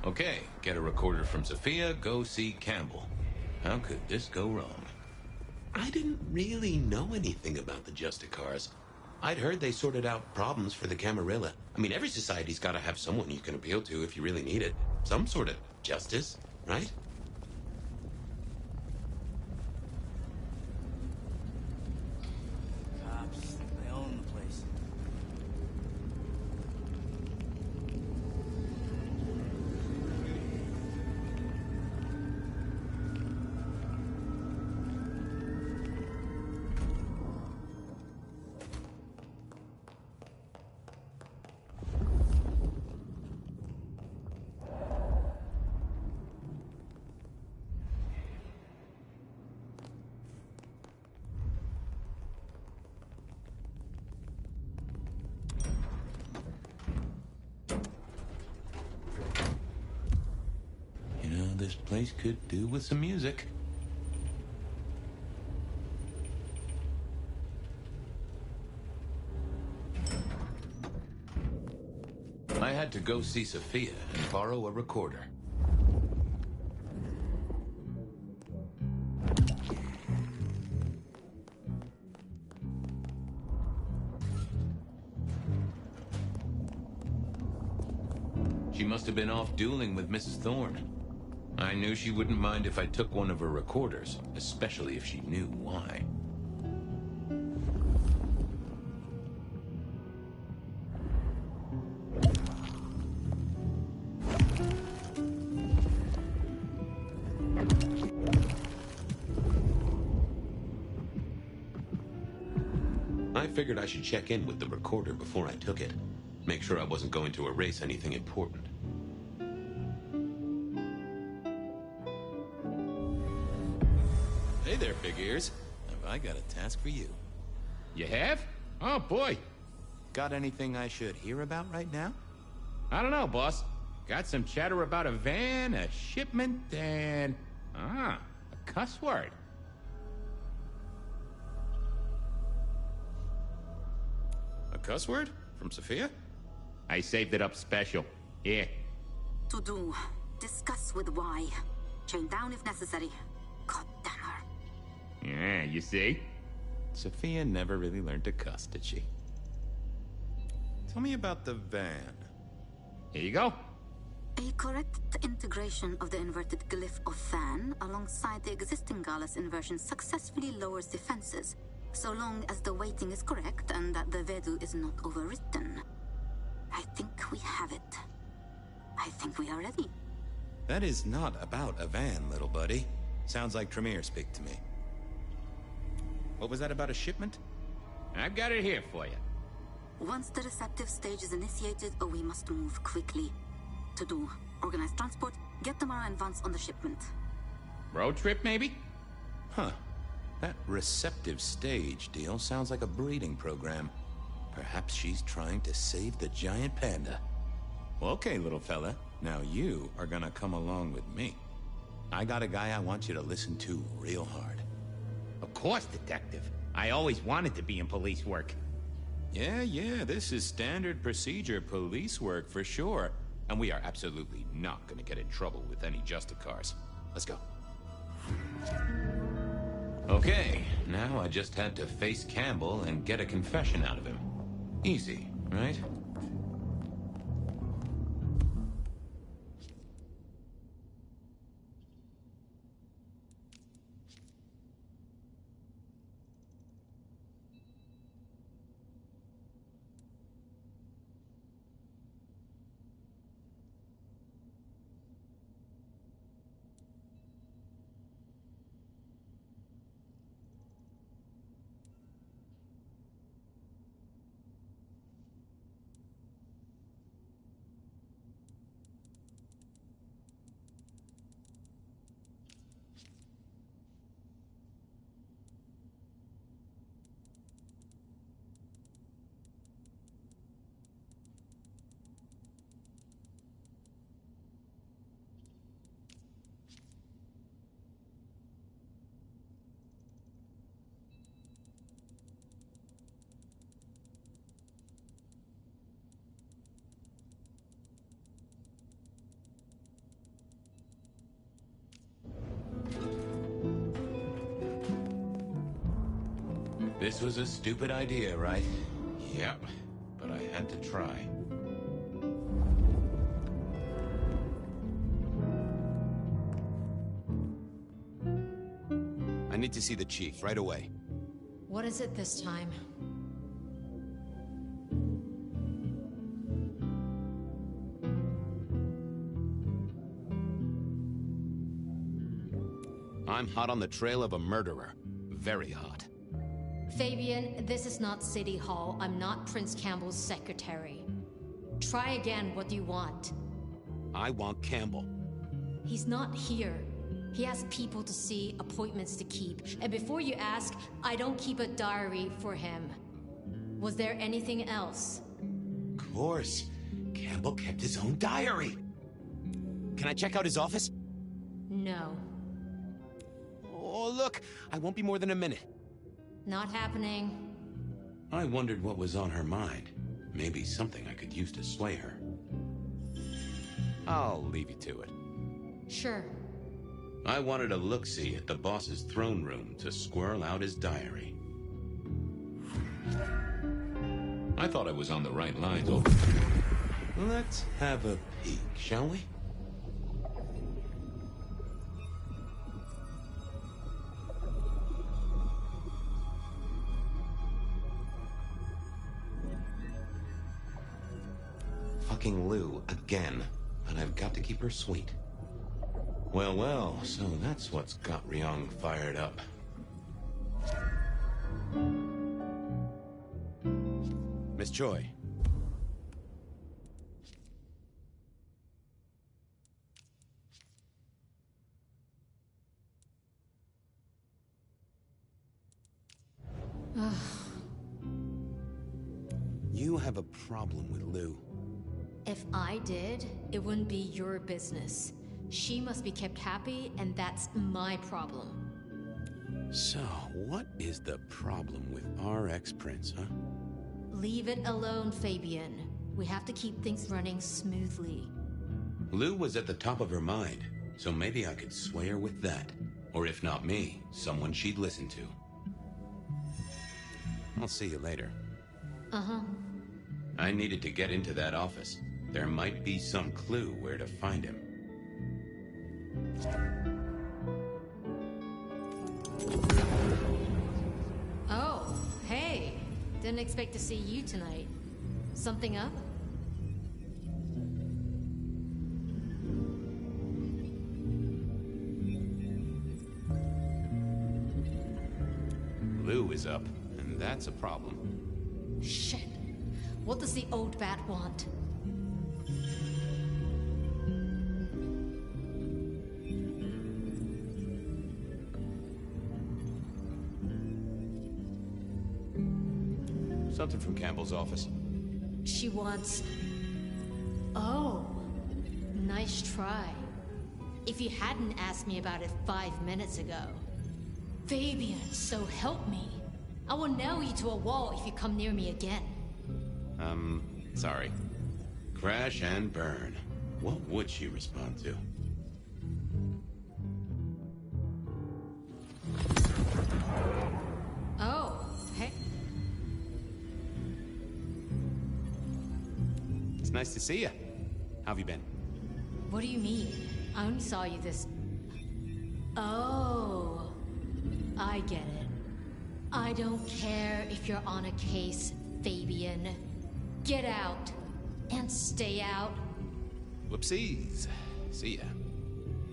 Okay, get a recorder from Sophia, go see Campbell. How could this go wrong? I didn't really know anything about the Justicars. I'd heard they sorted out problems for the Camarilla. I mean, every society's got to have someone you can appeal to if you really need it. Some sort of justice, right? Cops, they own the place. This place could do with some music. I had to go see Sophia and borrow a recorder. She must have been off dueling with Mrs. Thorne. I knew she wouldn't mind if I took one of her recorders, especially if she knew why. I figured I should check in with the recorder before I took it. Make sure I wasn't going to erase anything important. Hey there, Big Ears. Have I got a task for you? You have? Oh, boy. Got anything I should hear about right now? I don't know, boss. Got some chatter about a van, a shipment, and... a cuss word. A cuss word? From Sophia? I saved it up special. Yeah. To do. Discuss with Y. Chain down if necessary. God damn her. Yeah, you see? Sophia never really learned to cuss, did she? Tell me about the van. Here you go. A correct integration of the inverted glyph of Van alongside the existing Gallus inversion successfully lowers defenses, so long as the weighting is correct and that the Vedu is not overwritten. I think we have it. I think we are ready. That is not about a van, little buddy. Sounds like Tremere speak to me. What was that about a shipment? I've got it here for you. Once the receptive stage is initiated, we must move quickly. To do, organize transport, get Tamara and Vance on the shipment. Road trip, maybe? Huh. That receptive stage deal sounds like a breeding program. Perhaps she's trying to save the giant panda. Okay, little fella. Now you are gonna come along with me. I got a guy I want you to listen to real hard. Of course, detective. I always wanted to be in police work. Yeah, this is standard procedure police work for sure. And we are absolutely not gonna get in trouble with any Justicars. Let's go. Okay, now I just had to face Campbell and get a confession out of him. Easy, right? This was a stupid idea, right? Yep, but I had to try. I need to see the chief right away. What is it this time? I'm hot on the trail of a murderer. Very hot. Fabian, this is not City Hall. I'm not Prince Campbell's secretary. Try again. What do you want? I want Campbell. He's not here. He has people to see, appointments to keep. And before you ask, I don't keep a diary for him. Was there anything else? Of course. Campbell kept his own diary. Can I check out his office? No. Oh, look. I won't be more than a minute. Not happening. I wondered what was on her mind. Maybe something I could use to sway her. I'll leave you to it. Sure. I wanted a look-see at the boss's throne room to squirrel out his diary. I thought I was on the right lines. Oh. Let's have a peek, shall we? Fucking Lou again, and I've got to keep her sweet. Well, so that's what's got Ryong fired up. Miss Choi. You have a problem with Lou. If I did, it wouldn't be your business. She must be kept happy, and that's my problem. So, what is the problem with our ex-prince, huh? Leave it alone, Fabian. We have to keep things running smoothly. Lou was at the top of her mind, so maybe I could sway her with that. Or if not me, someone she'd listen to. I'll see you later. Uh-huh. I needed to get into that office. There might be some clue where to find him. Oh, hey. Didn't expect to see you tonight. Something up? Lou is up, and that's a problem. Shit. What does the old bat want? Something from Campbell's office. She wants... Oh, nice try. If you hadn't asked me about it 5 minutes ago. Fabian, so help me. I will nail you to a wall if you come near me again. Sorry. Crash and burn. What would she respond to? Oh, hey. It's nice to see you. How have you been? What do you mean? I only saw you this... Oh, I get it. I don't care if you're on a case, Fabian. Get out. And stay out. Whoopsies. See ya.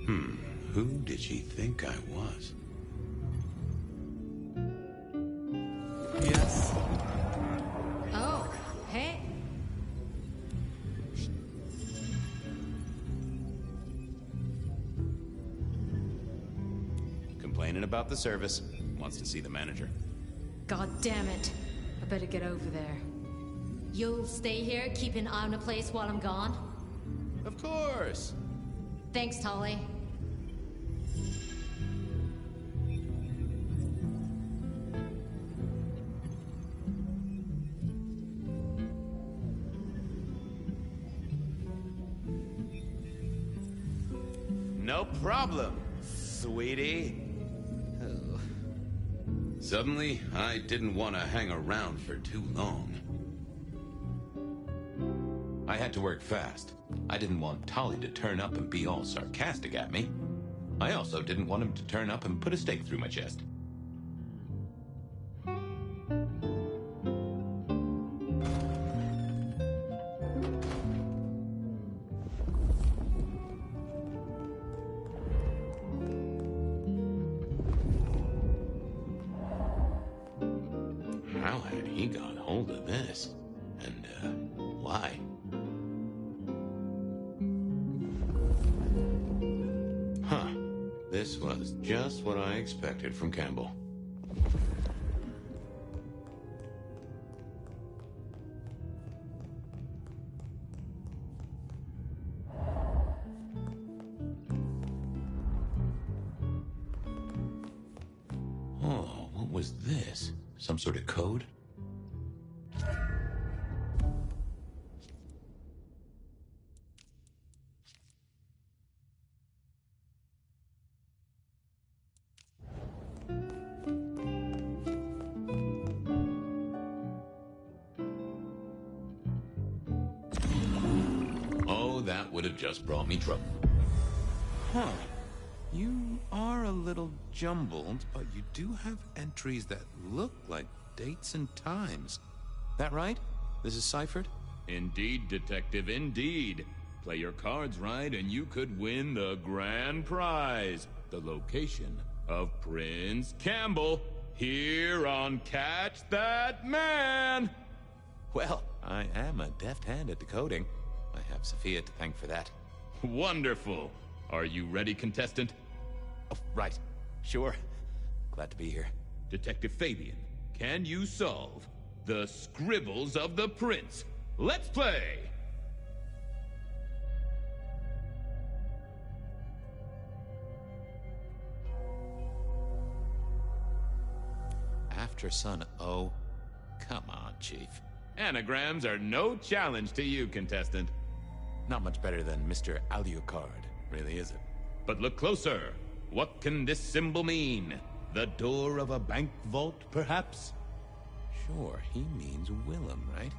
Who did she think I was? Yes. Oh, hey. Complaining about the service. Wants to see the manager. God damn it. I better get over there. You'll stay here, keep an eye on the place while I'm gone? Of course. Thanks, Tolly. No problem, sweetie. Oh. Suddenly, I didn't want to hang around for too long. I had to work fast. I didn't want Tolly to turn up and be all sarcastic at me. I also didn't want him to turn up and put a stake through my chest. How had he got hold of this? And, why? Huh. This was just what I expected from Campbell. Oh, what was this? Some sort of code? Oh, that would have just brought me trouble. Huh. You are a little jumbled, but you do have entries that look like dates and times. That right? This is ciphered? Indeed, Detective, indeed. Play your cards right and you could win the grand prize. The location of Prince Campbell, here on Catch That Man! Well, I am a deft hand at decoding. I have Sophia to thank for that. Wonderful. Are you ready, contestant? Oh, right. Sure. Glad to be here. Detective Fabian, can you solve the scribbles of the prince? Let's play! After son O. Come on, Chief. Anagrams are no challenge to you, contestant. Not much better than Mr. Alucard, really, is it? But look closer. What can this symbol mean? The door of a bank vault, perhaps? Sure, he means Willem, right?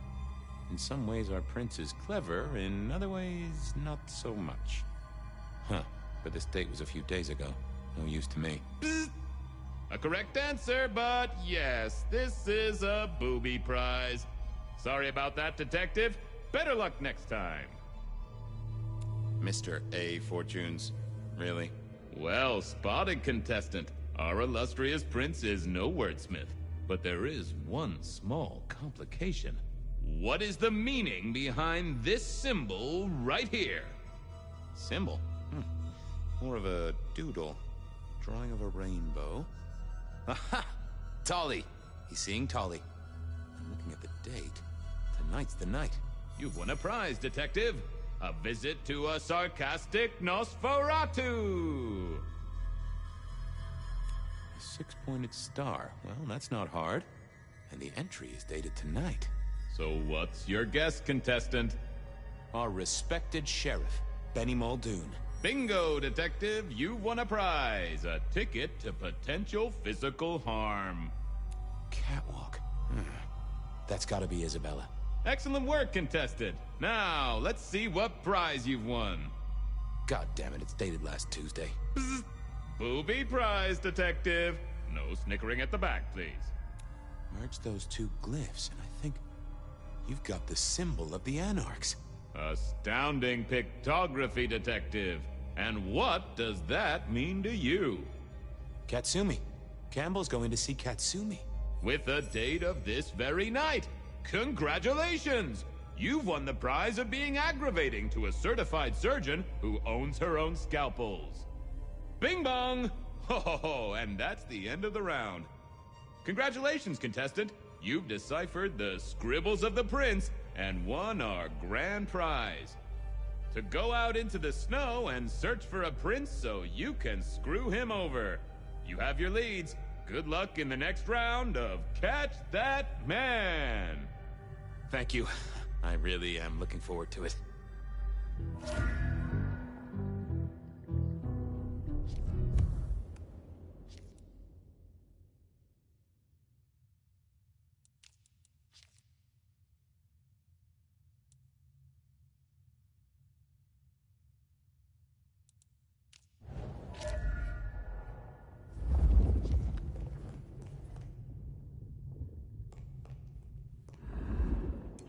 In some ways, our prince is clever. In other ways, not so much. Huh. But this date was a few days ago. No use to me. A correct answer, but yes, this is a booby prize. Sorry about that, Detective. Better luck next time. Mr. A. Fortunes, really? Well spotted, contestant. Our illustrious prince is no wordsmith. But there is one small complication. What is the meaning behind this symbol right here? Symbol? More of a doodle. Drawing of a rainbow. Aha! Tolly! He's seeing Tolly. I'm looking at the date. Tonight's the night. You've won a prize, Detective. A visit to a sarcastic Nosferatu. A six-pointed star. Well, that's not hard. And the entry is dated tonight. So what's your guess, contestant? Our respected sheriff, Benny Muldoon. Bingo, Detective! You've won a prize. A ticket to potential physical harm. Catwalk. That's gotta be Isabella. Excellent work, contestant. Now, let's see what prize you've won. God damn it, it's dated last Tuesday. Bzz. Booby prize, Detective. No snickering at the back, please. Merge those two glyphs, and I think you've got the symbol of the Anarchs. Astounding pictography, Detective. And what does that mean to you? Katsumi. Campbell's going to see Katsumi. With a date of this very night. Congratulations! You've won the prize of being aggravating to a certified surgeon who owns her own scalpels. Bing bong! Ho ho ho, and that's the end of the round. Congratulations, contestant. You've deciphered the scribbles of the prince and won our grand prize. To go out into the snow and search for a prince so you can screw him over. You have your leads. Good luck in the next round of Catch That Man! Thank you. I really am looking forward to it.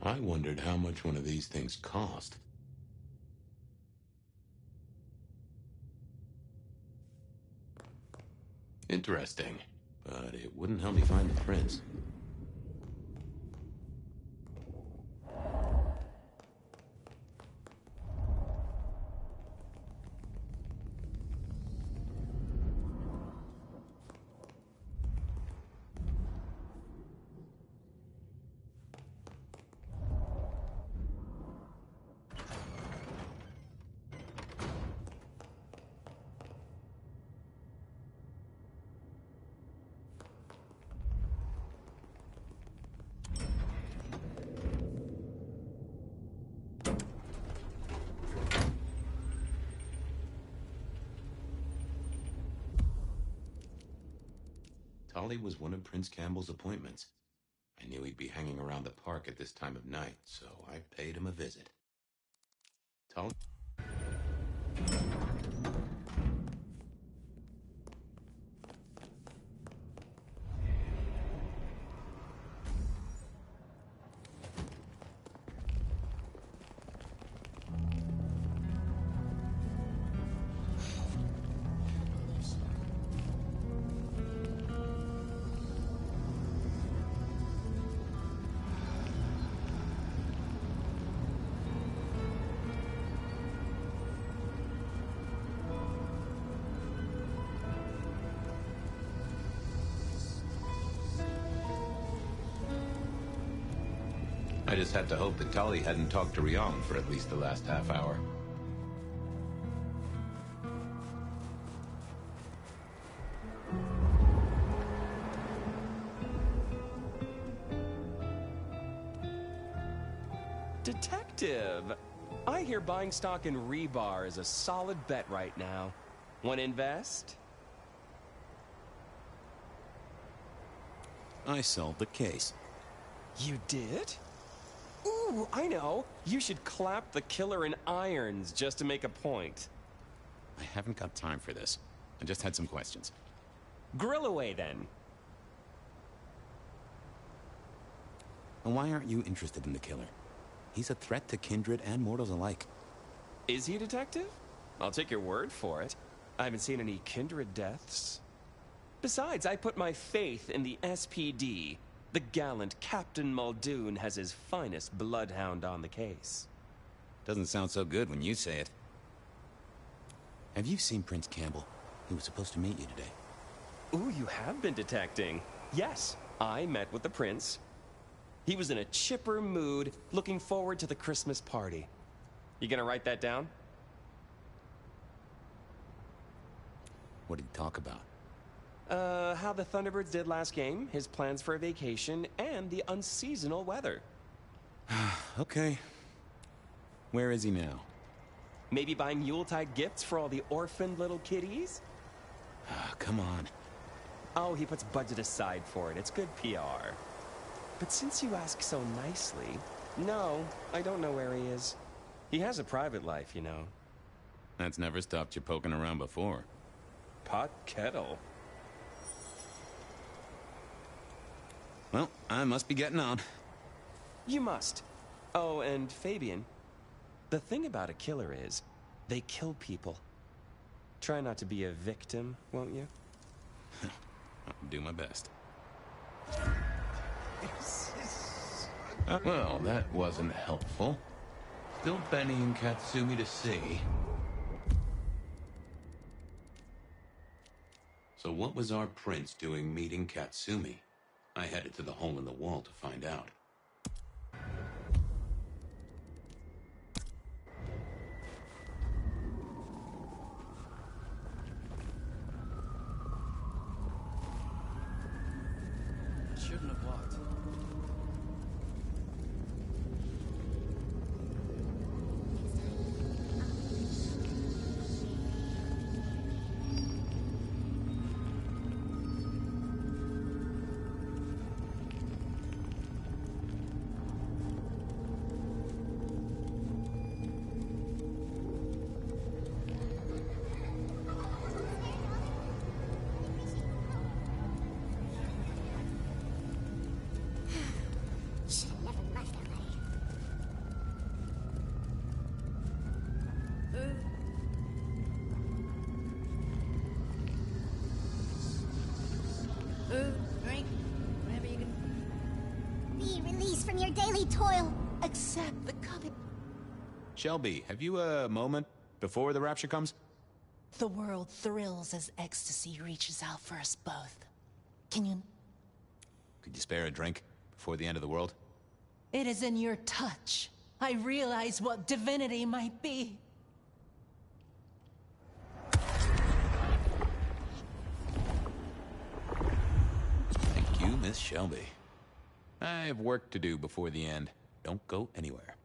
I wondered how much one of these things cost. Interesting, but it wouldn't help me find the prince. Tolly was one of Prince Campbell's appointments. I knew he'd be hanging around the park at this time of night, so I paid him a visit. Tolly... I just had to hope that Tolly hadn't talked to Rion for at least the last half hour. Detective! I hear buying stock in Rebar is a solid bet right now. Want to invest? I solved the case. You did? Ooh, I know. You should clap the killer in irons just to make a point. I haven't got time for this. I just had some questions. Grill away, then. And why aren't you interested in the killer? He's a threat to kindred and mortals alike. Is he a detective? I'll take your word for it. I haven't seen any kindred deaths. Besides, I put my faith in the SPD. The gallant Captain Muldoon has his finest bloodhound on the case. Doesn't sound so good when you say it. Have you seen Prince Campbell? He was supposed to meet you today. Ooh, you have been detecting. Yes, I met with the prince. He was in a chipper mood, looking forward to the Christmas party. You gonna write that down? What did he talk about? How the Thunderbirds did last game, his plans for a vacation, and the unseasonal weather. Okay. Where is he now? Maybe buying Yuletide gifts for all the orphaned little kitties? Come on. Oh, he puts budget aside for it. It's good PR. But since you ask so nicely, no, I don't know where he is. He has a private life, you know. That's never stopped you poking around before. Pot kettle. Well, I must be getting on. You must. Oh, and Fabian, the thing about a killer is, they kill people. Try not to be a victim, won't you? I'll do my best. Well, that wasn't helpful. Still Benny Katsumi to see. So what was our prince doing meeting Katsumi? I headed to the hole in the wall to find out. Shouldn't have walked. Drink, whatever you can. Be released from your daily toil. Accept the covenant. Shelby, have you a moment before the rapture comes? The world thrills as ecstasy reaches out for us both. Can you? Could you spare a drink before the end of the world? It is in your touch. I realize what divinity might be. Thank you, Miss Shelby. I have work to do before the end. Don't go anywhere.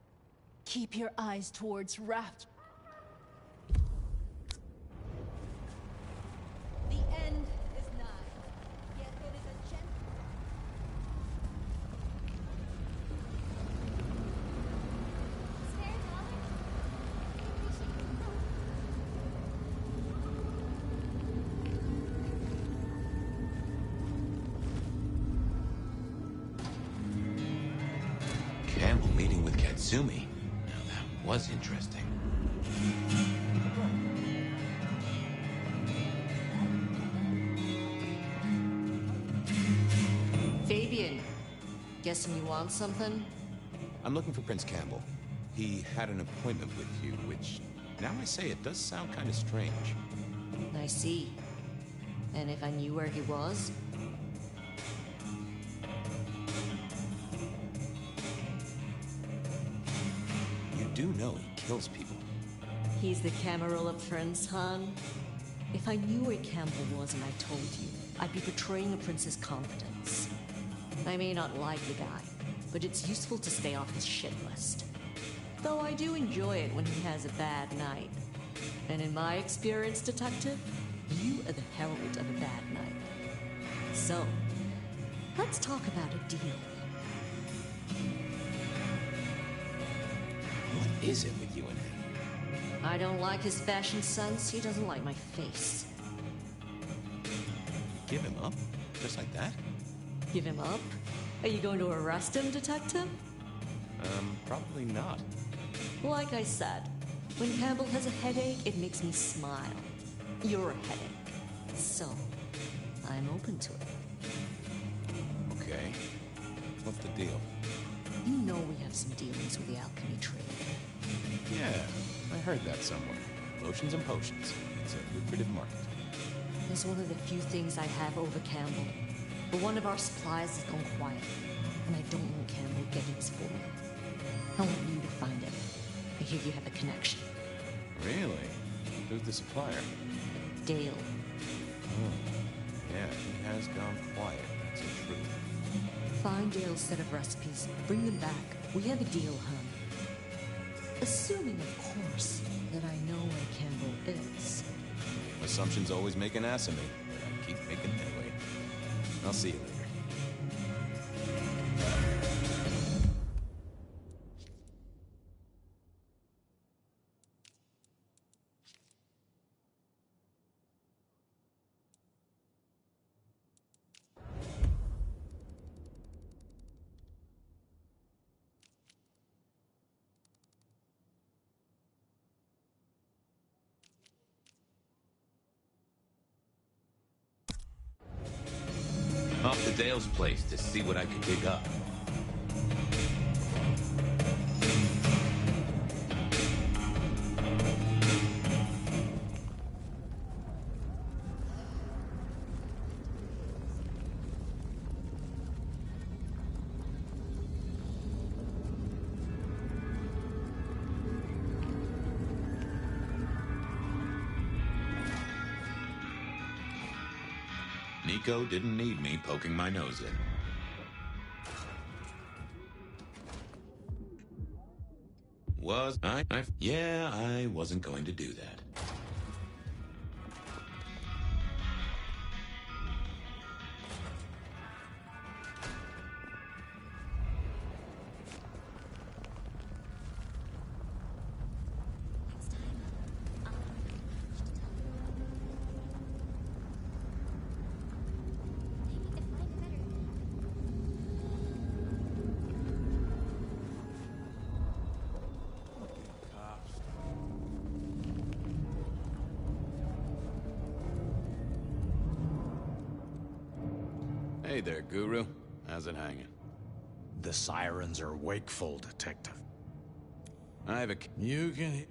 Keep your eyes towards Raft. The end is nigh. Yet it is a gentle. Campbell meeting with Katsumi. Now that was interesting. Fabian, guessing you want something? I'm looking for Prince Campbell. He had an appointment with you, which, now I say it, does sound kind of strange. I see. And if I knew where he was? You do know he kills people. He's the Camarilla Prince, hon. If I knew where Campbell was and I told you, I'd be betraying a prince's confidence. I may not like the guy, but it's useful to stay off his shit list. Though I do enjoy it when he has a bad night. And in my experience, Detective, you are the herald of a bad night. So, let's talk about a deal. What is it with you and him? I don't like his fashion sense. He doesn't like my face. Give him up? Just like that? Give him up? Are you going to arrest him, Detective? Probably not. Like I said, when Campbell has a headache, it makes me smile. You're a headache. So, I'm open to it. Okay. What's the deal? You know we have some dealings with the alchemy trade. Yeah, I heard that somewhere. Lotions and potions. It's a lucrative market. It's one of the few things I have over Campbell. But one of our supplies has gone quiet. And I don't want Campbell getting his formula. I want you to find it. I hear you have a connection. Really? Who's the supplier? Dale. Oh, yeah, he has gone quiet. That's the truth. Find Dale's set of recipes. Bring them back. We have a deal, hon. Assuming, of course, that I know where Campbell is. Assumptions always make an ass of me, but I keep making headway. I'll see you later. Off to Dale's place to see what I can dig up. Nico didn't need me poking my nose in. Yeah, I wasn't going to do that. Hey there, Guru. How's it hanging? The sirens are wakeful, Detective. I have a... You can...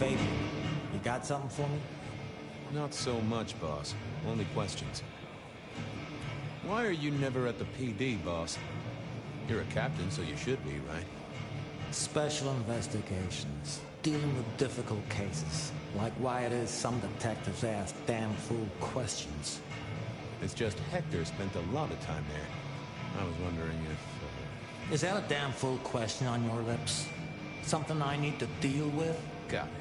Fabian, you got something for me? Not so much, boss. Only questions. Why are you never at the PD, boss? You're a captain, so you should be, right? Special investigations. Dealing with difficult cases. Like why it is some detectives ask damn fool questions. It's just Hector spent a lot of time there. I was wondering if... Is that a damn fool question on your lips? Something I need to deal with? Got it.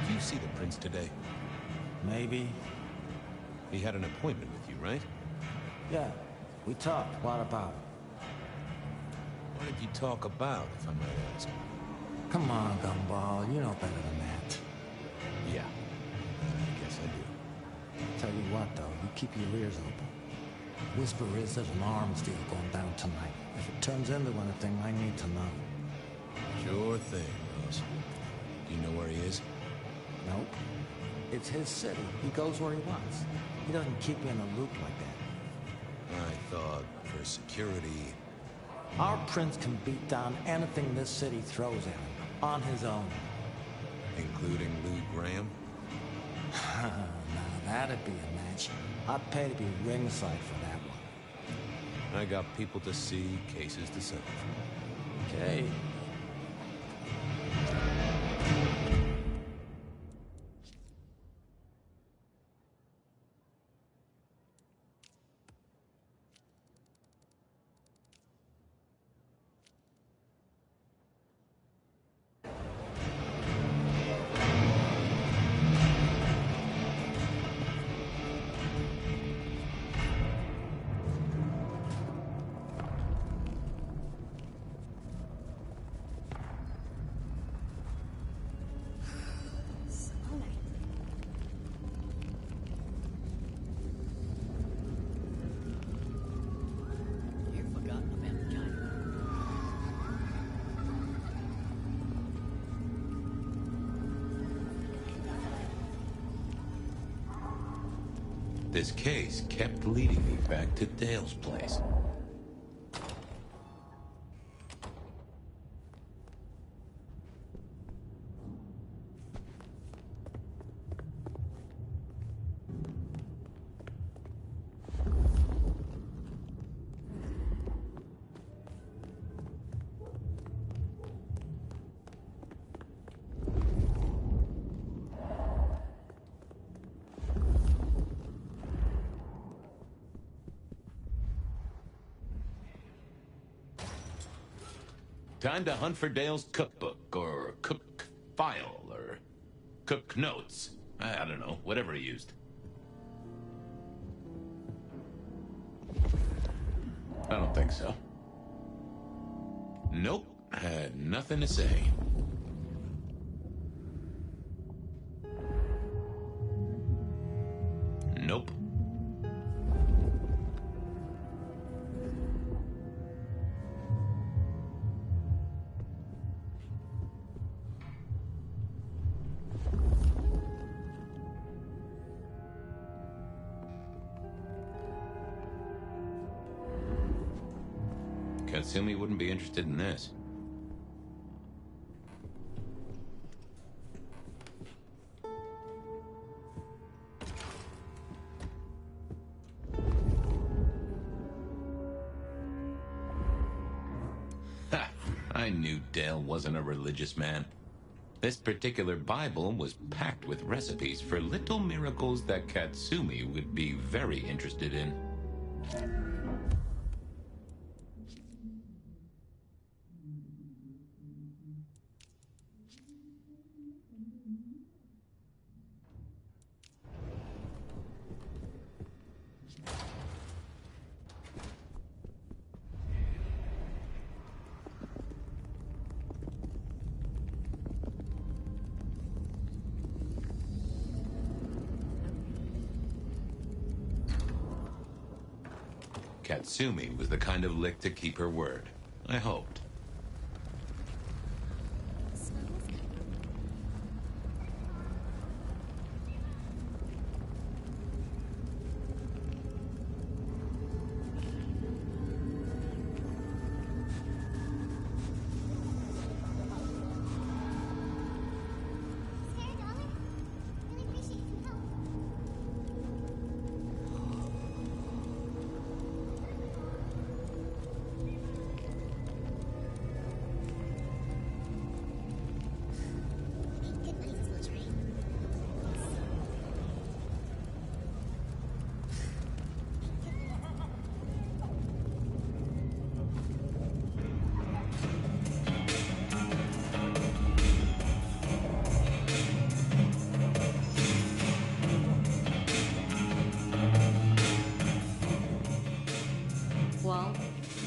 Did you see the prince today? Maybe. He had an appointment with you, right? Yeah, we talked. What about? What did you talk about, if I might ask? Come on, Gumball. You know better than that. Yeah, I guess I do. Tell you what, though, you keep your ears open. Whisper is there's an arms deal going down tonight. If it turns into anything, I need to know. Sure thing, boss. Do you know where he is? Nope. It's his city. He goes where he wants. He doesn't keep you in a loop like that. I thought for security... Our prince can beat down anything this city throws at him, on his own. Including Lou Graham? Now that'd be a match. I'd pay to be ringside for that one. I got people to see, cases to settle. Okay. This case kept leading me back to Dale's place. Time to hunt for Dale's cookbook, or cook file, or cook notes. I don't know, whatever he used. I don't think so. Nope, had nothing to say. Nope. Katsumi wouldn't be interested in this. Ha! I knew Dale wasn't a religious man. This particular Bible was packed with recipes for little miracles that Katsumi would be very interested in. Katsumi was the kind of lick to keep her word. I hoped.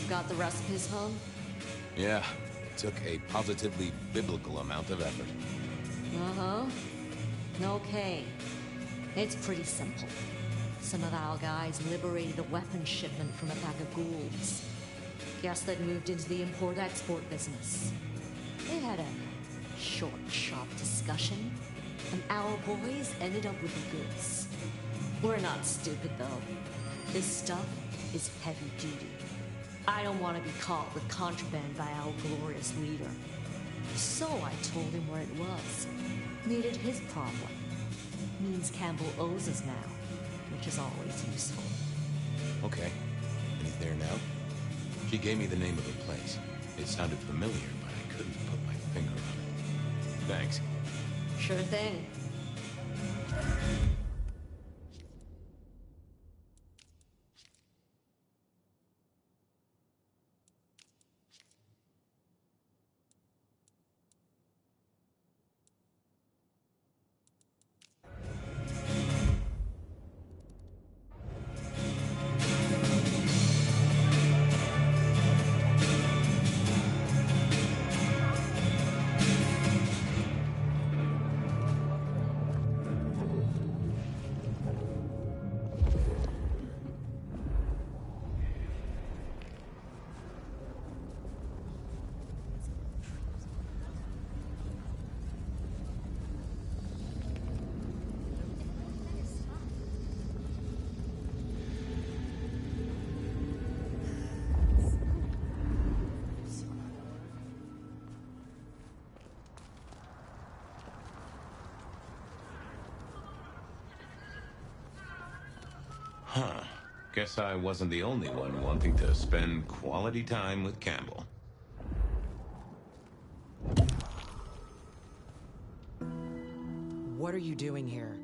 Got the recipes home? Yeah, it took a positively biblical amount of effort. Uh-huh. Okay. It's pretty simple. Some of our guys liberated a weapons shipment from a pack of ghouls. Guess they'd moved into the import-export business. They had a short, sharp discussion, and our boys ended up with the goods. We're not stupid, though. This stuff is heavy duty. I don't want to be caught with contraband by our glorious leader. So I told him where it was. Made it his problem. Means Campbell owes us now, which is always useful. Okay. And he's there now? She gave me the name of the place. It sounded familiar, but I couldn't put my finger on it. Thanks. Sure thing. Huh. Guess I wasn't the only one wanting to spend quality time with Campbell. What are you doing here?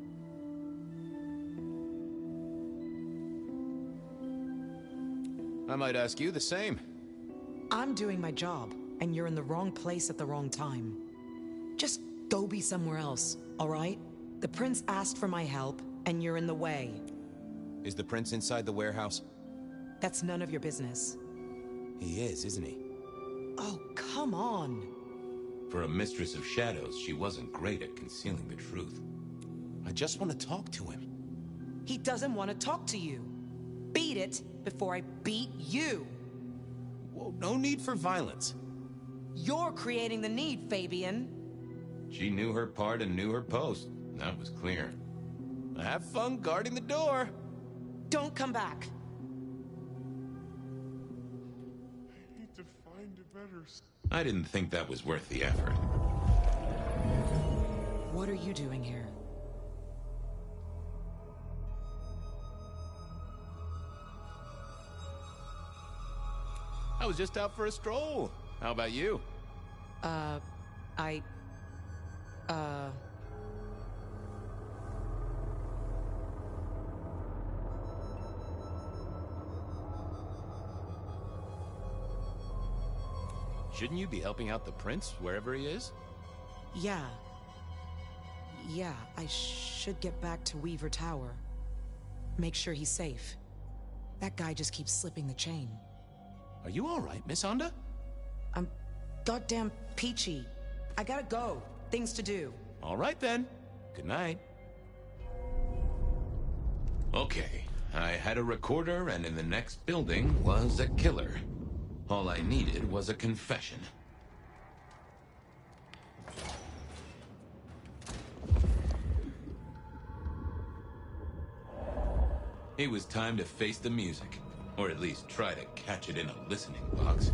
I might ask you the same. I'm doing my job, and you're in the wrong place at the wrong time. Just go be somewhere else, all right? The prince asked for my help, and you're in the way. Is the prince inside the warehouse? That's none of your business. He is, isn't he? Oh, come on. For a mistress of shadows, she wasn't great at concealing the truth. I just want to talk to him. He doesn't want to talk to you. Beat it before I beat you. Whoa, no need for violence. You're creating the need, Fabian. She knew her part and knew her post. That was clear. Have fun guarding the door. Don't come back. I need to find a better... I didn't think that was worth the effort. What are you doing here? I was just out for a stroll. How about you? Shouldn't you be helping out the prince, wherever he is? Yeah. Yeah, I should get back to Weaver Tower. Make sure he's safe. That guy just keeps slipping the chain. Are you all right, Miss Honda? I'm goddamn peachy. I gotta go. Things to do. All right, then. Good night. Okay, I had a recorder, and in the next building was a killer. All I needed was a confession. It was time to face the music, or at least try to catch it in a listening box.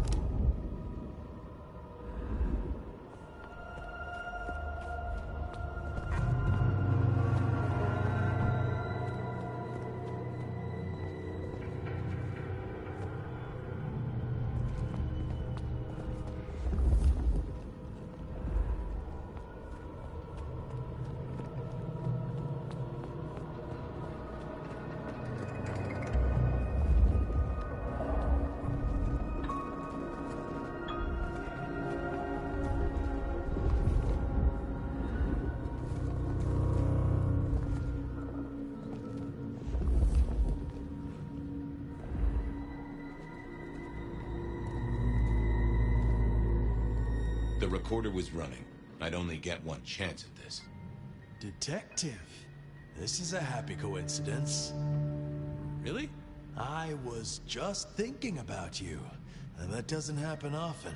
The recorder was running. I'd only get one chance at this. Detective. This is a happy coincidence. Really? I was just thinking about you, and that doesn't happen often.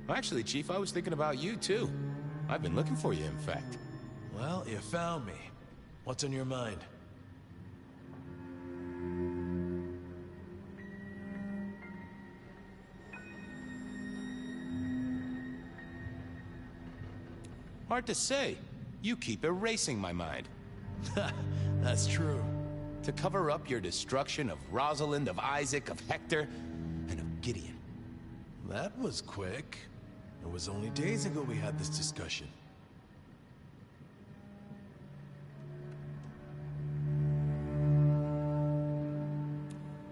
Actually, Chief, I was thinking about you, too. I've been looking for you, in fact. Well, you found me. What's on your mind? Hard to say. You keep erasing my mind. That's true. To cover up your destruction of Rosalind, of Isaac, of Hector, and of Gideon. That was quick. It was only days ago we had this discussion.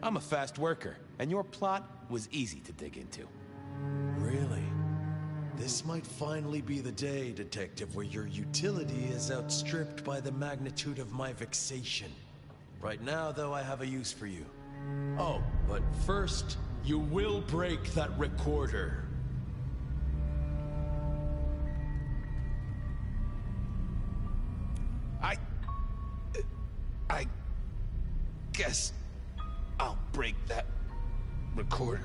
I'm a fast worker, and your plot was easy to dig into. Really? This might finally be the day, Detective, where your utility is outstripped by the magnitude of my vexation. Right now, though, I have a use for you. Oh, but first, you will break that recorder. I guess I'll break that recorder.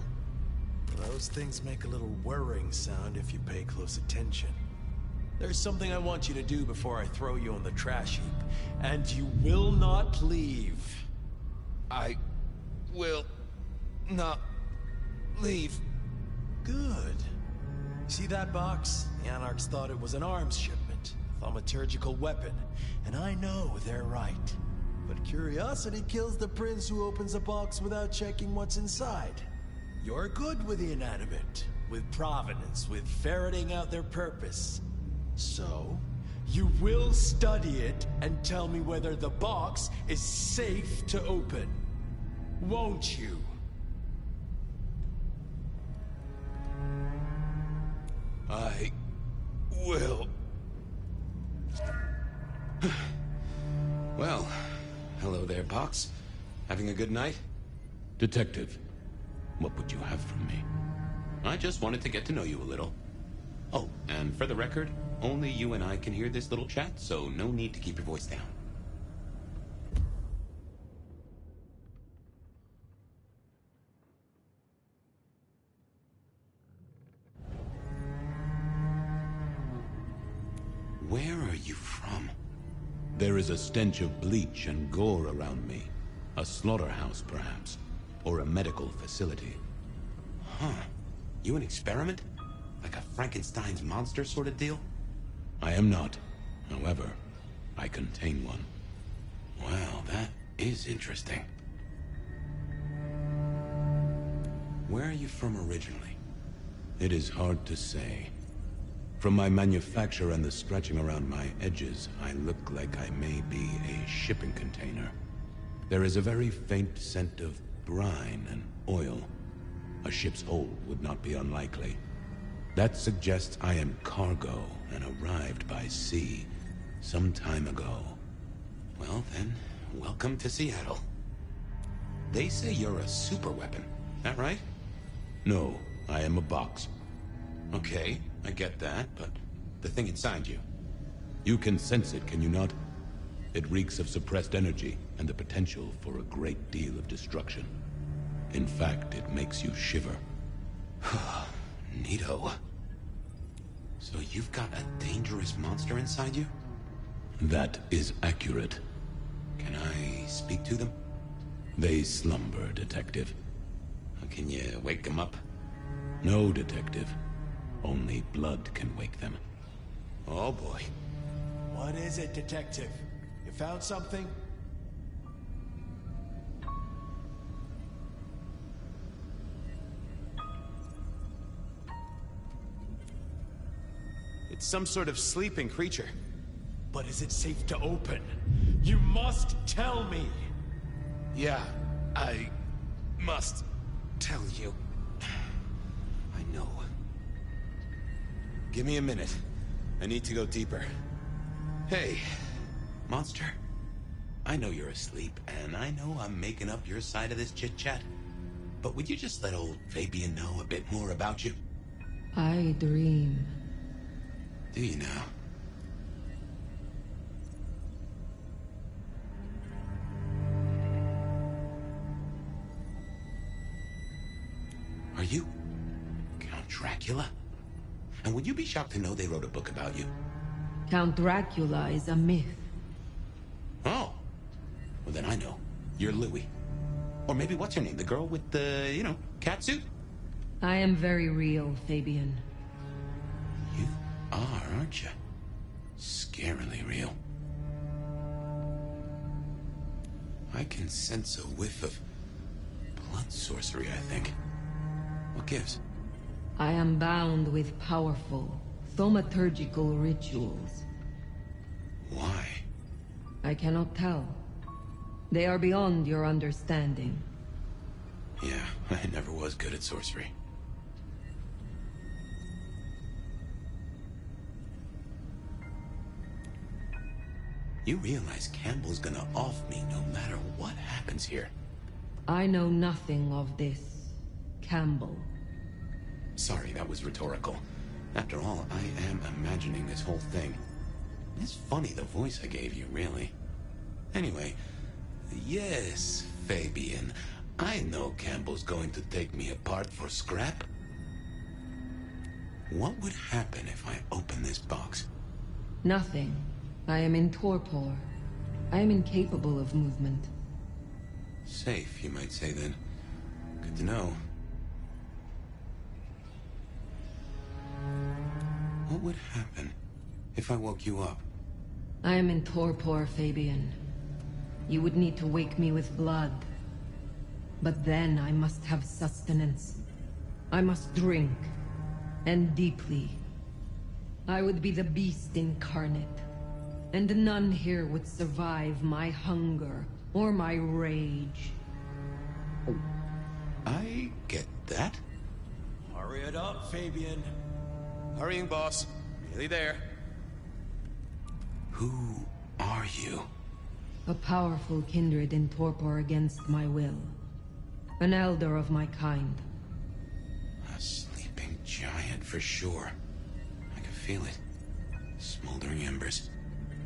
Those things make a little whirring sound if you pay close attention. There's something I want you to do before I throw you on the trash heap, and you will not leave. I will not leave. Good. See that box? The Anarchs thought it was an arms shipment, a thaumaturgical weapon, and I know they're right. But curiosity kills the prince who opens a box without checking what's inside. You're good with the inanimate, with provenance, with ferreting out their purpose. So, you will study it and tell me whether the box is safe to open. Won't you? I will. Well, hello there, Box. Having a good night? Detective, what would you have from me? I just wanted to get to know you a little. Oh, and for the record, only you and I can hear this little chat, so no need to keep your voice down. Where are you from? There is a stench of bleach and gore around me. A slaughterhouse, perhaps. Or a medical facility. Huh. You an experiment? Like a Frankenstein's monster sort of deal? I am not. However, I contain one. Well, that is interesting. Where are you from originally? It is hard to say. From my manufacture and the stretching around my edges, I look like I may be a shipping container. There is a very faint scent of brine and oil. A ship's hold would not be unlikely. That suggests I am cargo and arrived by sea some time ago. Well then, welcome to Seattle. They say you're a superweapon, that right? No, I am a box. Okay, I get that, but the thing inside you. You can sense it, can you not? It reeks of suppressed energy and the potential for a great deal of destruction. In fact, it makes you shiver. Neato. So you've got a dangerous monster inside you? That is accurate. Can I speak to them? They slumber, Detective. Can you wake them up? No, Detective. Only blood can wake them. Oh boy. What is it, Detective? You found something? It's some sort of sleeping creature. But is it safe to open? You must tell me! Yeah, I must tell you. I know. Give me a minute. I need to go deeper. Hey, monster. I know you're asleep, and I know I'm making up your side of this chit-chat. But would you just let old Fabian know a bit more about you? I dream. Do you now? Are you Count Dracula? And would you be shocked to know they wrote a book about you? Count Dracula is a myth. Oh. Well, then I know. You're Louis. Or maybe what's her name? The girl with the, cat suit? I am very real, Fabian. You are, aren't you? Scarily real. I can sense a whiff of blood sorcery, I think. What gives? I am bound with powerful, thaumaturgical rituals. Why? I cannot tell. They are beyond your understanding. Yeah, I never was good at sorcery. You realize Campbell's gonna off me no matter what happens here. I know nothing of this, Campbell. Sorry, that was rhetorical. After all, I am imagining this whole thing. It's funny the voice I gave you, really. Anyway, yes, Fabian. I know Campbell's going to take me apart for scrap. What would happen if I open this box? Nothing. I am in torpor. I am incapable of movement. Safe, you might say then. Good to know. What would happen if I woke you up? I am in torpor, Fabian. You would need to wake me with blood. But then I must have sustenance. I must drink, and deeply. I would be the beast incarnate, and none here would survive my hunger or my rage. I get that. Hurry it up, Fabian. Hurrying, boss. Nearly there. Who are you? A powerful kindred in torpor against my will. An elder of my kind. A sleeping giant for sure. I can feel it. Smoldering embers.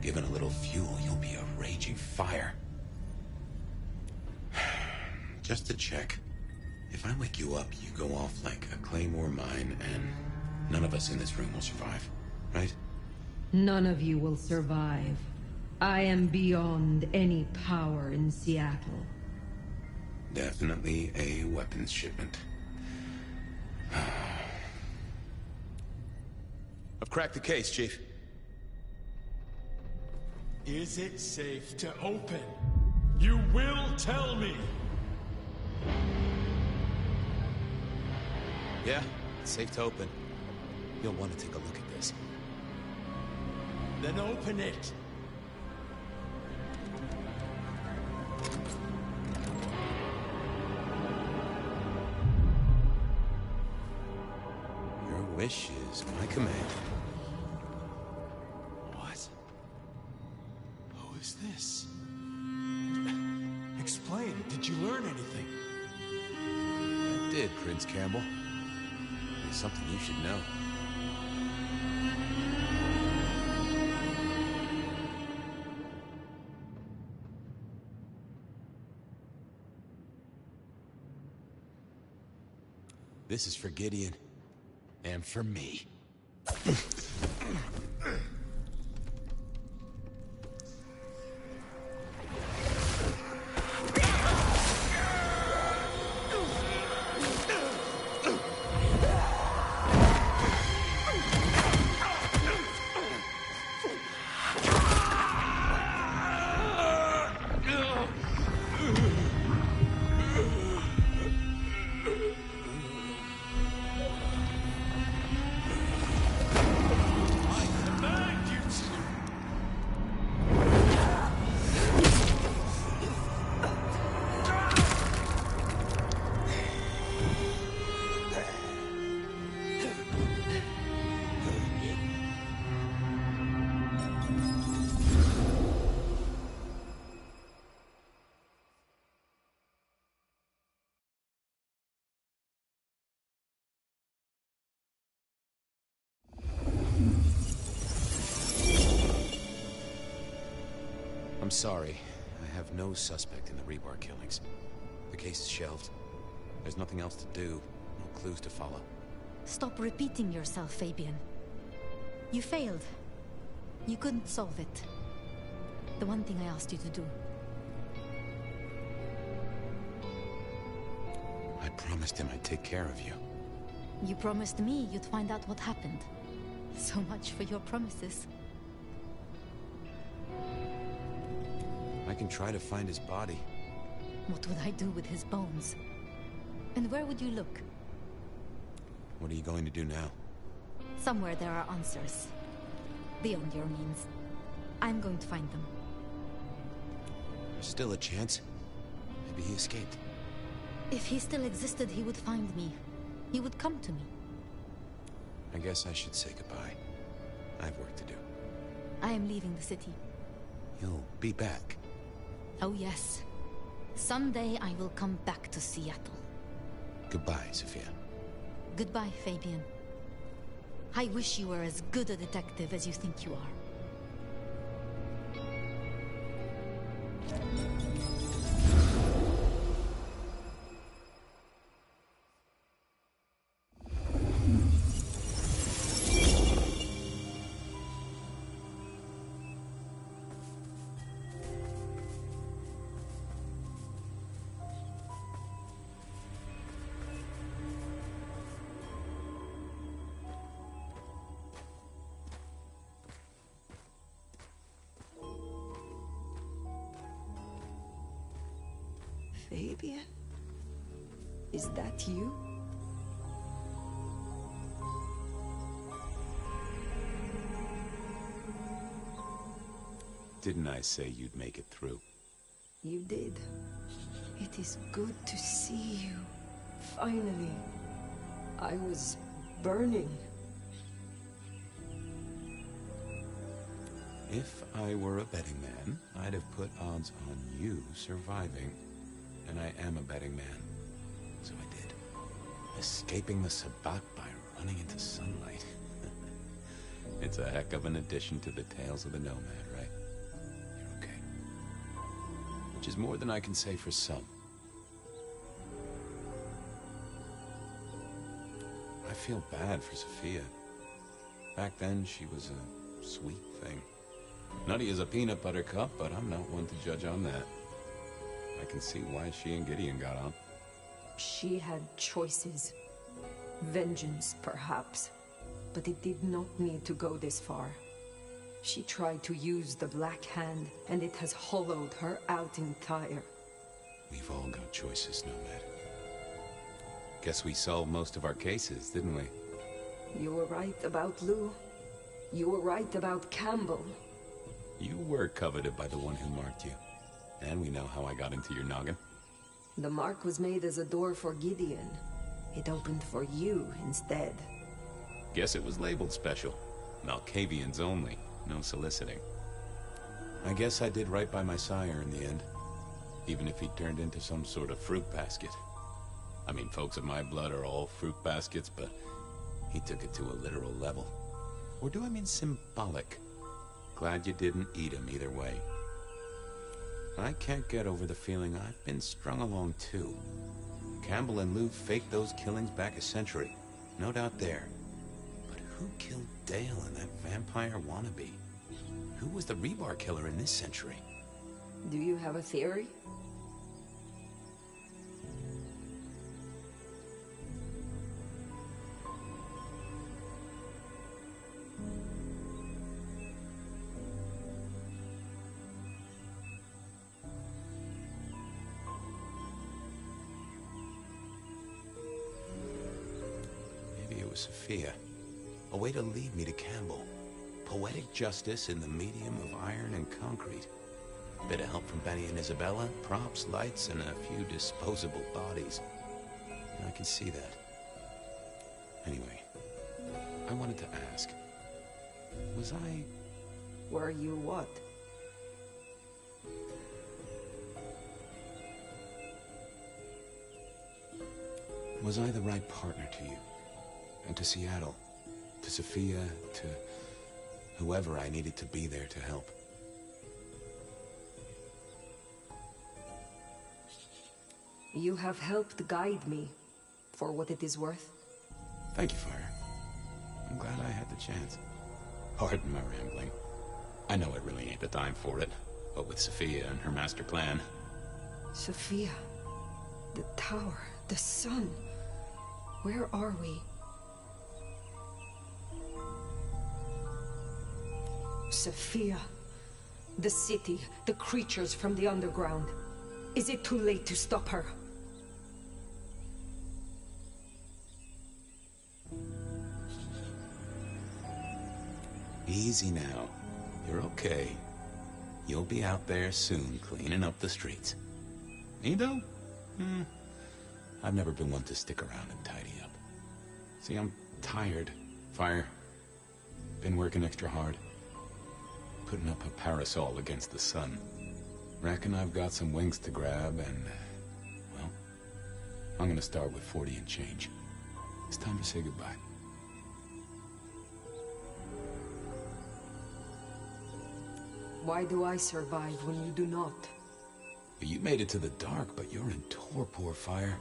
Given a little fuel, you'll be a raging fire. Just to check. If I wake you up, you go off like a claymore mine, and none of us in this room will survive, right? None of you will survive. I am beyond any power in Seattle. Definitely a weapons shipment. I've cracked the case, Chief. Is it safe to open? You will tell me! Yeah, it's safe to open. You'll want to take a look at this. Then open it! Your wish is my command. What? Who is this? Explain. Did you learn anything? I did, Prince Campbell. It's something you should know. This is for Gideon. And for me. I'm sorry. I have no suspect in the Rebar killings. The case is shelved. There's nothing else to do, no clues to follow. Stop repeating yourself, Fabian. You failed. You couldn't solve it. The one thing I asked you to do. I promised him I'd take care of you. You promised me you'd find out what happened. So much for your promises. I can try to find his body. What would I do with his bones? And where would you look? What are you going to do now? Somewhere there are answers. Beyond your means. I'm going to find them. There's still a chance. Maybe he escaped. If he still existed, he would find me. He would come to me. I guess I should say goodbye. I have work to do. I am leaving the city. You'll be back. Oh yes. Someday I will come back to Seattle. Goodbye, Sophia. Goodbye, Fabian. I wish you were as good a detective as you think you are. Fabian? Is that you? Didn't I say you'd make it through? You did. It is good to see you. Finally. I was burning. If I were a betting man, I'd have put odds on you surviving. And I am a betting man. So I did. Escaping the Sabbat by running into sunlight. It's a heck of an addition to the tales of the Nomad, right? You're okay. Which is more than I can say for some. I feel bad for Sophia. Back then, she was a sweet thing. Nutty as a peanut butter cup, but I'm not one to judge on that. I can see why she and Gideon got on. She had choices. Vengeance, perhaps. But it did not need to go this far. She tried to use the Black Hand, and it has hollowed her out entire. We've all got choices, Nomad. Guess we solved most of our cases, didn't we? You were right about Lou. You were right about Campbell. You were coveted by the one who marked you. And we know how I got into your noggin. The mark was made as a door for Gideon. It opened for you instead. Guess it was labeled special. Malkavians only. No soliciting. I guess I did right by my sire in the end. Even if he turned into some sort of fruit basket. I mean, folks of my blood are all fruit baskets, but he took it to a literal level. Or do I mean symbolic? Glad you didn't eat him either way. I can't get over the feeling I've been strung along too. Campbell and Lou faked those killings back a century. No doubt there. But who killed Dale and that vampire wannabe? Who was the rebar killer in this century? Do you have a theory? Sophia. A way to lead me to Campbell. Poetic justice in the medium of iron and concrete. Bit of help from Benny and Isabella, props, lights, and a few disposable bodies. I can see that. Anyway, I wanted to ask. Was I... Were you what? Was I the right partner to you? And to Seattle, to Sophia, to whoever I needed to be there to help. You have helped guide me, for what it is worth. Thank you, Fire. I'm glad I had the chance. Pardon my rambling. I know it really ain't the time for it, but with Sophia and her master plan... Sophia, the tower, the sun. Where are we? Sophia, the city, the creatures from the underground. Is it too late to stop her? Easy now. You're okay. You'll be out there soon, cleaning up the streets. Me though? I've never been one to stick around and tidy up. See, I'm tired. Fire. Been working extra hard. Putting up a parasol against the sun. Reckon I've got some wings to grab and... well, I'm gonna start with 40 and change. It's time to say goodbye. Why do I survive when you do not? You made it to the dark, but you're in torpor, Fire.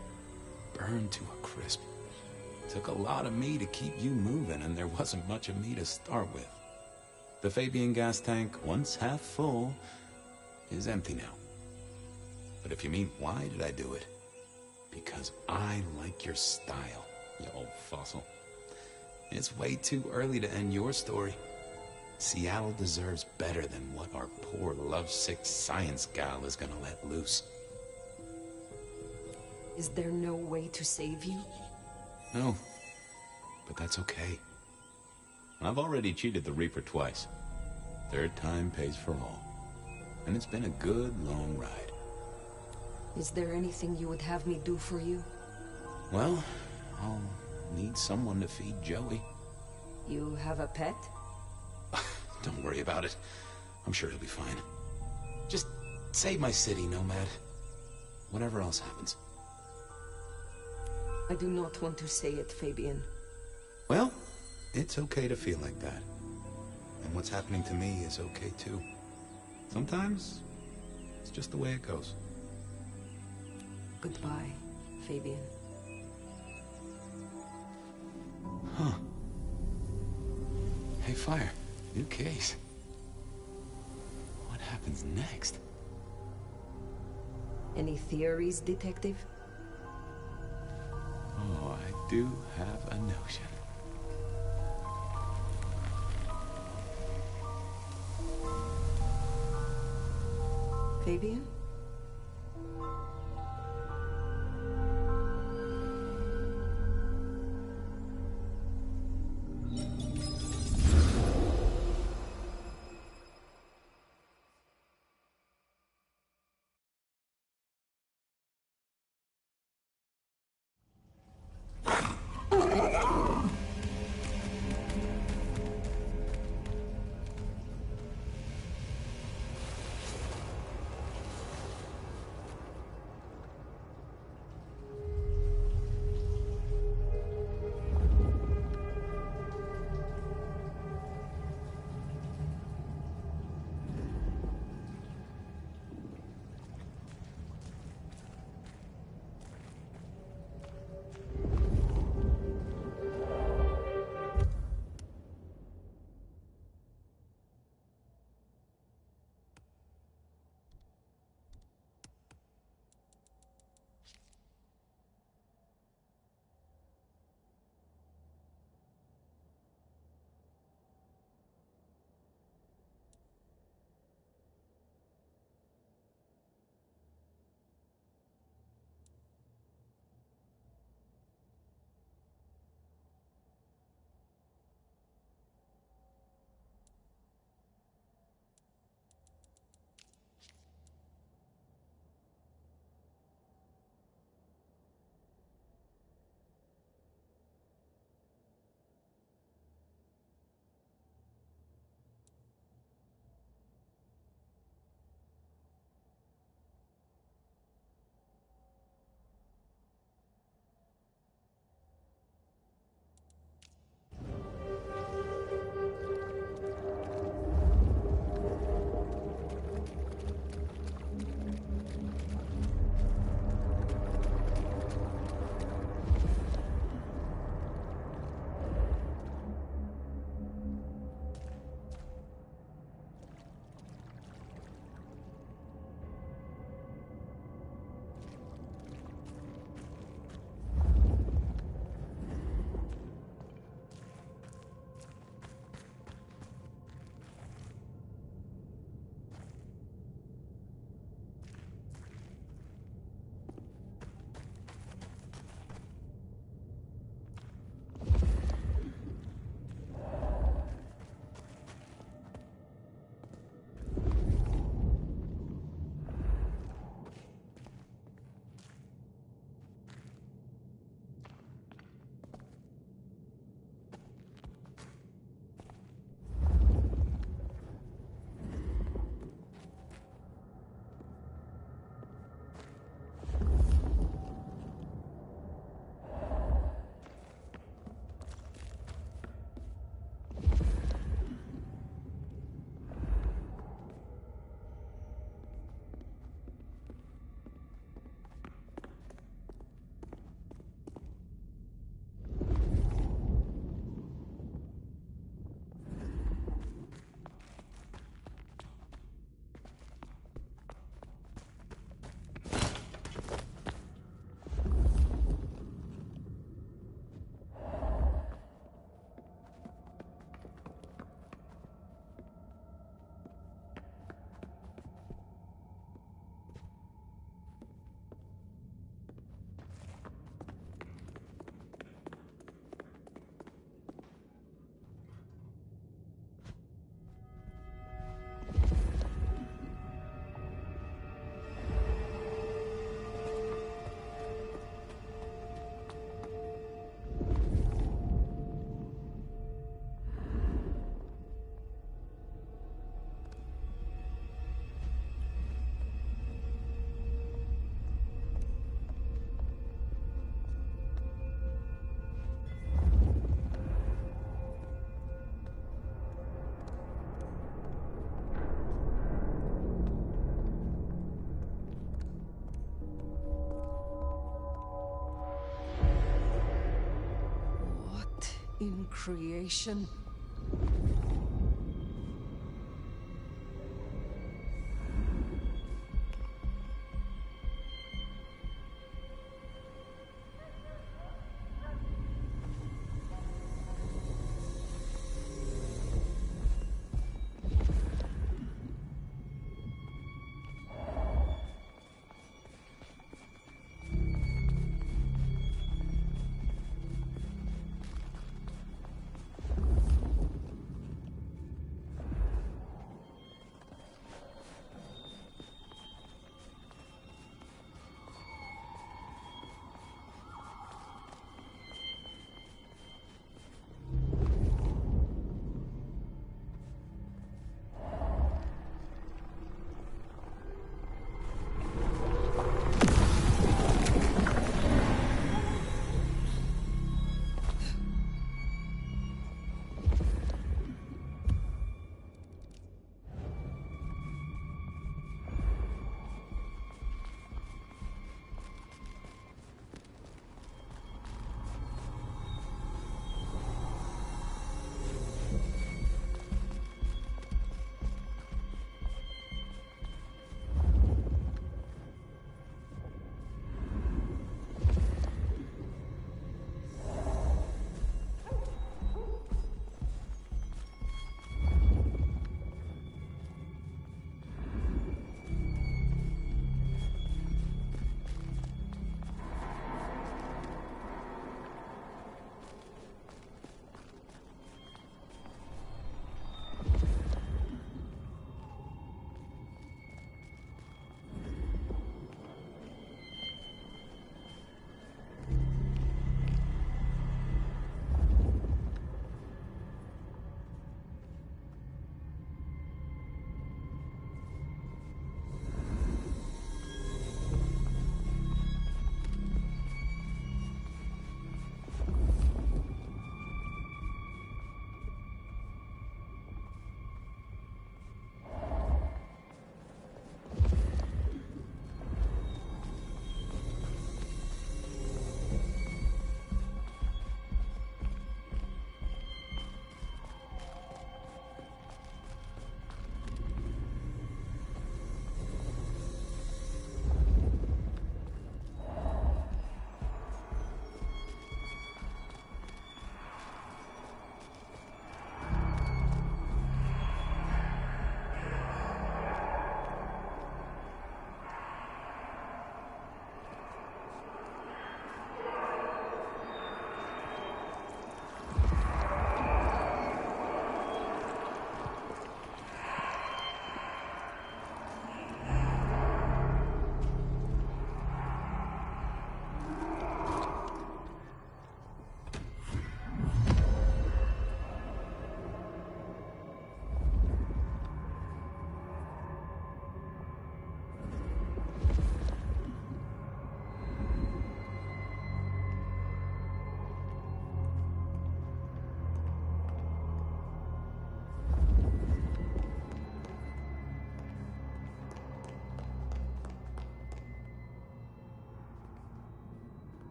Burned to a crisp. Took a lot of me to keep you moving, and there wasn't much of me to start with. The Fabian gas tank, once half full, is empty now. But if you mean why did I do it? Because I like your style, you old fossil. It's way too early to end your story. Seattle deserves better than what our poor lovesick science gal is gonna let loose. Is there no way to save you? No. But that's okay. I've already cheated the Reaper twice. Third time pays for all. And it's been a good, long ride. Is there anything you would have me do for you? Well, I'll need someone to feed Joey. You have a pet? Don't worry about it. I'm sure he'll be fine. Just save my city, Nomad. Whatever else happens. I do not want to say it, Fabian. Well, it's okay to feel like that. And what's happening to me is okay too. Sometimes, it's just the way it goes. Goodbye, Fabian. Huh. Hey, Fire. New case. What happens next? Any theories, Detective? Oh, I do have a notion. Fabian? in creation.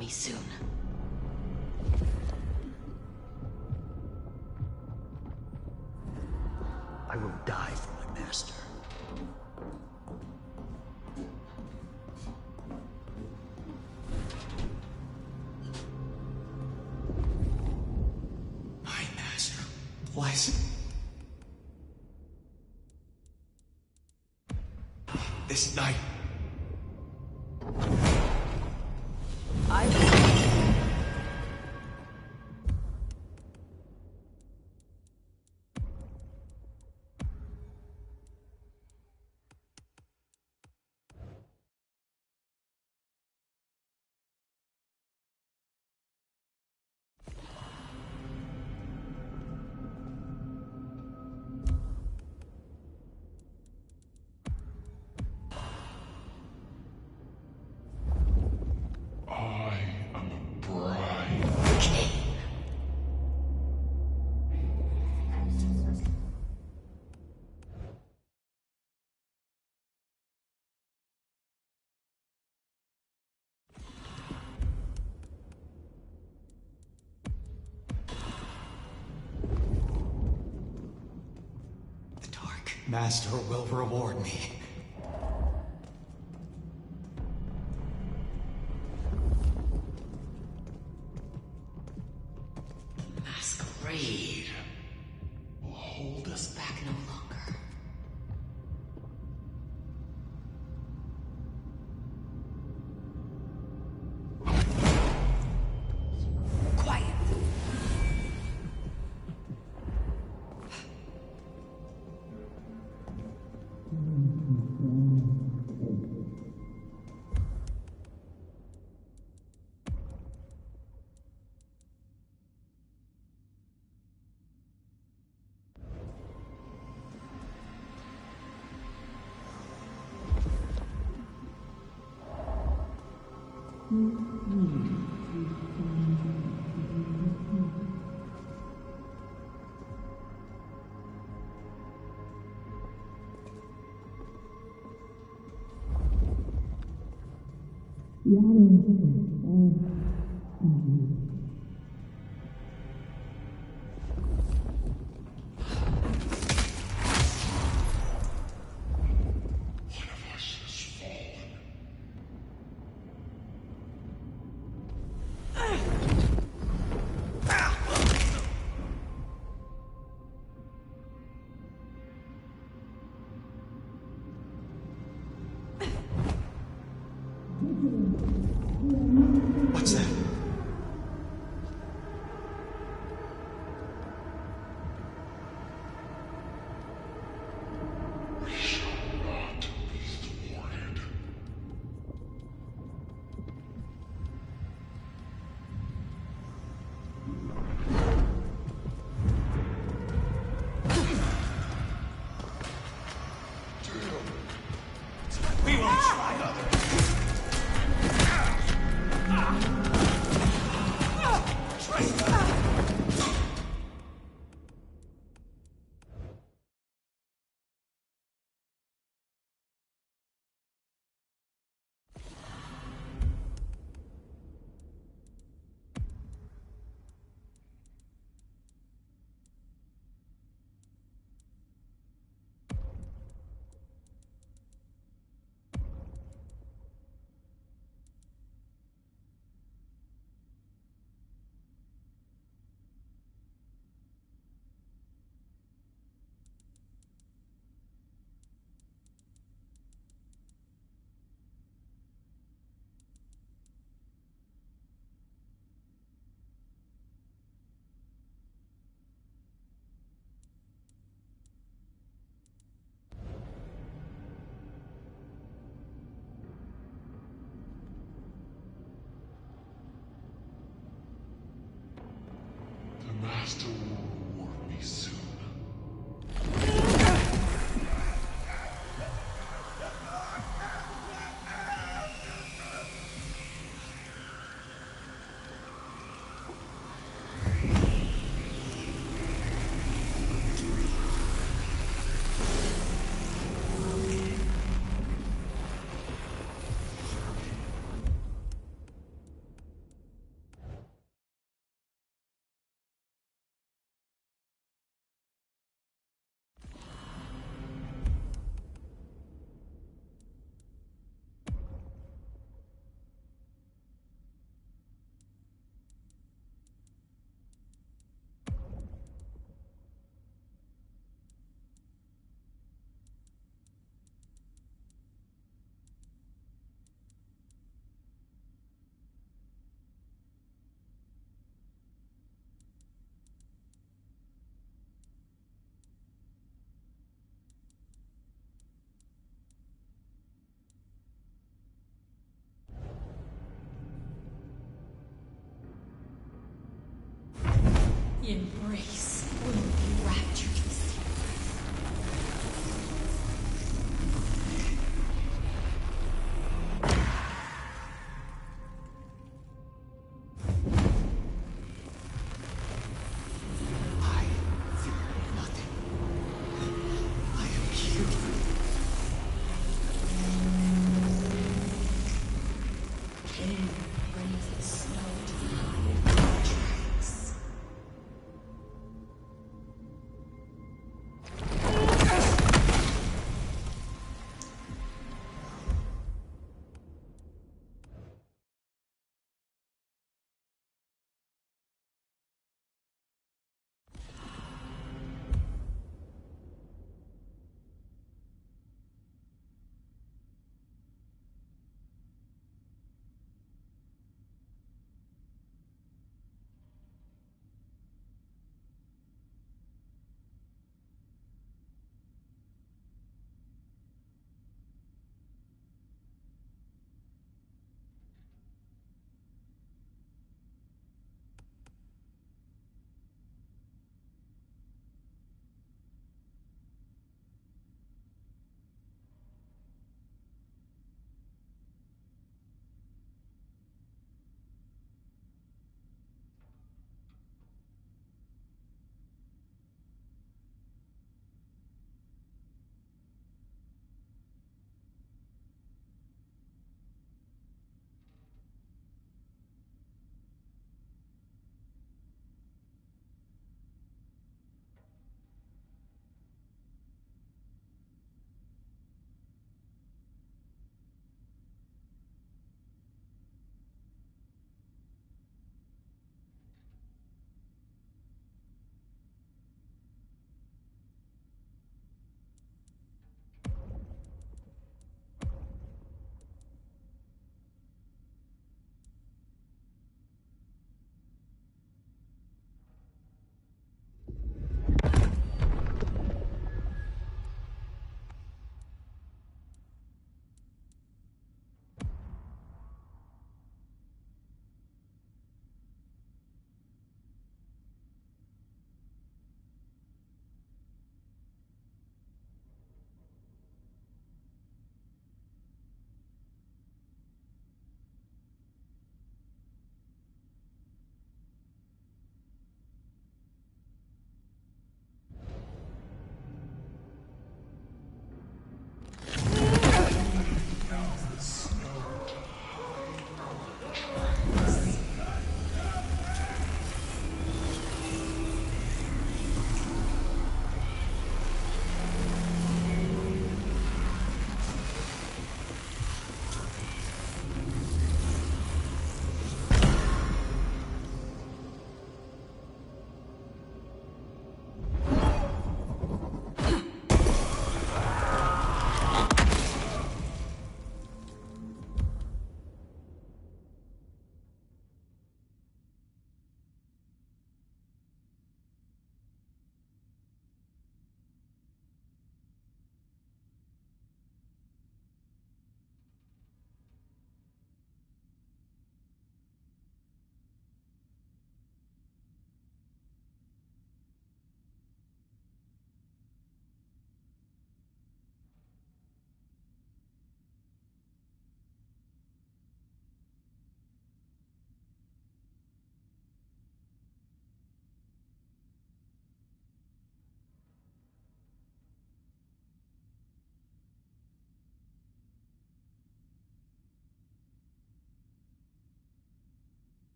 me soon. I will die for my master. My master. Bless. This night. Master will reward me. Masquerade will hold us back no longer. Quiet. What's that? We will try others. The Master will reward me soon. embrace will be rapturous.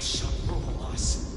shall rule us.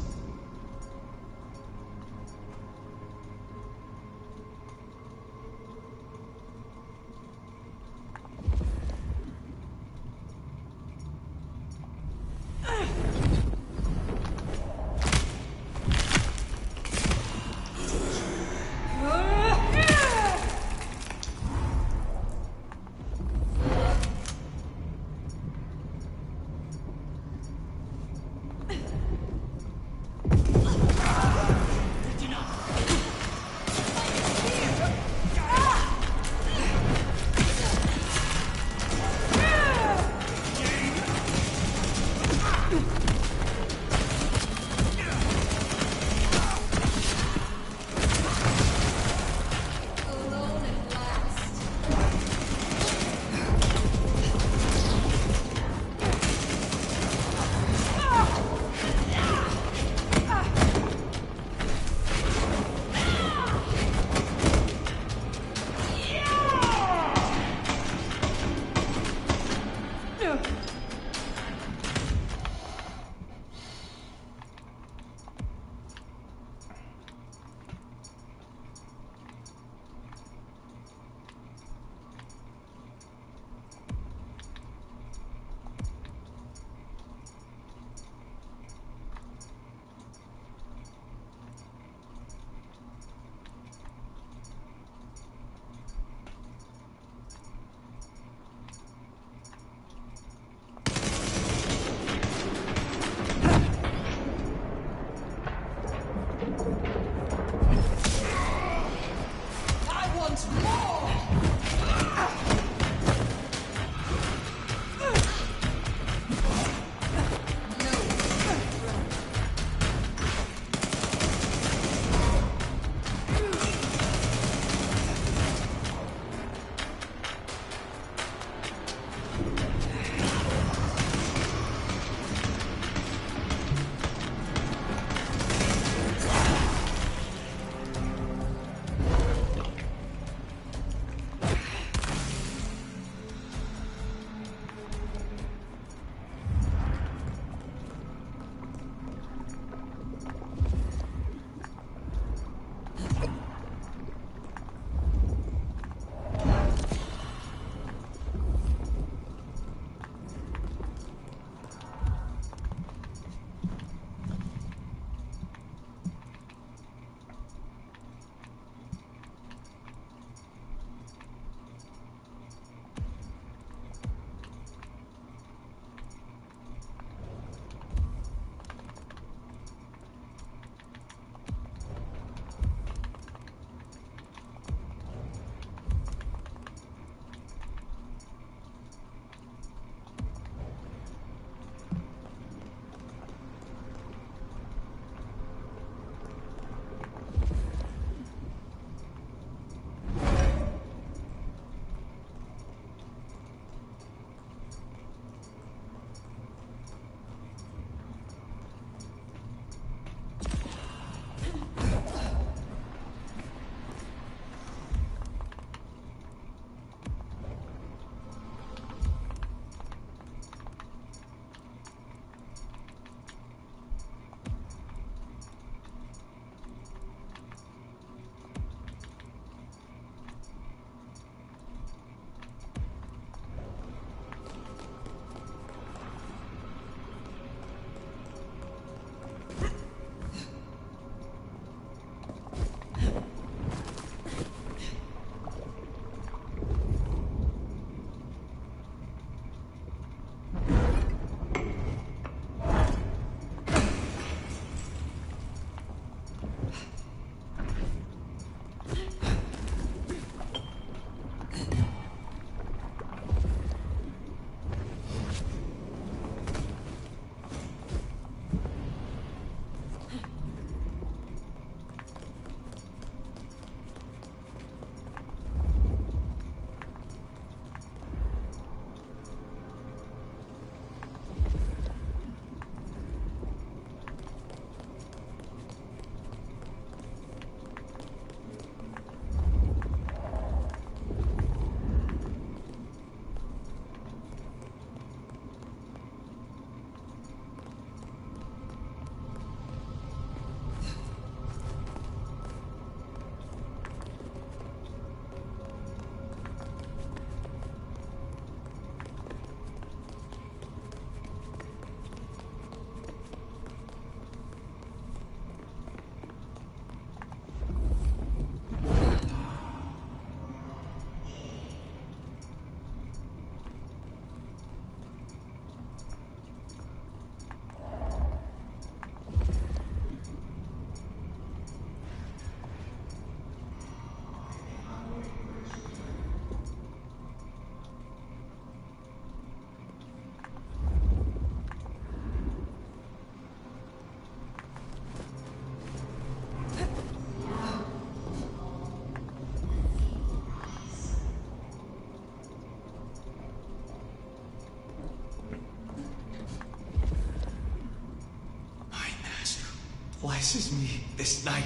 blesses me this night.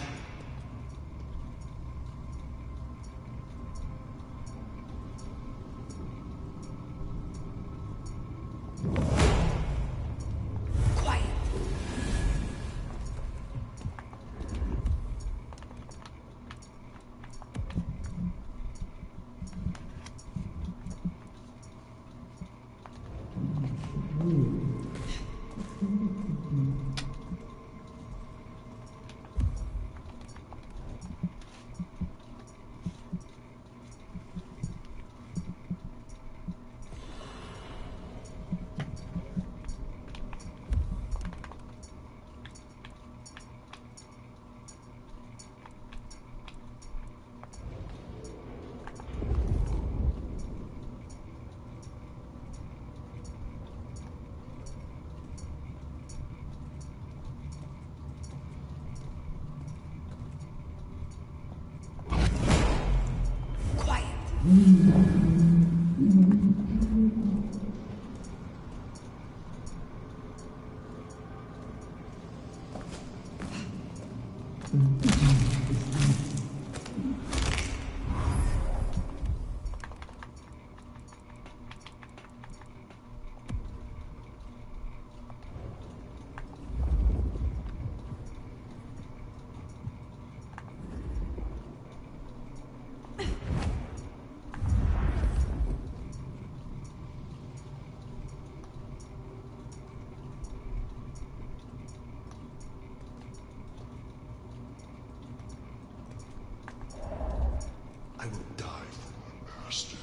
I will die for my master.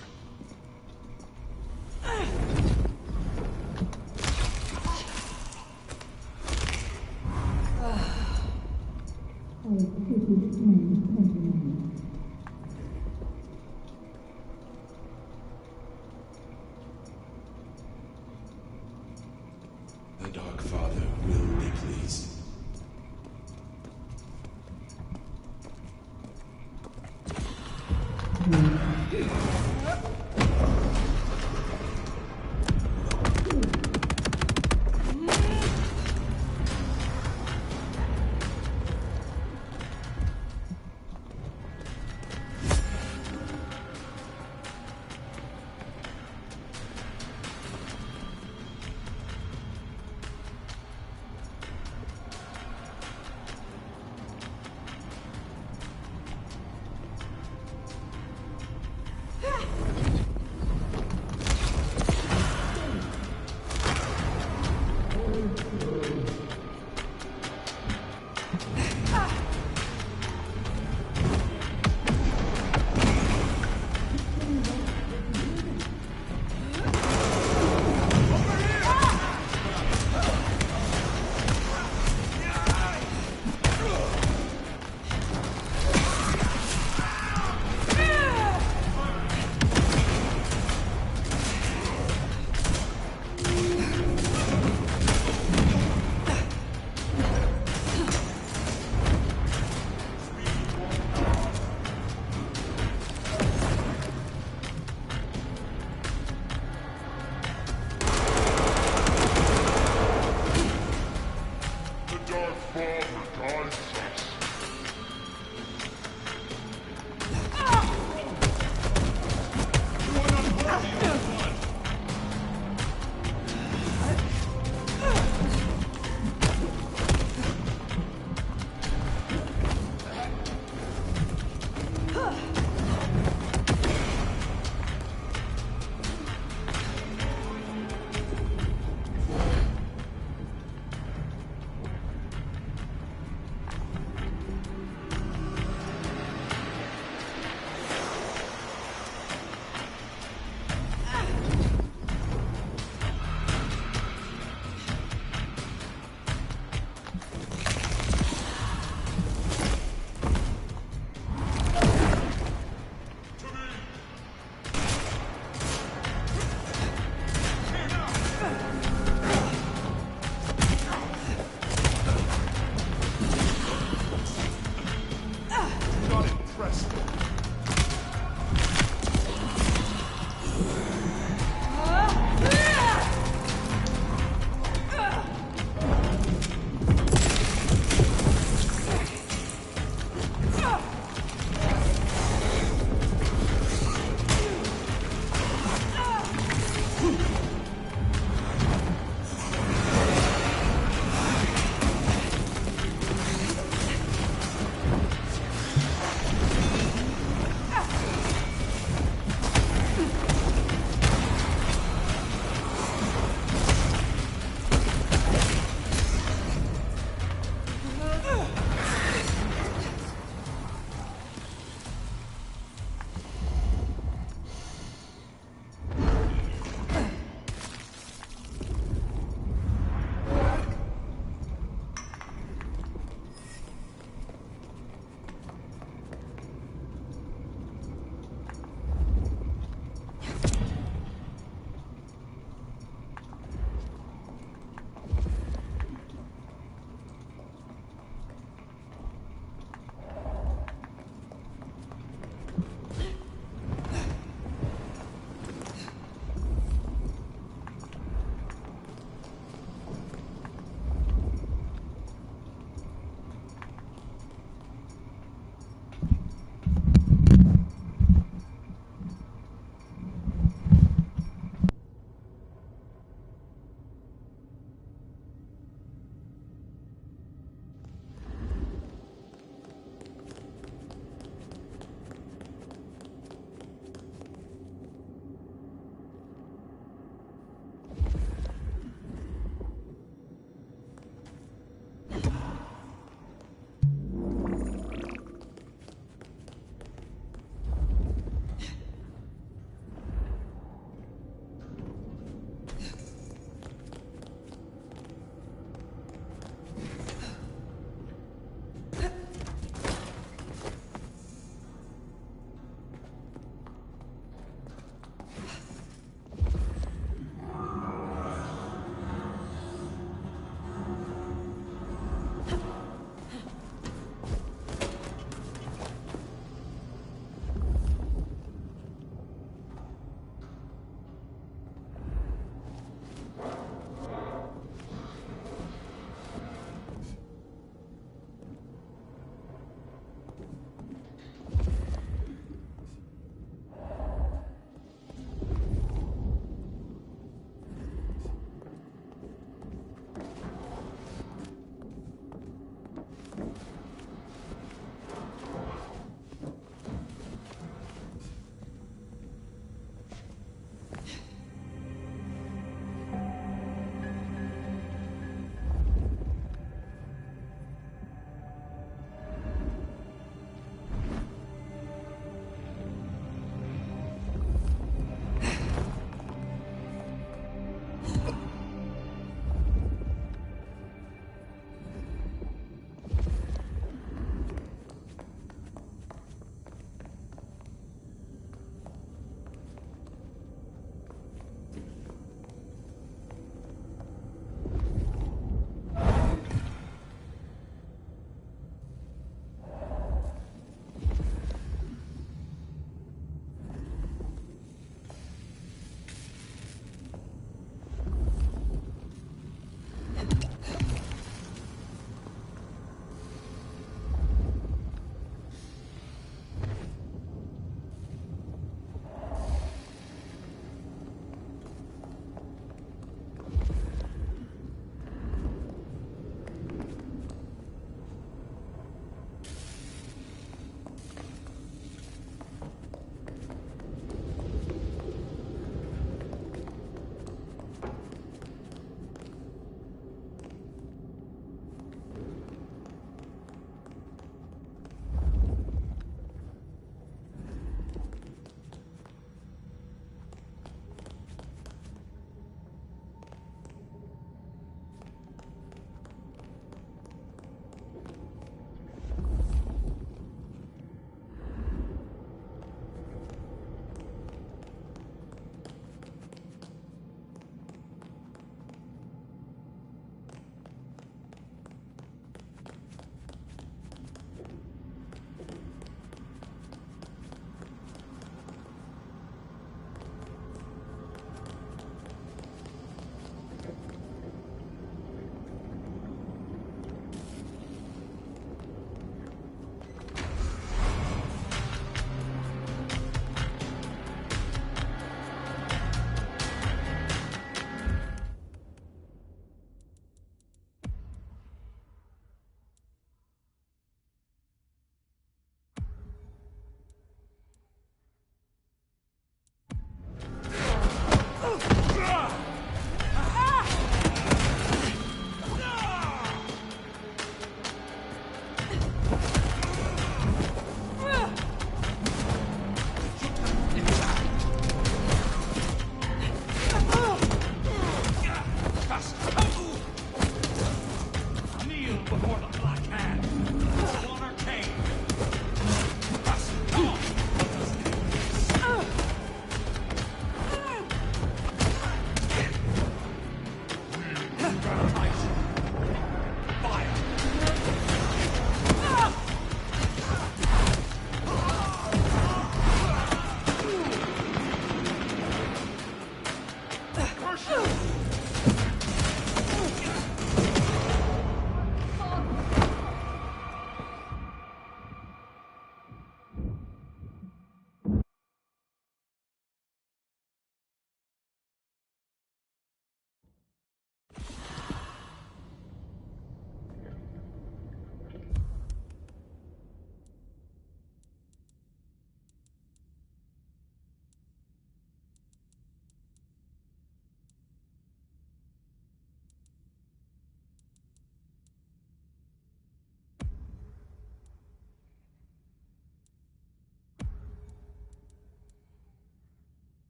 The Dark Father will be pleased.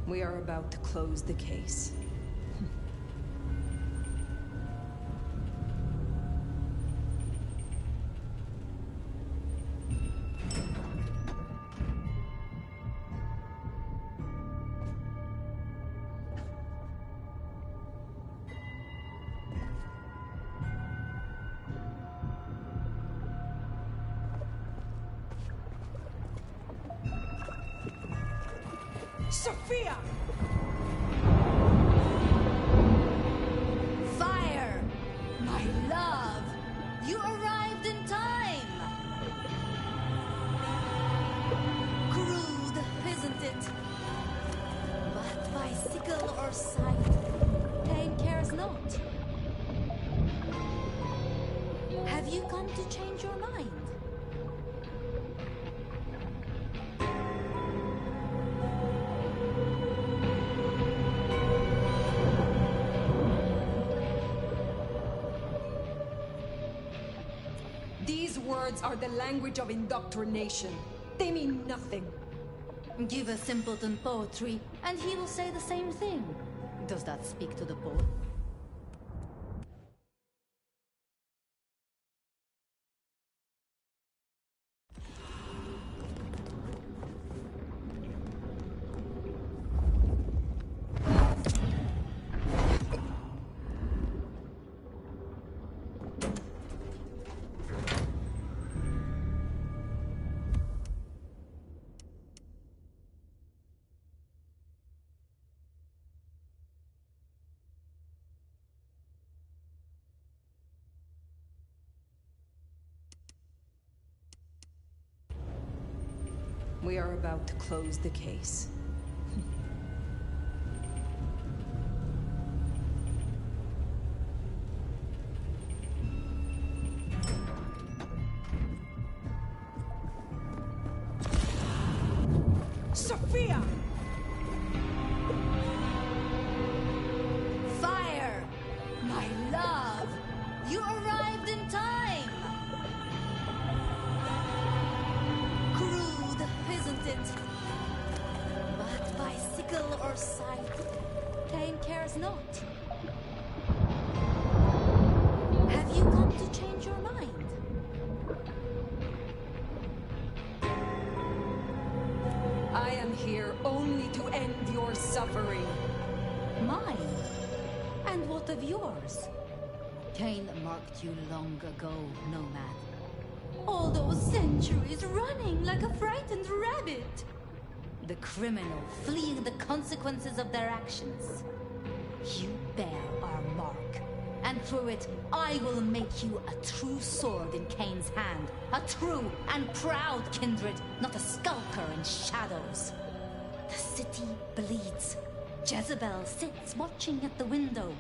We are about to close the case. Sophia! Fire! My love! You arrived in time! Crude, isn't it? But by sickle or sight, pain cares not. Have you come to change your mind? These words are the language of indoctrination. They mean nothing. Give a simpleton poetry, and he will say the same thing. Does that speak to the poet? We are about to close the case. Sophia! Fire! My love! You arrived in time! Crude, isn't it? But by sickle or sight, Cain cares not. Have you come to change your mind? I am here only to end your suffering. Mine? And what of yours? Cain marked you long ago, Nomad. All those centuries running like a frightened rabbit. The criminal fleeing the consequences of their actions. You bear our mark, and through it, I will make you a true sword in Cain's hand. A true and proud kindred, not a skulker in shadows. The city bleeds. Jezebel sits watching at the window.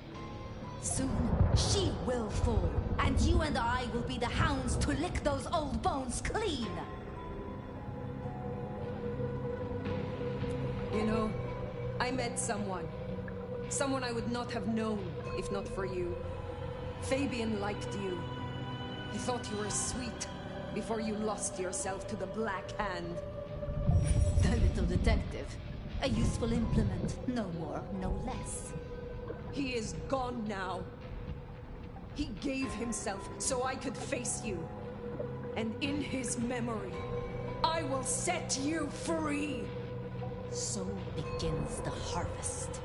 Soon, she will fall, and you and I will be the hounds to lick those old bones clean. You know, I met someone. Someone I would not have known if not for you. Fabian liked you. He thought you were sweet before you lost yourself to the Black Hand. The little detective. A useful implement, no more, no less. He is gone now. He gave himself so I could face you. And in his memory, I will set you free. So begins the harvest.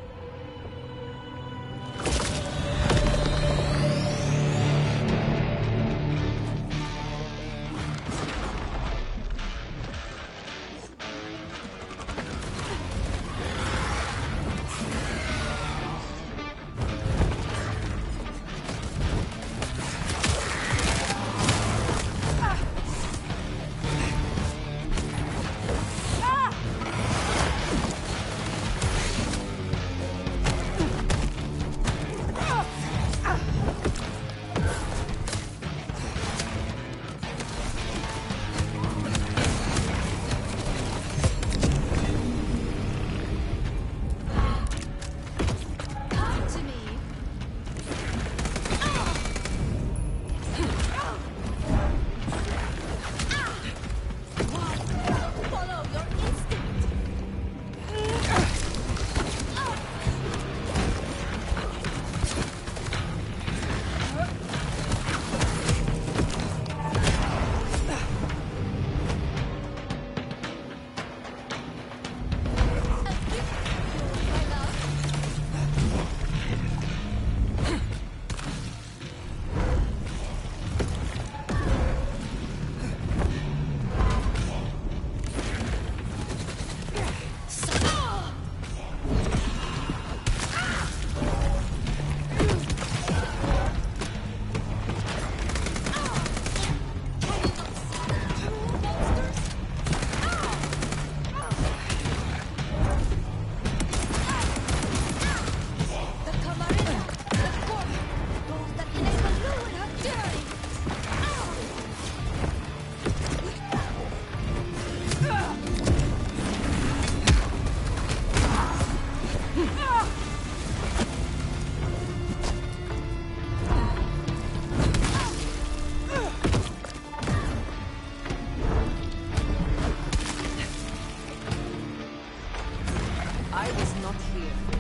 not here.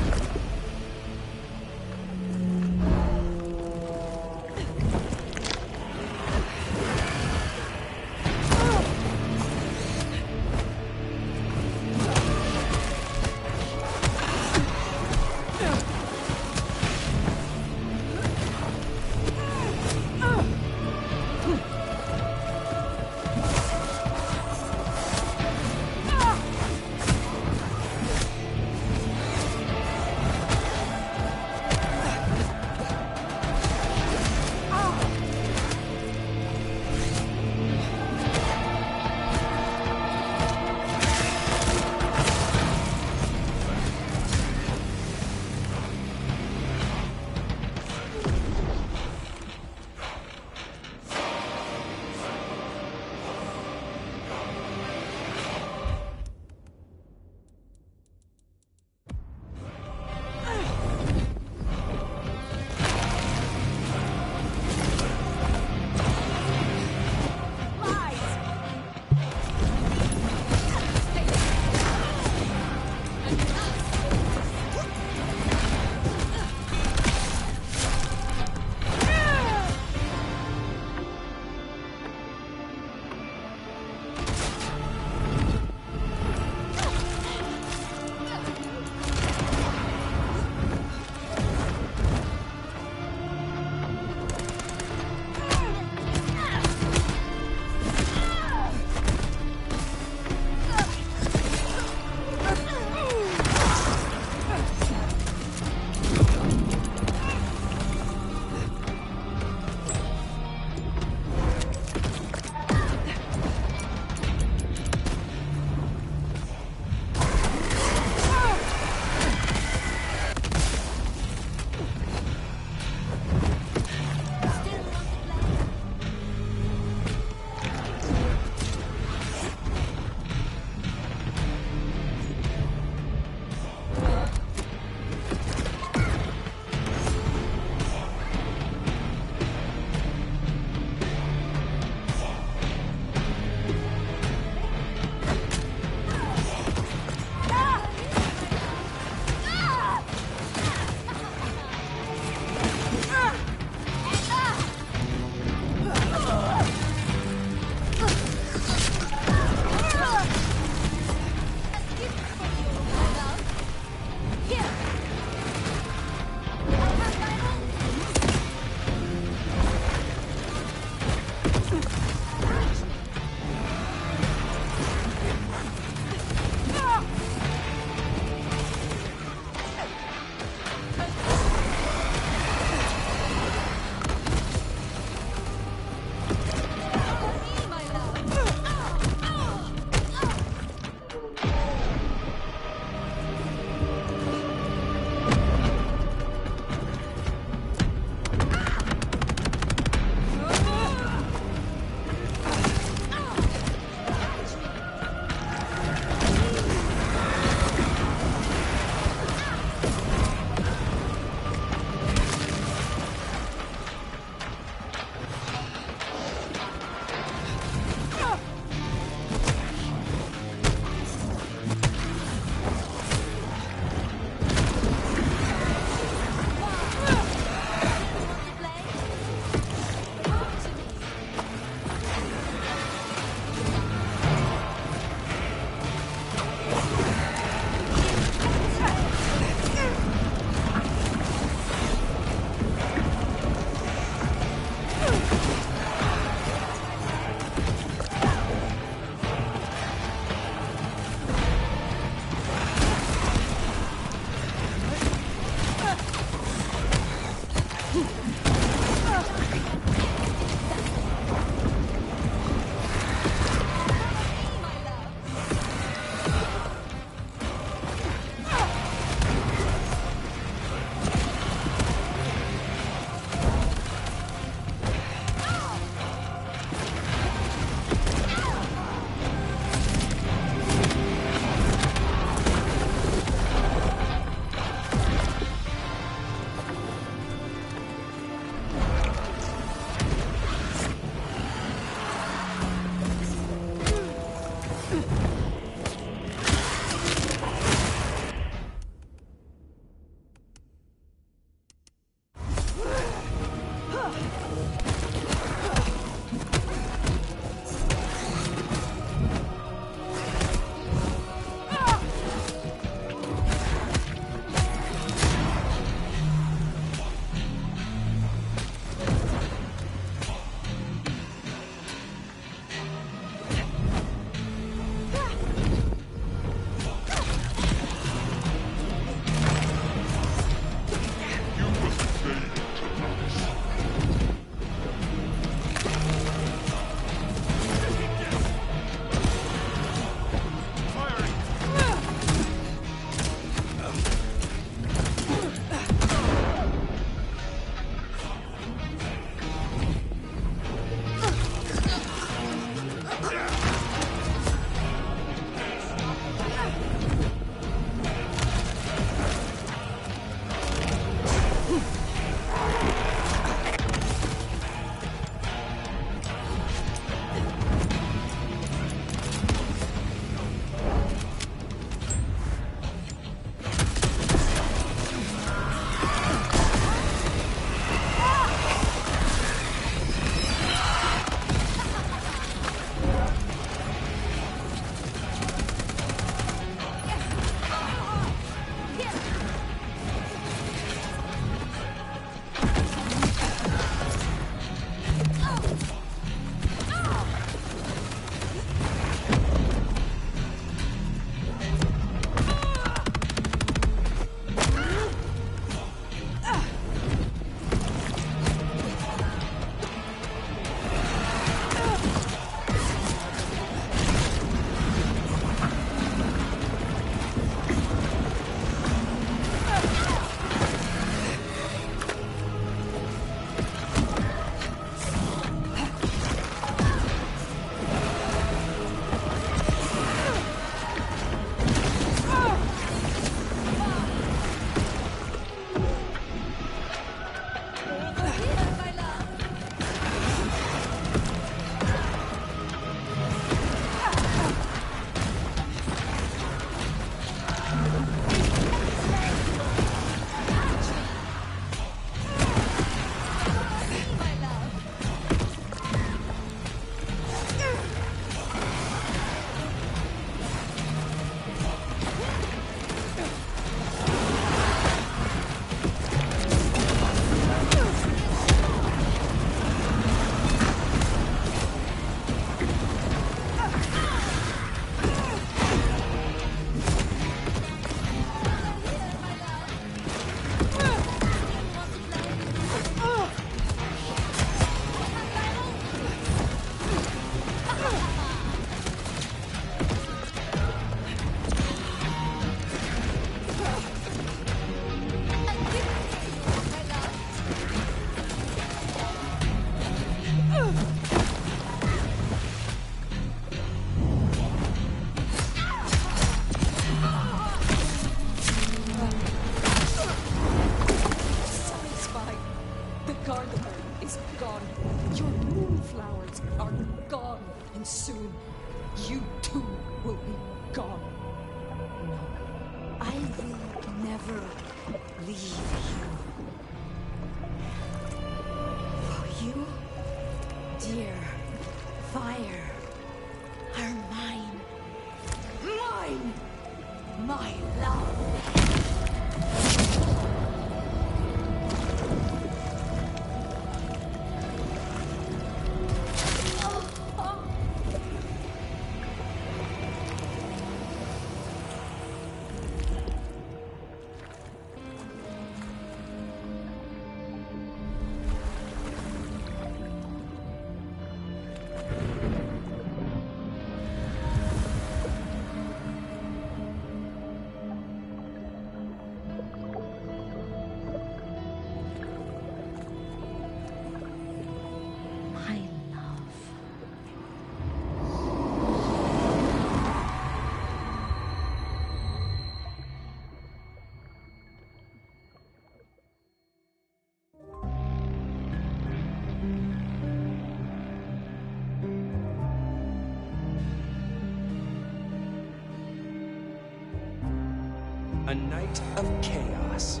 A night of chaos,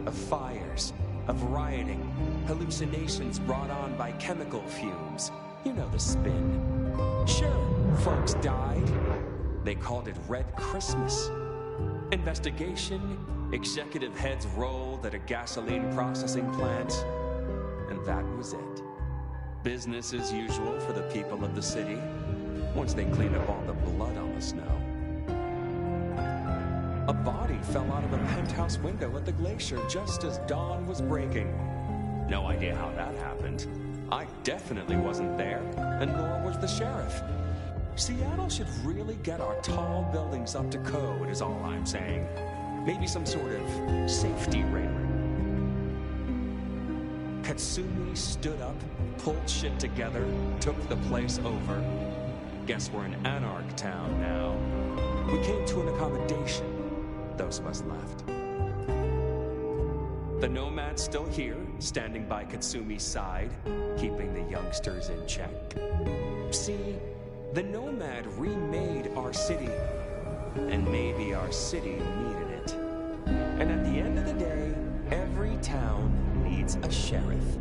of fires, of rioting, hallucinations brought on by chemical fumes. You know the spin. Sure, folks died. They called it Red Christmas. Investigation, executive heads rolled at a gasoline processing plant, and that was it. Business as usual for the people of the city, once they cleaned up all the blood on the snow. A body fell out of a penthouse window at the glacier just as dawn was breaking. No idea how that happened. I definitely wasn't there, and nor was the sheriff. Seattle should really get our tall buildings up to code, is all I'm saying. Maybe some sort of safety railing. Katsumi stood up, pulled shit together, took the place over. Guess we're in Anarch Town now. We came to an accommodation, those of us left. The Nomad's still here, standing by Katsumi's side, keeping the youngsters in check. See, the Nomad remade our city, and maybe our city needed it. And at the end of the day, every town needs a sheriff.